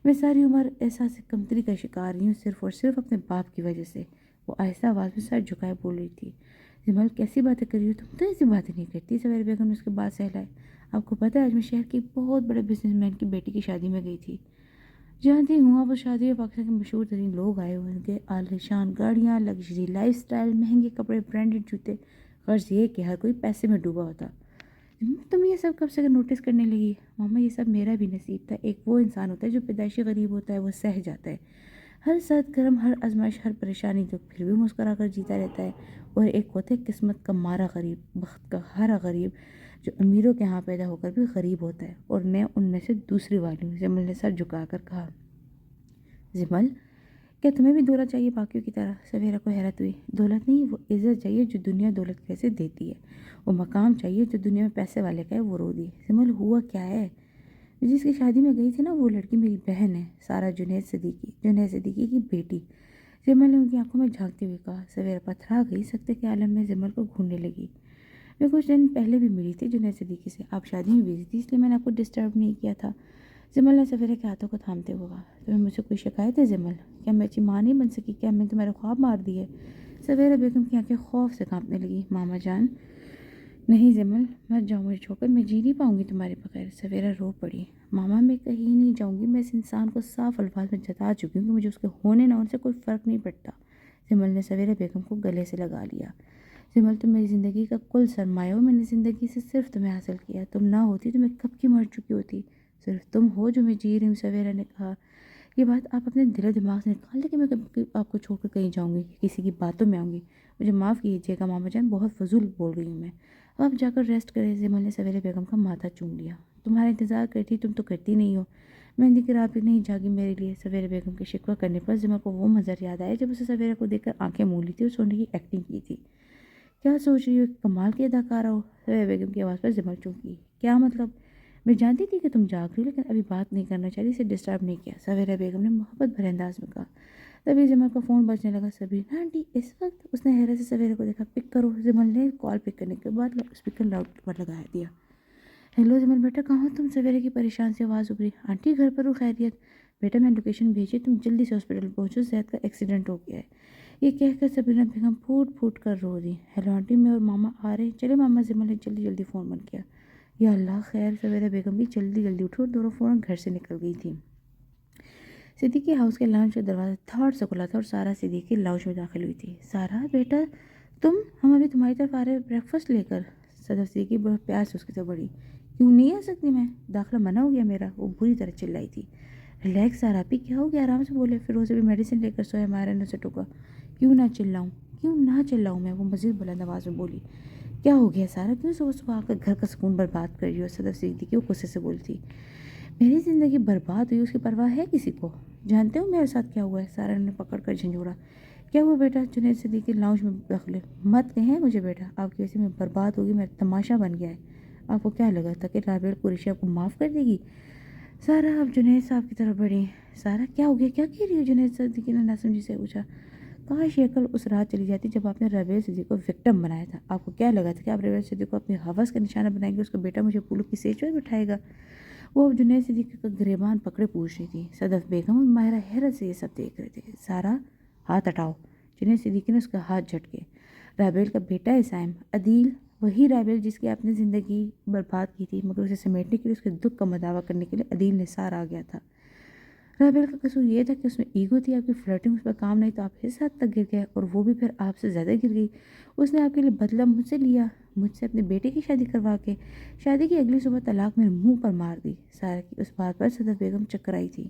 Speaker 1: میں ساری عمر احساس کمتری کا شکار رہی ہوں، صرف اور صرف اپنے باپ کی وجہ سے۔ وہ آہستہ آواز میں سر جھکائے بول رہی تھی۔ زمل کیسی باتیں کر رہی ہو تم؟ تو ایسی باتیں نہیں کرتی۔ سویرے بیگم نے اس کے بعد سہلائے۔ آپ کو پتہ ہے آج میں شہر کی بہت بڑے بزنس مین کی بیٹی کی شادی میں گئی تھی۔ جانتی ہوں آپ، وہ شادی میں پاکستان کے مشہور ترین لوگ آئے ہوئے ہیں، عالیشان گاڑیاں، لگژری لائف سٹائل، مہنگے کپڑے، برانڈڈ جوتے۔ غرض یہ کہ ہر کوئی پیسے میں ڈوبا ہوتا۔ تم یہ سب کب سے نوٹس کرنے لگی؟ ماما یہ سب میرا بھی نصیب تھا۔ ایک وہ انسان ہوتا ہے جو پیدائشی غریب ہوتا ہے، وہ سہ جاتا ہے ہر سرد گرم، ہر آزمائش، ہر پریشانی، تو پھر بھی مسکرا کر جیتا رہتا ہے۔ اور ایک ہوتا ہے قسمت کا مارا غریب، بخت کا ہارا غریب، جو امیروں کے ہاں پیدا ہو کر بھی غریب ہوتا ہے، اور میں ان میں سے دوسری والی ہوں۔ زمل نے سر جھکا کر کہا۔ زمل کیا تمہیں بھی دولت چاہیے باقیوں کی طرح؟ سویرا کو حیرت ہوئی۔ دولت نہیں، وہ عزت چاہیے جو دنیا دولت کیسے دیتی ہے۔ وہ مقام چاہیے جو دنیا میں پیسے والے کا ہے وہ رو دی۔ زمل ہوا کیا ہے؟ جس کی شادی میں گئی تھی نا، وہ لڑکی میری بہن ہے، سارا جنید صدیقی کی بیٹی۔ زمل نے ان کی آنکھوں میں جھانکتے ہوئے کہا۔ سویرا پتھرا گئی، سکتے کے عالم میں زمل کو ڈھونڈنے لگی۔ میں کچھ دن پہلے بھی ملی تھی جنید صدیقی سے، آپ شادی میں بزی تھی اس لیے میں نے آپ کو ڈسٹرب نہیں کیا تھا۔ زمل نے سویرا کے ہاتھوں کو تھامتے ہوئے کہا۔ تمہیں مجھ سے کوئی شکایت ہے زمل؟ کیا میں اچھی ماں نہیں بن سکی؟ کیا میں تمہارے خواب مار دیے؟ سویرا بیگم کی آنکھیں خوف سے کانپنے لگی۔ ماما جان نہیں زمل، مت جاؤ مجھے چھوڑ کر، میں جی نہیں پاؤں گی تمہارے بغیر۔ سویرا رو پڑی۔ ماما میں کہیں نہیں جاؤں گی، میں اس انسان کو صاف الفاظ میں جتا چکی ہوں کہ مجھے اس کے ہونے نہ ہونے سے کوئی فرق نہیں پڑتا۔ زمل نے سویرا بیگم کو گلے سے لگا لیا۔ زمل تم میری زندگی کا کل سرمایہ ہو، میں نے زندگی سے صرف تمہیں حاصل کیا، تم نہ ہوتی تو میں کب کی مر چکی ہوتی، صرف تم ہو جو میں جی رہی ہوں۔ سویرا نے کہا۔ یہ بات آپ اپنے دل و دماغ سے نکال دیں کہ میں کبھی آپ کو چھوڑ کر کہیں جاؤں گی، کسی کی باتوں میں آؤں گی۔ مجھے معاف کیجیے گا ماما جان، بہت فضول بول رہی ہوں میں۔ اب جا کر ریسٹ کرے۔ زمل نے سویرا بیگم کا ماتھا چوم لیا۔ تمہارا انتظار کرتی، تم تو کرتی نہیں ہو۔ مہندی کی رات بھی نہیں جاگی میرے لیے۔ سویرا بیگم کے شکوہ کرنے پر زمل کو وہ منظر یاد آیا جب اسے سویرا کو دیکھ کر آنکھیں موڑ لی تھی اور سونے کی ایکٹنگ کی تھی۔ کیا سوچ رہی ہو؟ کمال کی اداکارہ ہو۔ سویرا بیگم کی آواز پر زمل چونکی۔ کیا مطلب؟ میں جانتی تھی کہ تم جاگ رہی ہو لیکن ابھی بات نہیں کرنا چاہتی، اسے ڈسٹرب نہیں کیا، سویرا بیگم نے محبت بھرے انداز میں کہا۔ تبھی زمل کا فون بجنے لگا۔ سبرینا آنٹی اس وقت؟ اس نے حیرت سے سویرا کو دیکھا۔ پک کرو۔ زمل نے کال پک کرنے کے بعد اسپیکر لاؤڈ پر لگا دیا۔ ہیلو زمل بیٹا کہاں ہو تم؟ سویرا کی پریشان سی آواز ابھری۔ آنٹی گھر پر ہو، خیریت؟ بیٹا میں لوکیشن بھیجی، تم جلدی سے ہاسپٹل پہنچو، زید کا ایکسیڈنٹ ہو گیا ہے۔ یہ کہہ کر سبرینا بیگم پھوٹ پھوٹ کر رو دی۔ ہیلو آنٹی میں اور ماما آ رہے ہیں، چلے ماما۔ زمل نے جلدی فون بند کیا۔ یا اللہ خیر۔ سویرا بیگم بھی جلدی اٹھی اور دونوں فوراً گھر سے نکل گئی تھیں۔ صدیقی ہاؤس کے لاؤنج کا دروازہ تھاڑ سے کھلا تھا اور سارا صدیقی لاؤنج میں داخل ہوئی تھی۔ سارا بیٹا تم، ہم ابھی تمہاری طرف آ رہے بریک فاسٹ لے کر۔ صدف صدیقی بہت پیار سے اس کی طرف بڑھی۔ کیوں نہیں آ سکتی میں؟ داخلہ منع ہو گیا میرا، وہ بری طرح چلائی تھی۔ ریلیکس سارا پی، کیا ہو گیا؟ آرام سے بولے، پھر اسے بھی میڈیسن لے کر سویا۔ مائرہ نے اسے ٹوکا۔ کیوں نہ چلاؤں میں؟ وہ مزید بلند آواز میں بولی۔ کیا ہو گیا سارا؟ کیوں صبح آ کر گھر کا سکون برباد کر رہی ہو؟ صدف صدیقی وہ غصے سے بولی تھی۔ میری زندگی برباد ہوئی، اس کی پرواہ ہے کسی کو؟ جانتے ہو میرے ساتھ کیا ہوا ہے؟ سارا نے پکڑ کر جھنجھوڑا۔ کیا ہوا بیٹا؟ جنید صدیقی لاؤنج میں داخل۔ مت کہیں مجھے بیٹا، آپ کی وجہ سے میں برباد ہوگی، میرا تماشا بن گیا ہے۔ آپ کو کیا لگا تھا کہ رابعہ قریشی آپ کو معاف کر دے گی؟ سارا اب جنید صاحب کی طرف بڑھی۔ سارا کیا ہو گیا؟ کیا کہہ رہی ہو؟ جنید صدیقی نے ناسمجھی سے پوچھا۔ کاش یہ عقل اس رات چلی جاتی جب آپ نے رابعہ صدیقی کو وکٹم بنایا تھا. آپ کو کیا لگا تھا کہ آپ رابعہ صدیقی کو اپنی ہوس کا نشانہ بنائیں گے؟ اس کا بیٹا مجھے پولو کی سیج پر بٹھائے گا. وہ اب جنید صدیقی کا گریبان پکڑے پوچھ رہی تھی. صدف بیگم اور ماہرہ حیرت سے یہ سب دیکھ رہے تھے. سارا ہاتھ ہٹاؤ. جنید صدیقی نے اس کا ہاتھ جھٹکے. رابعہ کا بیٹا ہے سائم. عدیل وہی رابعہ جس کی آپ نے زندگی برباد کی تھی، مگر اسے سمیٹنے کے لیے، اس کے دکھ کا مداوع کرنے کے لیے عدیل نے سار آ گیا تھا. رابعہ کا قصور یہ تھا کہ اس میں ایگو تھی. آپ کی فلرٹنگ اس پر کام نہیں تو آپ اس حد تک گر گئے، اور وہ بھی پھر آپ سے زیادہ گر گئی. اس نے آپ کے لیے بدلہ مجھ سے لیا، مجھ سے اپنے بیٹے کی شادی کروا کے. شادی کی اگلی صبح طلاق میرے منہ پر مار دی. سارا کی اس بات پر صدف بیگم چکر آئی تھی.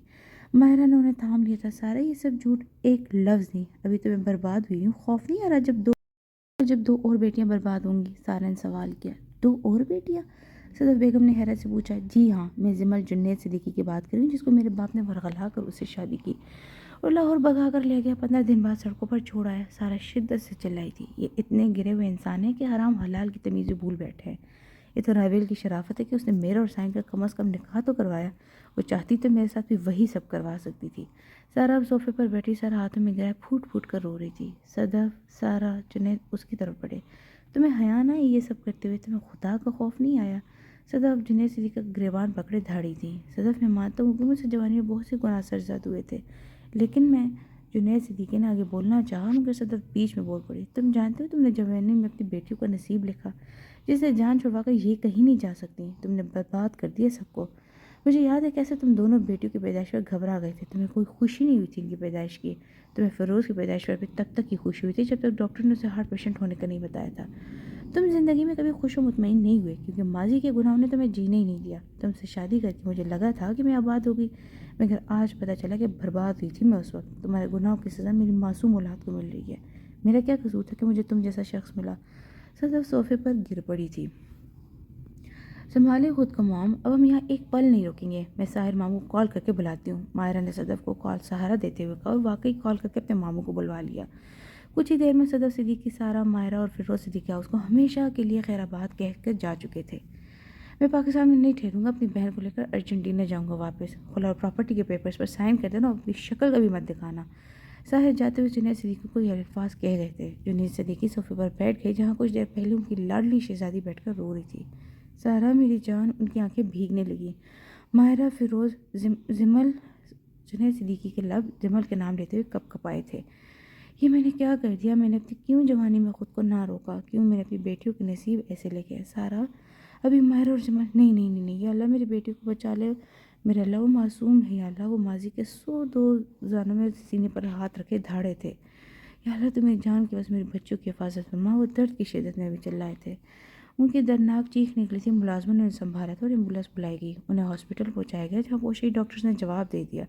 Speaker 1: ماہرہ نے انہیں تھام لیا تھا. سارا یہ سب جھوٹ، ایک لفظ نہیں. ابھی تو میں برباد ہوئی ہوں. خوف نہیں آ رہا جب دو اور بیٹیاں برباد ہوں گی؟ سارا نے سوال کیا. 2 اور بیٹیاں؟ صدف بیگم نے حیرت سے پوچھا. جی ہاں، میں زمل جنید صدیقی کی بات کر رہی ہوں، جس کو میرے باپ نے ورغلا کر اس سے شادی کی اور لاہور بھگا کر لے گیا. 15 دن بعد سڑکوں پر چھوڑ آیا. سارا شدت سے چلائی تھی. یہ اتنے گرے ہوئے انسان ہیں کہ حرام حلال کی تمیزیں بھول بیٹھے ہیں. یہ تو رابعہ کی شرافت ہے کہ اس نے میرا اور سائن کا کم از کم نکاح تو کروایا. وہ چاہتی تو میرے ساتھ بھی وہی سب کروا سکتی تھی. سارا اب صوفے پر بیٹھی، سارا ہاتھوں میں گرائے پھوٹ پھوٹ کر رو رہی تھی. صدف، سارا، جنید اس کی طرف بڑھے. تمہیں حیا نہ آئی یہ سب کرتے ہوئے؟ تمہیں خدا کا خوف نہیں آیا؟ صدف جنید صدیقی کا گریبان پکڑے دھاڑی تھی. صدف، میں مانتا ہوں کہ مجھ سے جوانی میں بہت سے گناہ سرزد ہوئے تھے، لیکن میں... جنید صدیقی نے آگے بولنا چاہا، مگر صدف بیچ میں بول پڑی. تم جانتے ہو تم نے جوانی میں اپنی بیٹیوں کا نصیب لکھا، جسے جان چھڑوا کر یہ کہیں نہیں جا سکتی. تم نے برباد کر دیا سب کو. مجھے یاد ہے کیسے تم دونوں بیٹیوں کی پیدائش پر گھبرا گئے تھے. تمہیں کوئی خوشی نہیں ہوئی تھی ان کی پیدائش کی. تمہیں فیروز کی پیدائش پر بھی تب تک کی خوشی ہوئی تھی جب تک ڈاکٹر نے اسے ہارٹ پیشنٹ ہونے کا نہیں بتایا تھا. تم زندگی میں کبھی خوش و مطمئن نہیں ہوئے، کیونکہ ماضی کے گناہوں نے تمہیں جینے ہی نہیں دیا. تم سے شادی کر کے مجھے لگا تھا کہ میں آباد ہوگی، مگر آج پتہ چلا کہ برباد ہوئی تھی میں اس وقت. تمہارے گناہوں کی سزا میری معصوم اولاد کو مل رہی ہے. میرا کیا قصور تھا کہ مجھے تم جیسا شخص ملا؟ صدف صوفے پر گر پڑی تھی. سنبھالے خود کو مام، اب ہم یہاں ایک پل نہیں روکیں گے. میں ساحر ماموں کو کال کر کے بلاتی ہوں. ماہرہ نے صدف کو کال سہارا دیتے ہوئے کہا، اور واقعی کال کر کے اپنے ماموں کو بلوا لیا. کچھ ہی دیر میں صدف صدیقی، سارا، ماہرہ اور فیروز صدیقی اس کو ہمیشہ کے لیے خیر آباد کہہ کر جا چکے تھے. میں پاکستان میں نہیں ٹھہروں گا. اپنی بہن کو لے کر ارجنٹینا جاؤں گا واپس. خلا اور پراپرٹی کے پیپرز پر سائن کر دینا اور اپنی شکل کا بھی مت دکھانا. ساحر جاتے ہوئے جنید صدیقی کو یہ الفاظ کہہ گئے تھے. جنید صدیقی صوفے پر بیٹھ گئے جہاں کچھ دیر پہلے ان کی لاڈلی شہزادی بیٹھ کر رو رہی تھی. سارا میری جان. ان کی آنکھیں بھیگنے لگی. ماہرہ، فیروز، زمل. جنید صدیقی کے لب زمل کے نام لیتے ہوئے کپ کپائے تھے. یہ میں نے کیا کر دیا؟ میں نے اپنی کیوں جوانی میں خود کو نہ روکا؟ کیوں میں نے اپنی بیٹیوں کے نصیب ایسے لے گئے؟ سارا، ابھی ماہرہ اور زمل. نہیں نہیں نہیں نہیں، یا اللہ میری بیٹی کو بچا لے. میرا اللہ، وہ معصوم ہے. یا اللہ، وہ ماضی کے 102 زانوں میں سینے پر ہاتھ رکھے دھاڑے تھے. یا اللہ، تو میری جان کے بس میری بچوں کی حفاظت فرما. وہ درد کی شدت میں بھی چلائے تھے. ان کی دردناک چیخ نکلی تھی. ملازموں نے انہیں سنبھالا تھا اور ایمبولینس بلائی گئی. انہیں ہاسپٹل پہنچایا گیا جہاں پہنچے ہی ڈاکٹرز نے جواب دے دیا،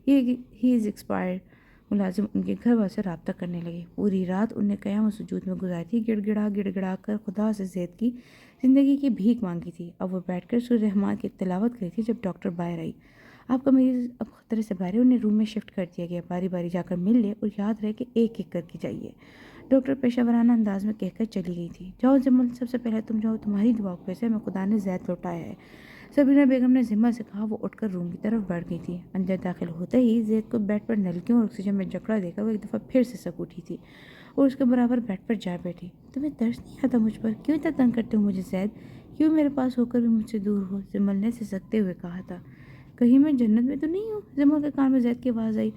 Speaker 1: ہی از ایکسپائرڈ. ملازم ان کے گھر والوں سے رابطہ کرنے لگے. پوری رات ان نے قیام و سجود میں گزاری تھی. گڑ گڑا کر خدا سے زید کی زندگی کی بھیک مانگی تھی. اب وہ بیٹھ کر سورہ رحمان کی تلاوت کری تھی جب ڈاکٹر باہر آئی. آپ کا مریض اب خطرے سے باہر ہے. انہیں روم میں شفٹ کر دیا گیا. باری باری جا کر مل لے اور یاد رہے کہ ایک ایک کر کے جائیے. ڈاکٹر پیشہ ورانہ انداز میں کہہ کر چلی گئی تھی. جاؤ زمل، سب سے پہلے تم جاؤ. تمہاری دعا کو سے میں خدا نے زید لوٹایا ہے. سبینہ بیگم نے زمل سے کہا. وہ اٹھ کر روم کی طرف بڑھ گئی تھی. اندر داخل ہوتے ہی زید کو بیڈ پر نلکیوں اور آکسیجن میں جکڑا دے کر وہ ایک دفعہ پھر سے سک اٹھی تھی اور اس کے برابر بیڈ پر جا بیٹھی. تمہیں ترس نہیں آتا مجھ پر؟ کیوں اتنا تنگ کرتے ہو مجھے زید؟ کیوں میرے پاس ہو کر بھی مجھ سے دور ہو؟ زمل نے سسکتے ہوئے کہا تھا. کہیں میں جنت میں تو نہیں ہوں؟ زمل کے کان میں زید کی آواز آئی.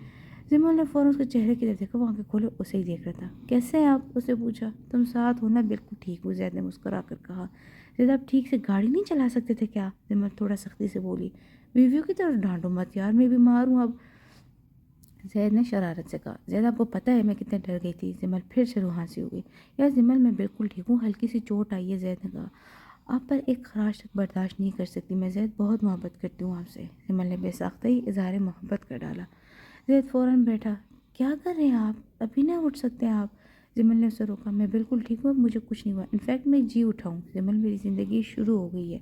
Speaker 1: زمل نے فوراً اس کے چہرے کی طرف دیکھا. وہ آنکھیں کھولے اسے ہی دیکھ رہا تھا. کیسے ہیں آپ؟ اسے پوچھا. تم ساتھ ہو نا؟ بالکل ٹھیک ہوں، زید نے مسکرا کر کہا. زید، آپ ٹھیک سے گاڑی نہیں چلا سکتے تھے کیا؟ زمل تھوڑا سختی سے بولی. بیویوں کی طرف ڈانٹو مت یار، میں بیمار ہوں اب. زید نے شرارت سے کہا. زید، آپ کو پتہ ہے میں کتنے ڈر گئی تھی؟ زمل پھر سے روحانسی ہو گئی. یا زمل، میں بالکل ٹھیک ہوں، ہلکی سی چوٹ آئی ہے. زید نے کہا. آپ پر ایک خراش تک برداشت نہیں کر سکتی میں زید، بہت محبت کرتی ہوں آپ سے. زمل نے بے ساختہ ہی اظہار محبت کر ڈالا. زید فوراً بیٹھا. کیا کر رہے ہیں آپ؟ ابھی نہ اٹھ سکتے ہیں آپ؟ زمل نے اسے روکا. میں بالکل ٹھیک ہوں، اب مجھے کچھ نہیں ہوا. انفیکٹ میں جی اٹھا ہوں. زمل، میری زندگی شروع ہو گئی ہے.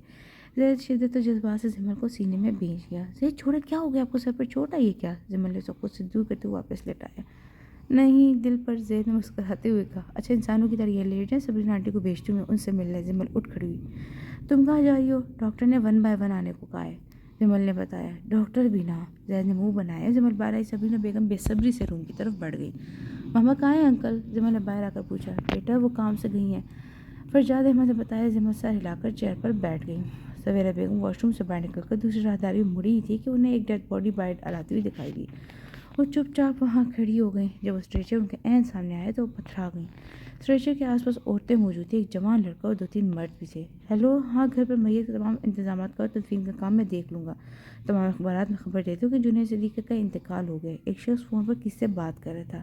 Speaker 1: زید شدت و جذبات سے زمل کو سینے میں بھینچ گیا. زید چھوڑے، کیا ہو گیا آپ کو؟ سر پر چوٹ آئی ہے کیا؟ زمل نے اسے خود سے دور کرتے ہوئے واپس لٹایا. نہیں، دل پر. زید نے مسکراتے ہوئے کہا. اچھا، انسانوں کی طرح یہ لیٹ جائیں. سبرینا آنٹی کو بھیجتی ہوں میں ان سے ملنے. زمل اٹھ کھڑی ہوئی. تم کہاں جا رہی ہو؟ ڈاکٹر نے 1 by 1 آنے کو کہا ہے. جمل نے بتایا۔ ڈاکٹر بھی نہ؟ زید نے منہ بنایا۔ جمل باہر آئی۔ سبینہ بیگم بے صبری سے روم کی طرف بڑھ گئی۔ ماما کہاں ہیں انکل؟ جمل نے باہر آ کر پوچھا۔ بیٹا وہ کام سے گئی ہیں، فرجاد احمد نے بتایا۔ جمل سر ہلا کر چیئر پر بیٹھ گئی۔ سویرا بیگم واش روم سے باہر نکل کر دوسری راہداری میں مڑی ہی تھی کہ انہیں ایک ڈیڈ باڈی باہر آتی ہوئی دکھائی دی۔ وہ چپ چاپ وہاں کھڑی ہو گئیں۔ جب وہ اسٹریچر ان کے عین سامنے آیا تو وہ پتھرا گئیں۔ اسٹریچر کے آس پاس عورتیں موجود تھیں، ایک جوان لڑکا اور 2-3 مرد بھی تھے۔ ہیلو، ہاں گھر پر میت کے تمام انتظامات کا اور تدفین کا کام میں دیکھ لوں گا۔ تمام اخبارات میں خبر دیتے ہو کہ جنید صدیقی کا انتقال ہو گیا۔ ایک شخص فون پر کس سے بات کر رہا تھا؟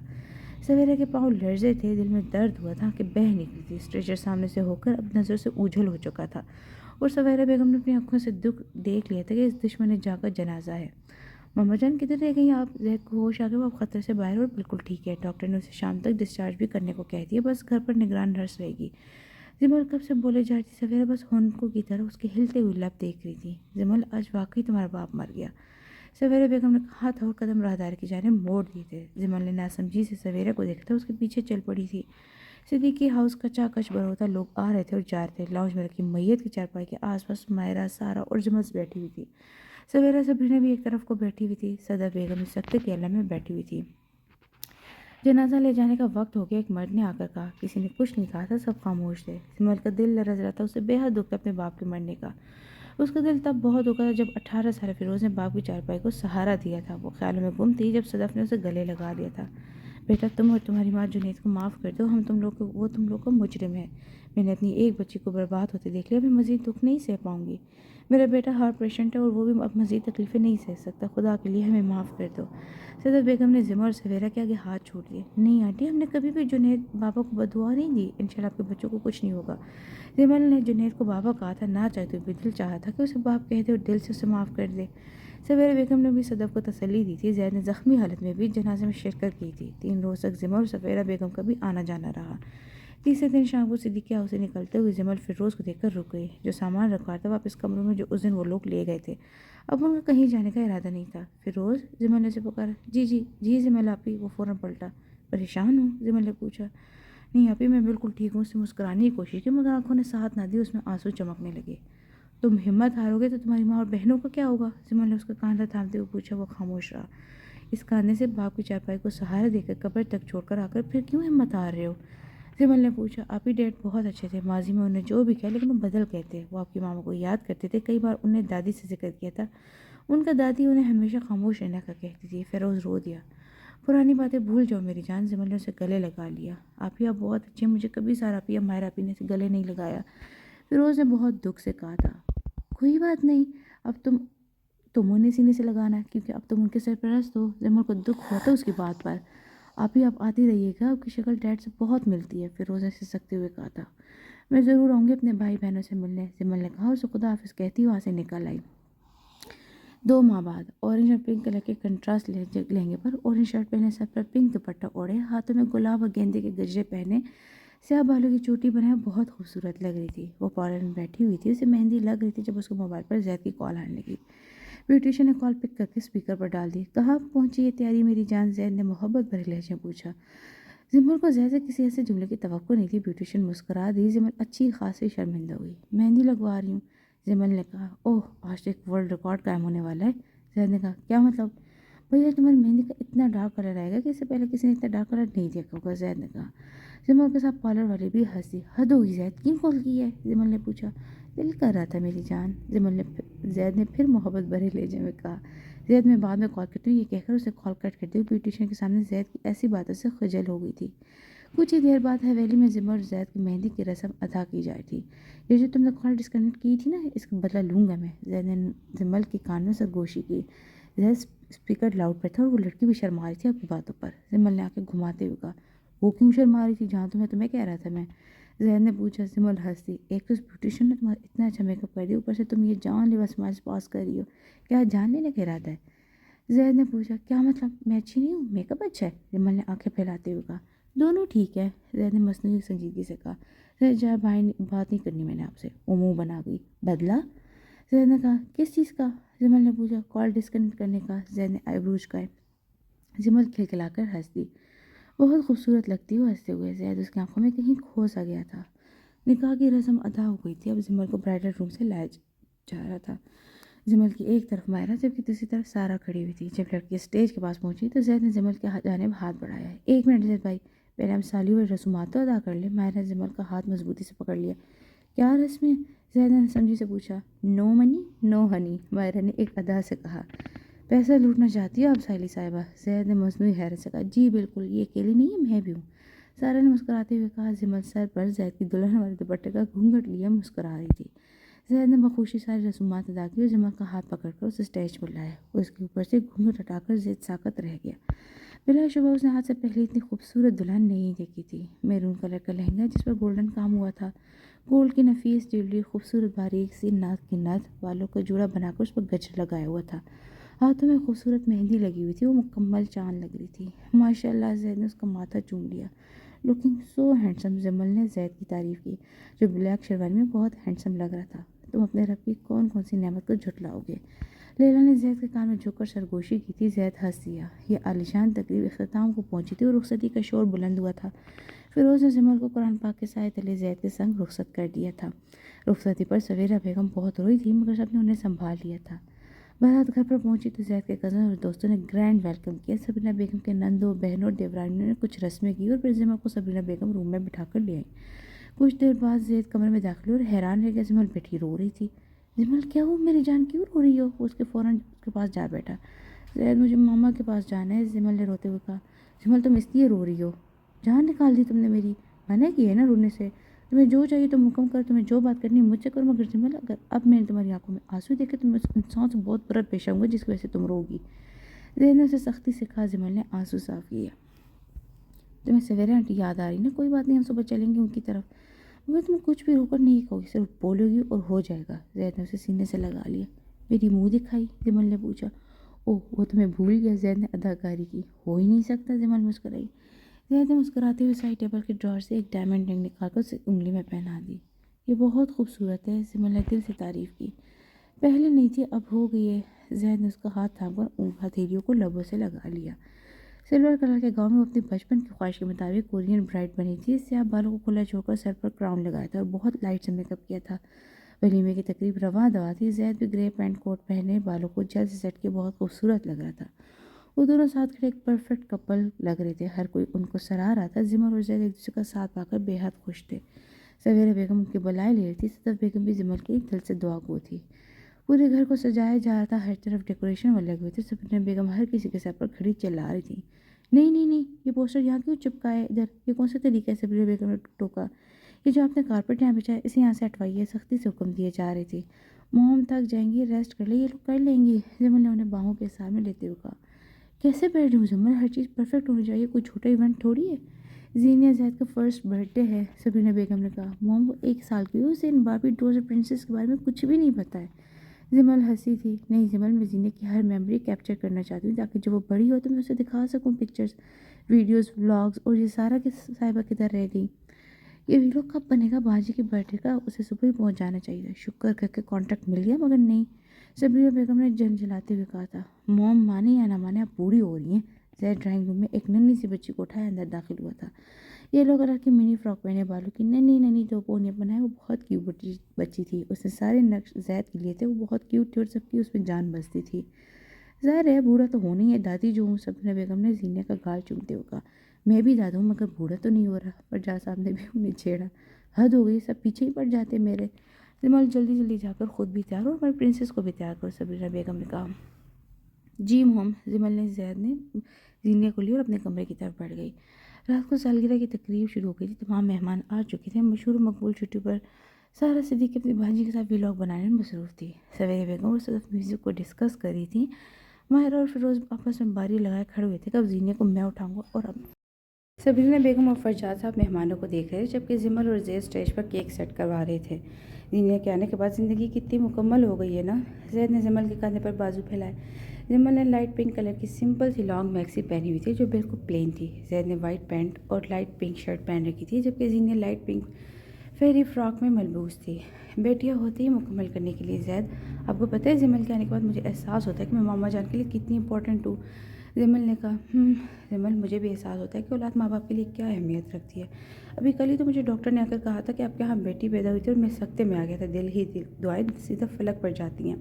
Speaker 1: سویرا کے پاؤں لرزے تھے، دل میں درد ہوا تھا کہ بہہ نکلی تھی۔ اسٹریچر سامنے سے ہو کر اب نظر سے اوجھل ہو چکا تھا اور سویرا بیگم نے اپنی آنکھوں سے دکھ دیکھ لیا تھا کہ اس دشمن جاں کا جنازہ ہے۔ ماما جان کدھر رہ گئی آپ؟ زید کو ہوش آ گیا۔ وہ اب خطرے سے باہر اور بالکل ٹھیک ہے۔ ڈاکٹر نے اسے شام تک ڈسچارج بھی کرنے کو کہہ دیا، بس گھر پر نگران نرس رہے گی۔ جمل کب سے بولے جا رہی تھی۔ سویرا بس ہونکوں کی طرح اس کے ہلتے ہوئے لب دیکھ رہی تھی۔ جمل آج واقعی تمہارا باپ مر گیا، سویرا بیگم نے کہا تھا اور قدم راہدار کی جانب موڑ دیے تھے۔ جمل نے ناسمجھی سے سویرا کو دیکھا تھا، اس کے پیچھے چل پڑی تھی۔ صدیقی ہاؤس کچا کچ بھرا ہوتا، لوگ آ رہے تھے اور جا رہے تھے۔ لاؤنج میں رکھی میت کی چارپائی کے آس پاس مائرہ، سارا اور جمل بیٹھی ہوئی تھی۔ سویرا سبرینا بھی ایک طرف کو بیٹھی ہوئی تھی۔ صدر بیگم اس سخت کے عالم میں بیٹھی ہوئی تھی۔ جنازہ لے جانے کا وقت ہو گیا، ایک مرد نے آ کر کہا۔ کسی نے کچھ نہیں کہا تھا، سب خاموش تھے۔ جمل کا دل لرز رہا تھا، اسے بے حد دکھ تھا اپنے باپ کے مرنے کا۔ اس کا دل تب بہت دکھا تھا جب 18 سالہ فیروز نے باپ کی چارپائی کو سہارا دیا تھا۔ وہ خیالوں میں گم تھی جب صدف نے اسے گلے لگا لیا تھا۔ بیٹا تم اور تمہاری ماں جنید کو معاف کر دو، وہ تم لوگ کا مجرم ہے۔ میں نے اپنی ایک بچی کو برباد ہوتے دیکھ لیا، میں مزید دکھ نہیں سہ پاؤں گی۔ میرا بیٹا ہارٹ پیشنٹ ہے اور وہ بھی اب مزید تکلیفیں نہیں سہ سکتا، خدا کے لیے ہمیں معاف کر دو۔ صدف بیگم نے زمر اور سویرا کے آگے ہاتھ چھوڑ دیے۔ نہیں آنٹی، ہم نے کبھی بھی جنید بابا کو بددعا نہیں دی، انشاءاللہ آپ کے بچوں کو کچھ نہیں ہوگا۔ جمل نے جنید کو بابا کہا تھا، نہ چاہتے ہوئے بھی دل چاہا تھا کہ اسے باپ کہہ دے اور دل سے اسے معاف کر دے۔ سویرا بیگم نے بھی صدف کو تسلی دی تھی۔ زید نے زخمی حالت میں بھی جنازے میں شرکت کی تھی۔ 3 روز تک زمر اور سویرا بیگم کا بھی آنا جانا رہا۔ تیسرے دن شام کو صدیقی ہاؤس سے نکلتے ہوئے جمل فیروز کو دیکھ کر رک گئی۔ جو سامان رکھا تھا واپس کمروں میں جو اس دن وہ لوگ لے گئے تھے، اب ان کا کہیں جانے کا ارادہ نہیں تھا۔ فیروز، جمل نے اسے پکارا۔ جی جمل آپی۔ وہ فوراً پلٹا۔ پریشان ہوں؟ جمل نے پوچھا۔ نہیں آپی، میں بالکل ٹھیک ہوں۔ اس سے مسکرانے کی کوشش کی مگر آنکھوں نے ساتھ نہ دی، اس میں آنسو چمکنے لگے۔ تم ہمت ہارو گے تو تمہاری ماں اور بہنوں کا کیا ہوگا؟ جمل نے اس کا کاندھا تھامتے ہوئے پوچھا۔ وہ خاموش رہا۔ اس کاندھے سے باپ کی چارپائی کو سہارا دے کر قبر تک چھوڑ کر آ کر پھر کیوں ہمت ہار رہے ہو؟ جمل نے پوچھا۔ آپی ڈیڈ بہت اچھے تھے، ماضی میں انہیں جو بھی کہا لیکن وہ بدل گئے تھے۔ وہ آپ کی ماما کو یاد کرتے تھے، کئی بار انہیں دادی سے ذکر کیا تھا، ان کا دادی انہیں ہمیشہ خاموش رہنے کا کہتی تھی۔ فیروز رو دیا۔ پرانی باتیں بھول جاؤ میری جان۔ جمل نے اسے گلے لگا لیا۔ آپی آپ بہت اچھے، مجھے کبھی سارا آپی یا ماہر آپی نے گلے نہیں لگایا، فیروز نے بہت دکھ سے کہا تھا۔ کوئی بات نہیں، اب تم انہیں سینے سے لگانا کیونکہ اب تم ان کے سرپرست ہو۔ جمل کو دکھ ہوا تھا اس کی بات پر۔ آپی آپ آتی رہیے گا، آپ کی شکل ڈیڈ سے بہت ملتی ہے، فیروز نے سسکتے ہوئے کہا تھا۔ میں ضرور آؤں گی اپنے بھائی بہنوں سے ملنے، جمل نے کہا، اسے خدا حافظ کہتی وہاں سے نکل آئی۔ 2 ماہ بعد اورنج اور پنک کلر کے کنٹراسٹ لہنگے پر اورنج شرٹ پہنے، سر پر پنک دوپٹہ اوڑھے، ہاتھوں میں گلاب اور گیندے کے گجرے پہنے، سیاہ بالوں کی چوٹی بنائے، بہت خوبصورت لگ رہی تھی۔ وہ پارلر میں بیٹھی ہوئی تھی، اسے مہندی لگ رہی تھی جب اس کے موبائل پر زید کی کال آنے لگی۔ بیوٹیشین نے کال پک کر کے اسپیکر پر ڈال دی۔ کہاں پہنچی یہ تیاری میری جان؟ زید نے محبت بھرے لہجے میں پوچھا۔ جمل کو زید سے کسی ایسے جملے کی توقع نہیں تھی۔ بیوٹیشین مسکرا دی۔ جمل اچھی خاصی شرمندہ ہوئی۔ مہندی لگوا رہی ہوں، جمل نے کہا۔ اوہ، آج تو ایک ورلڈ ریکارڈ قائم ہونے والا ہے، زید نے کہا۔ کیا مطلب؟ بھیا تمہاری مہندی کا اتنا ڈارک کلر آئے گا کہ اس سے پہلے کسی نے اتنا ڈارک کلر نہیں دیکھا ہوگا، زید نے کہا۔ جمل کے ساتھ پارلر والی بھی ہنسی۔ حد ہوگی زید، کیوں کال کی ہے؟ جمل نے پوچھا۔ دل کر رہا تھا میری جان، زید نے پھر محبت بھرے لہجے میں کہا۔ زید میں بعد میں کال کرتی ہوں، یہ کہہ کر اسے کال کٹ کرتے ہوئے بیوٹیشین کے سامنے زید کی ایسی باتوں سے خجل ہو گئی تھی۔ کچھ ہی دیر بعد حویلی میں زمر اور زید کی مہندی کی رسم ادا کی جائے تھی۔ یہ جو تم نے کال ڈسکنیکٹ کی تھی نا، اس کا بدلہ لوں گا میں، زید نے جمل کے کان میں سرگوشی کی۔ زید اسپیکر لاؤڈ پر تھا اور وہ لڑکی بھی شرما رہی تھی آپ کی باتوں پر، جمل نے آنکھیں گھماتے ہوئے کہا۔ وہ کیوں شرما رہی تھی جہاں تمہیں کہہ رہا تھا میں، زید نے پوچھا۔ جمل ہنس دی۔ ایک تو اس بیوٹیشین نے تمہارا اتنا اچھا میک اپ کر دیا، اوپر سے تم یہ جان لیوا اسمائلز پاس کر رہی ہو، کیا جان لینے کا ارادہ ہے؟ زید نے پوچھا۔ کیا مطلب؟ میں اچھی نہیں ہوں، میک اپ اچھا ہے؟ جمل نے آنکھیں پھیلاتے ہوئے کہا۔ دونوں ٹھیک ہے، زید نے مصنوعی سنجیدگی سے کہا۔ زید جا بات نہیں کرنی میں نے آپ سے، وہ منہ بنا گئی۔ بدلہ؟ زید نے کہا۔ کس چیز کا؟ جمل نے پوچھا۔ کال ڈسکنیکٹ کرنے کا، زید نے آئی بروج کہے۔ جمل کھلکھلا کر ہنس دی۔ بہت خوبصورت لگتی ہو ہنستے ہوئے، زید اس کی آنکھوں میں کہیں کھو سا گیا تھا۔ نکاح کی رسم ادا ہو گئی تھی، اب جمل کو برائڈل روم سے لایا جا رہا تھا۔ جمل کی ایک طرف ماہرہ جبکہ دوسری طرف سارا کھڑی ہوئی تھی۔ جب لڑکی اسٹیج کے پاس پہنچی تو زید نے جمل کے جانب ہاتھ بڑھایا۔ 1 منٹ زید بھائی، پہلے ہم سالی اور رسومات تو ادا کر لیں۔ ماہرہ نے جمل کا ہاتھ مضبوطی سے پکڑ لیا۔ کیا رسمیں؟ زید نے سمجھی سے پوچھا۔ نو منی نو ہنی، ماہرہ نے ایک ادا سے کہا۔ پیسہ لوٹنا چاہتی ہو آپ سالی صاحبہ؟ زید نے مصنوعی حیرت سے کہا۔ جی بالکل، یہ اکیلی نہیں ہے، میں بھی ہوں۔ سارا نے مسکراتے ہوئے کہا۔ جمل سر پر زید کی دلہن والے دوپٹے کا گھونگھٹ لیے مسکرا رہی تھی۔ زید نے بخوشی ساری رسومات ادا کی اور جمل کا ہاتھ پکڑ کر اسے اسٹیج پر لایا۔ اس کے اوپر سے گھونگھٹ ہٹا کر زید ساکت رہ گیا۔ بلا شبہ اس نے آج سے پہلے اتنی خوبصورت دلہن نہیں دیکھی تھی۔ میرون کلر کا لہنگا جس پر گولڈن کام ہوا تھا، گولڈ کی نفیس جیولری، خوبصورت باریک سی ناک کی نتھ، بالوں کا جوڑا بنا کر اس پر گجر لگایا ہوا تھا، ہاتھوں میں خوبصورت مہندی لگی ہوئی تھی، وہ مکمل چاند لگ رہی تھی۔ ماشاءاللہ، زید نے اس کا ماتھا چوم لیا۔ لوکنگ سو ہینڈسم، جمل نے زید کی تعریف کی، جو بلیک شیروانی میں بہت ہینڈسم لگ رہا تھا۔ تم اپنے رب کی کون کون سی نعمت کو جھٹلاؤ گے؟ لیلا نے زید کے کان میں جھک کر سرگوشی کی تھی۔ زید ہنس دیا۔ یہ عالیشان تقریب اختتام کو پہنچی تھی اور رخصتی کا شور بلند ہوا تھا۔ فیروز نے جمل کو قرآن پاک کے سائے تلے زید کے سنگ رخصت کر دیا تھا۔ رخصتی پر سویرا بیگم بہت روئی تھی مگر سب نے انہیں سنبھال لیا تھا۔ بارات گھر پر پہنچی تو زید کے کزن اور دوستوں نے گرینڈ ویلکم کیا۔ سبرینا بیگم کے نندوں، بہنوں اور دیورانیوں نے کچھ رسمیں کی اور پھر جمل کو سبرینا بیگم روم میں بٹھا کر لے آئی۔ کچھ دیر بعد زید کمرے میں داخل ہوئے اور حیران رہ گیا۔ جمل بیٹھی رو رہی تھی۔ جمل، کیا ہو میری جان، کیوں رو رہی ہو؟ وہ اس کے فوراً اس کے پاس جا بیٹھا۔ زید، مجھے ماما کے پاس جانا ہے، جمل نے روتے ہوئے کہا۔ جمل، تم اس لیے رو رہی ہو؟ جان نکال دی تم نے میری، منع کی ہے نا رونے سے؟ تمہیں جو چاہیے تم حکم کر، تمہیں جو بات کرنی ہے مجھ سے کرو، مگر جمل اگر اب میں نے تمہاری آنکھوں میں آنسو دیکھے تو میں اس انسان سے بہت برا پیش آؤں گا جس کی وجہ سے تم روگی۔ زید نے اسے سختی سے کہا۔ جمل نے آنسو صاف کیا۔ تمہیں سویرا آنٹی یاد آ رہی نا؟ کوئی بات نہیں، ہم صبح چلیں گے ان کی طرف، مگر تم کچھ بھی رو کر نہیں کہو گی، صرف بولو گی اور ہو جائے گا۔ زید نے اسے سینے سے لگا لیا۔ میری منہ دکھائی؟ جمل نے پوچھا۔ اوہ، وہ تمہیں بھول گیا؟ زید نے اداکاری کی۔ ہو ہی نہیں سکتا، جمل مسکرائی۔ زید نے مسکراتے ہوئے سائڈ ٹیبل کے ڈراور سے ایک ڈائمنڈ رنگ نکال کر اسے انگلی میں پہنا دی۔ یہ بہت خوبصورت ہے، جمل نے دل سے تعریف کی۔ پہلے نہیں تھی، اب ہو گئی ہے۔ زید نے اس کا ہاتھ تھام کر ہتھیلیوں کو لبوں سے لگا لیا۔ سلور کلر کے گاؤن میں وہ اپنی بچپن کی خواہش کے مطابق کورین برائڈ بنی تھی۔ سیاہ بالوں کو کھلا چھوڑ کر سر پر کراؤن لگایا تھا اور بہت لائٹ سے میک اپ کیا تھا۔ ولیمے کی تقریب رواں دواں تھی۔ زید بھی گرے پینٹ کوٹ پہنے بالوں کو جلد سے سیٹ کے بہت خوبصورت لگ رہا تھا۔ وہ دونوں ساتھ کھڑے ایک پرفیکٹ کپل لگ رہے تھے، ہر کوئی ان کو سراہ رہا تھا۔ جمل اور زید ایک دوسرے کا ساتھ پا کر بے حد خوش تھے۔ سویرا بیگم ان کی بلائیں لے رہی تھی، صدف بیگم بھی جمل کے دل سے دعا گو تھی۔ پورے گھر کو سجایا جا رہا تھا، ہر طرف ڈیکوریشن لگے ہوئے تھے۔ سبرینا بیگم ہر کسی کے سر پر کھڑی چلا رہی تھی۔ نہیں نہیں نہیں، یہ پوسٹر یہاں کیوں چپکا ہے؟ ادھر یہ کون سا طریقہ ہے؟ سبرینا بیگم نے ٹوکا۔ یہ جو آپ نے کارپیٹ یہاں بچھایا اسے یہاں سے ہٹوائیے، سختی سے حکم دیے جا رہی تھی۔ موم تھک جائیں گی، ریسٹ کر لیں، یہ لوگ کر لیں گی، جمل نے انہیں باہوں کے سامنے لیتے ہوئے کہا۔ کیسے بیٹھ رہی ہوں جمل، ہر چیز پرفیکٹ ہونی چاہیے، کوئی چھوٹا ایونٹ تھوڑی ہے۔ زینیا زید کا فرسٹ برتھ ڈے ہے، سبرینا بیگم نے کہا۔ موم، وہ 1 سال کی ہوئی، اسے ان باربی ڈولز اور پرنسس کے بارے میں کچھ بھی نہیں پتہ ہے۔ جمل ہنسی تھی۔ نہیں جمل، میں زینیا کی ہر میموری کیپچر کرنا چاہتی ہوں تاکہ جب وہ بڑی ہو تو میں اسے دکھا سکوں، پکچرز، ویڈیوز، ولاگز۔ اور یہ سارا کہ صاحبہ کدھر رہ گئی؟ یہ ویلوگ کب بنے گا؟ باجی کے برتھ ڈے کا اسے صبح ہی پہنچ جانا چاہیے۔ شکر کر کے کانٹیکٹ مل گیا، مگر نہیں، سبرینا بیگم نے جھنجھلاتے ہوئے کہا تھا۔ موم، مانے یا نہ مانے آپ بوڑھی ہو رہی ہیں۔ زید ڈرائنگ روم میں ایک ننھی سی بچی کو اٹھائے اندر داخل ہوا تھا۔ یلو کلر کی منی فراک پہنے، بالوں کی ننھی ننھی 2 پونیاں بنائے، وہ بہت کیوٹ بچی تھی۔ اس نے سارے نقش زید کے لیے تھے، وہ بہت کیوٹ تھی اور سب کی اس میں جان بستی تھی۔ ظاہر ہے بوڑھا تو ہونا ہی ہے، دادی جو ہوں، سبرینا بیگم نے زینیا کا گال چومتے ہوئے کہا۔ میں بھی دادا ہوں مگر بوڑھا تو نہیں ہو رہا۔ فرجا صاحب نے بھی انہیں چھیڑا۔ حد ہو گئی، سب پیچھے ہی پڑ جاتے میرے۔ جمل، جلدی جلدی جا کر خود بھی تیار ہو اور ہماری پرنسس کو بھی تیار کرو، سبرینا بیگم نے کہا۔ جی موم، جمل نے زید نے زینیا کو لیا اور اپنے کمرے کی طرف بڑھ گئی۔ رات کو سالگرہ کی تقریب شروع ہو گئی تھی، تمام مہمان آ چکے تھے۔ مشہور و مقبول چھٹی پر سارا صدیقی اپنی بھانجی کے ساتھ ولاگ بنانے میں مصروف تھی۔ سویرا بیگم اور صدف میوزک کو ڈسکس کر رہی تھی۔ ماہرہ اور فیروز آپس میں باری لگائے کھڑے ہوئے تھے کہ اب زینیا کو میں اٹھاؤں گا اور اب سبرینا بیگم اور فرجاد صاحب مہمانوں کو دیکھ رہے تھے جبکہ جمل اور زید اسٹیج پر کیک سیٹ کروا رہے تھے۔ زینیا کے آنے کے بعد زندگی کتنی مکمل ہو گئی ہے نا؟ زید نے جمل کے کاندھے پر بازو پھیلائے۔ جمل نے لائٹ پنک کلر کی سمپل سی لانگ میکسی پہنی ہوئی تھی جو بالکل پلین تھی۔ زید نے وائٹ پینٹ اور لائٹ پنک شرٹ پہن رکھی تھی جبکہ زینیا لائٹ پنک فیری فراک میں ملبوس تھی۔ بیٹیاں ہوتے ہی مکمل کرنے کے لیے زید، آپ کو پتہ ہے جمل کے آنے کے بعد مجھے احساس ہوتا ہے کہ میں ماما جان کے لیے کتنی امپورٹنٹ ہوں۔ جمل نے کہا۔ جمل، مجھے بھی احساس ہوتا ہے کہ اولاد ماں باپ کے لیے کیا اہمیت رکھتی ہے۔ ابھی کل ہی تو مجھے ڈاکٹر نے آ کر کہا تھا کہ آپ کے یہاں بیٹی پیدا ہوئی تھی اور میں سکتے میں آ گیا تھا۔ دل ہی دل، دعائیں سیدھا فلک پر جاتی ہیں۔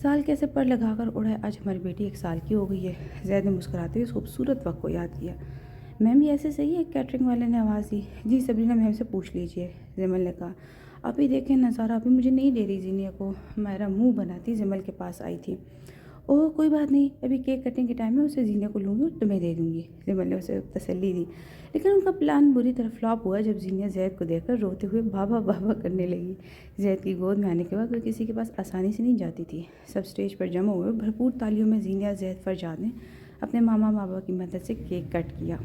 Speaker 1: سال کیسے پر لگا کر اڑا ہے، آج ہماری بیٹی 1 سال کی ہو گئی ہے۔ زید نے مسکراتے ہوئے اس خوبصورت وقت کو یاد کیا۔ میم یہ ایسے صحیح ہے؟ کیٹرنگ والے نے آواز دی۔ جی سبرینا میم سے پوچھ لیجئے، جمل نے کہا۔ ابھی دیکھیں نظارہ، ابھی مجھے نہیں دے رہی زینیا کو، میرا منہ بناتی جمل کے پاس آئی تھی۔ اوہ کوئی بات نہیں، ابھی کیک کٹنگ کے ٹائم میں اسے زینیا کو لوں گی اور تمہیں دے دوں گی، جمل نے اسے تسلی دی۔ لیکن ان کا پلان بری طرح فلاپ ہوا جب زینیا زید کو دیکھ کر روتے ہوئے بابا بابا کرنے لگی۔ زید کی گود میں آنے کے بعد وہ کسی کے پاس آسانی سے نہیں جاتی تھی۔ سب اسٹیج پر جمع ہوئے، بھرپور تالیوں میں زینیا، زید، فرجاد نے اپنے ماما بابا کی مدد سے کیک کٹ کیا۔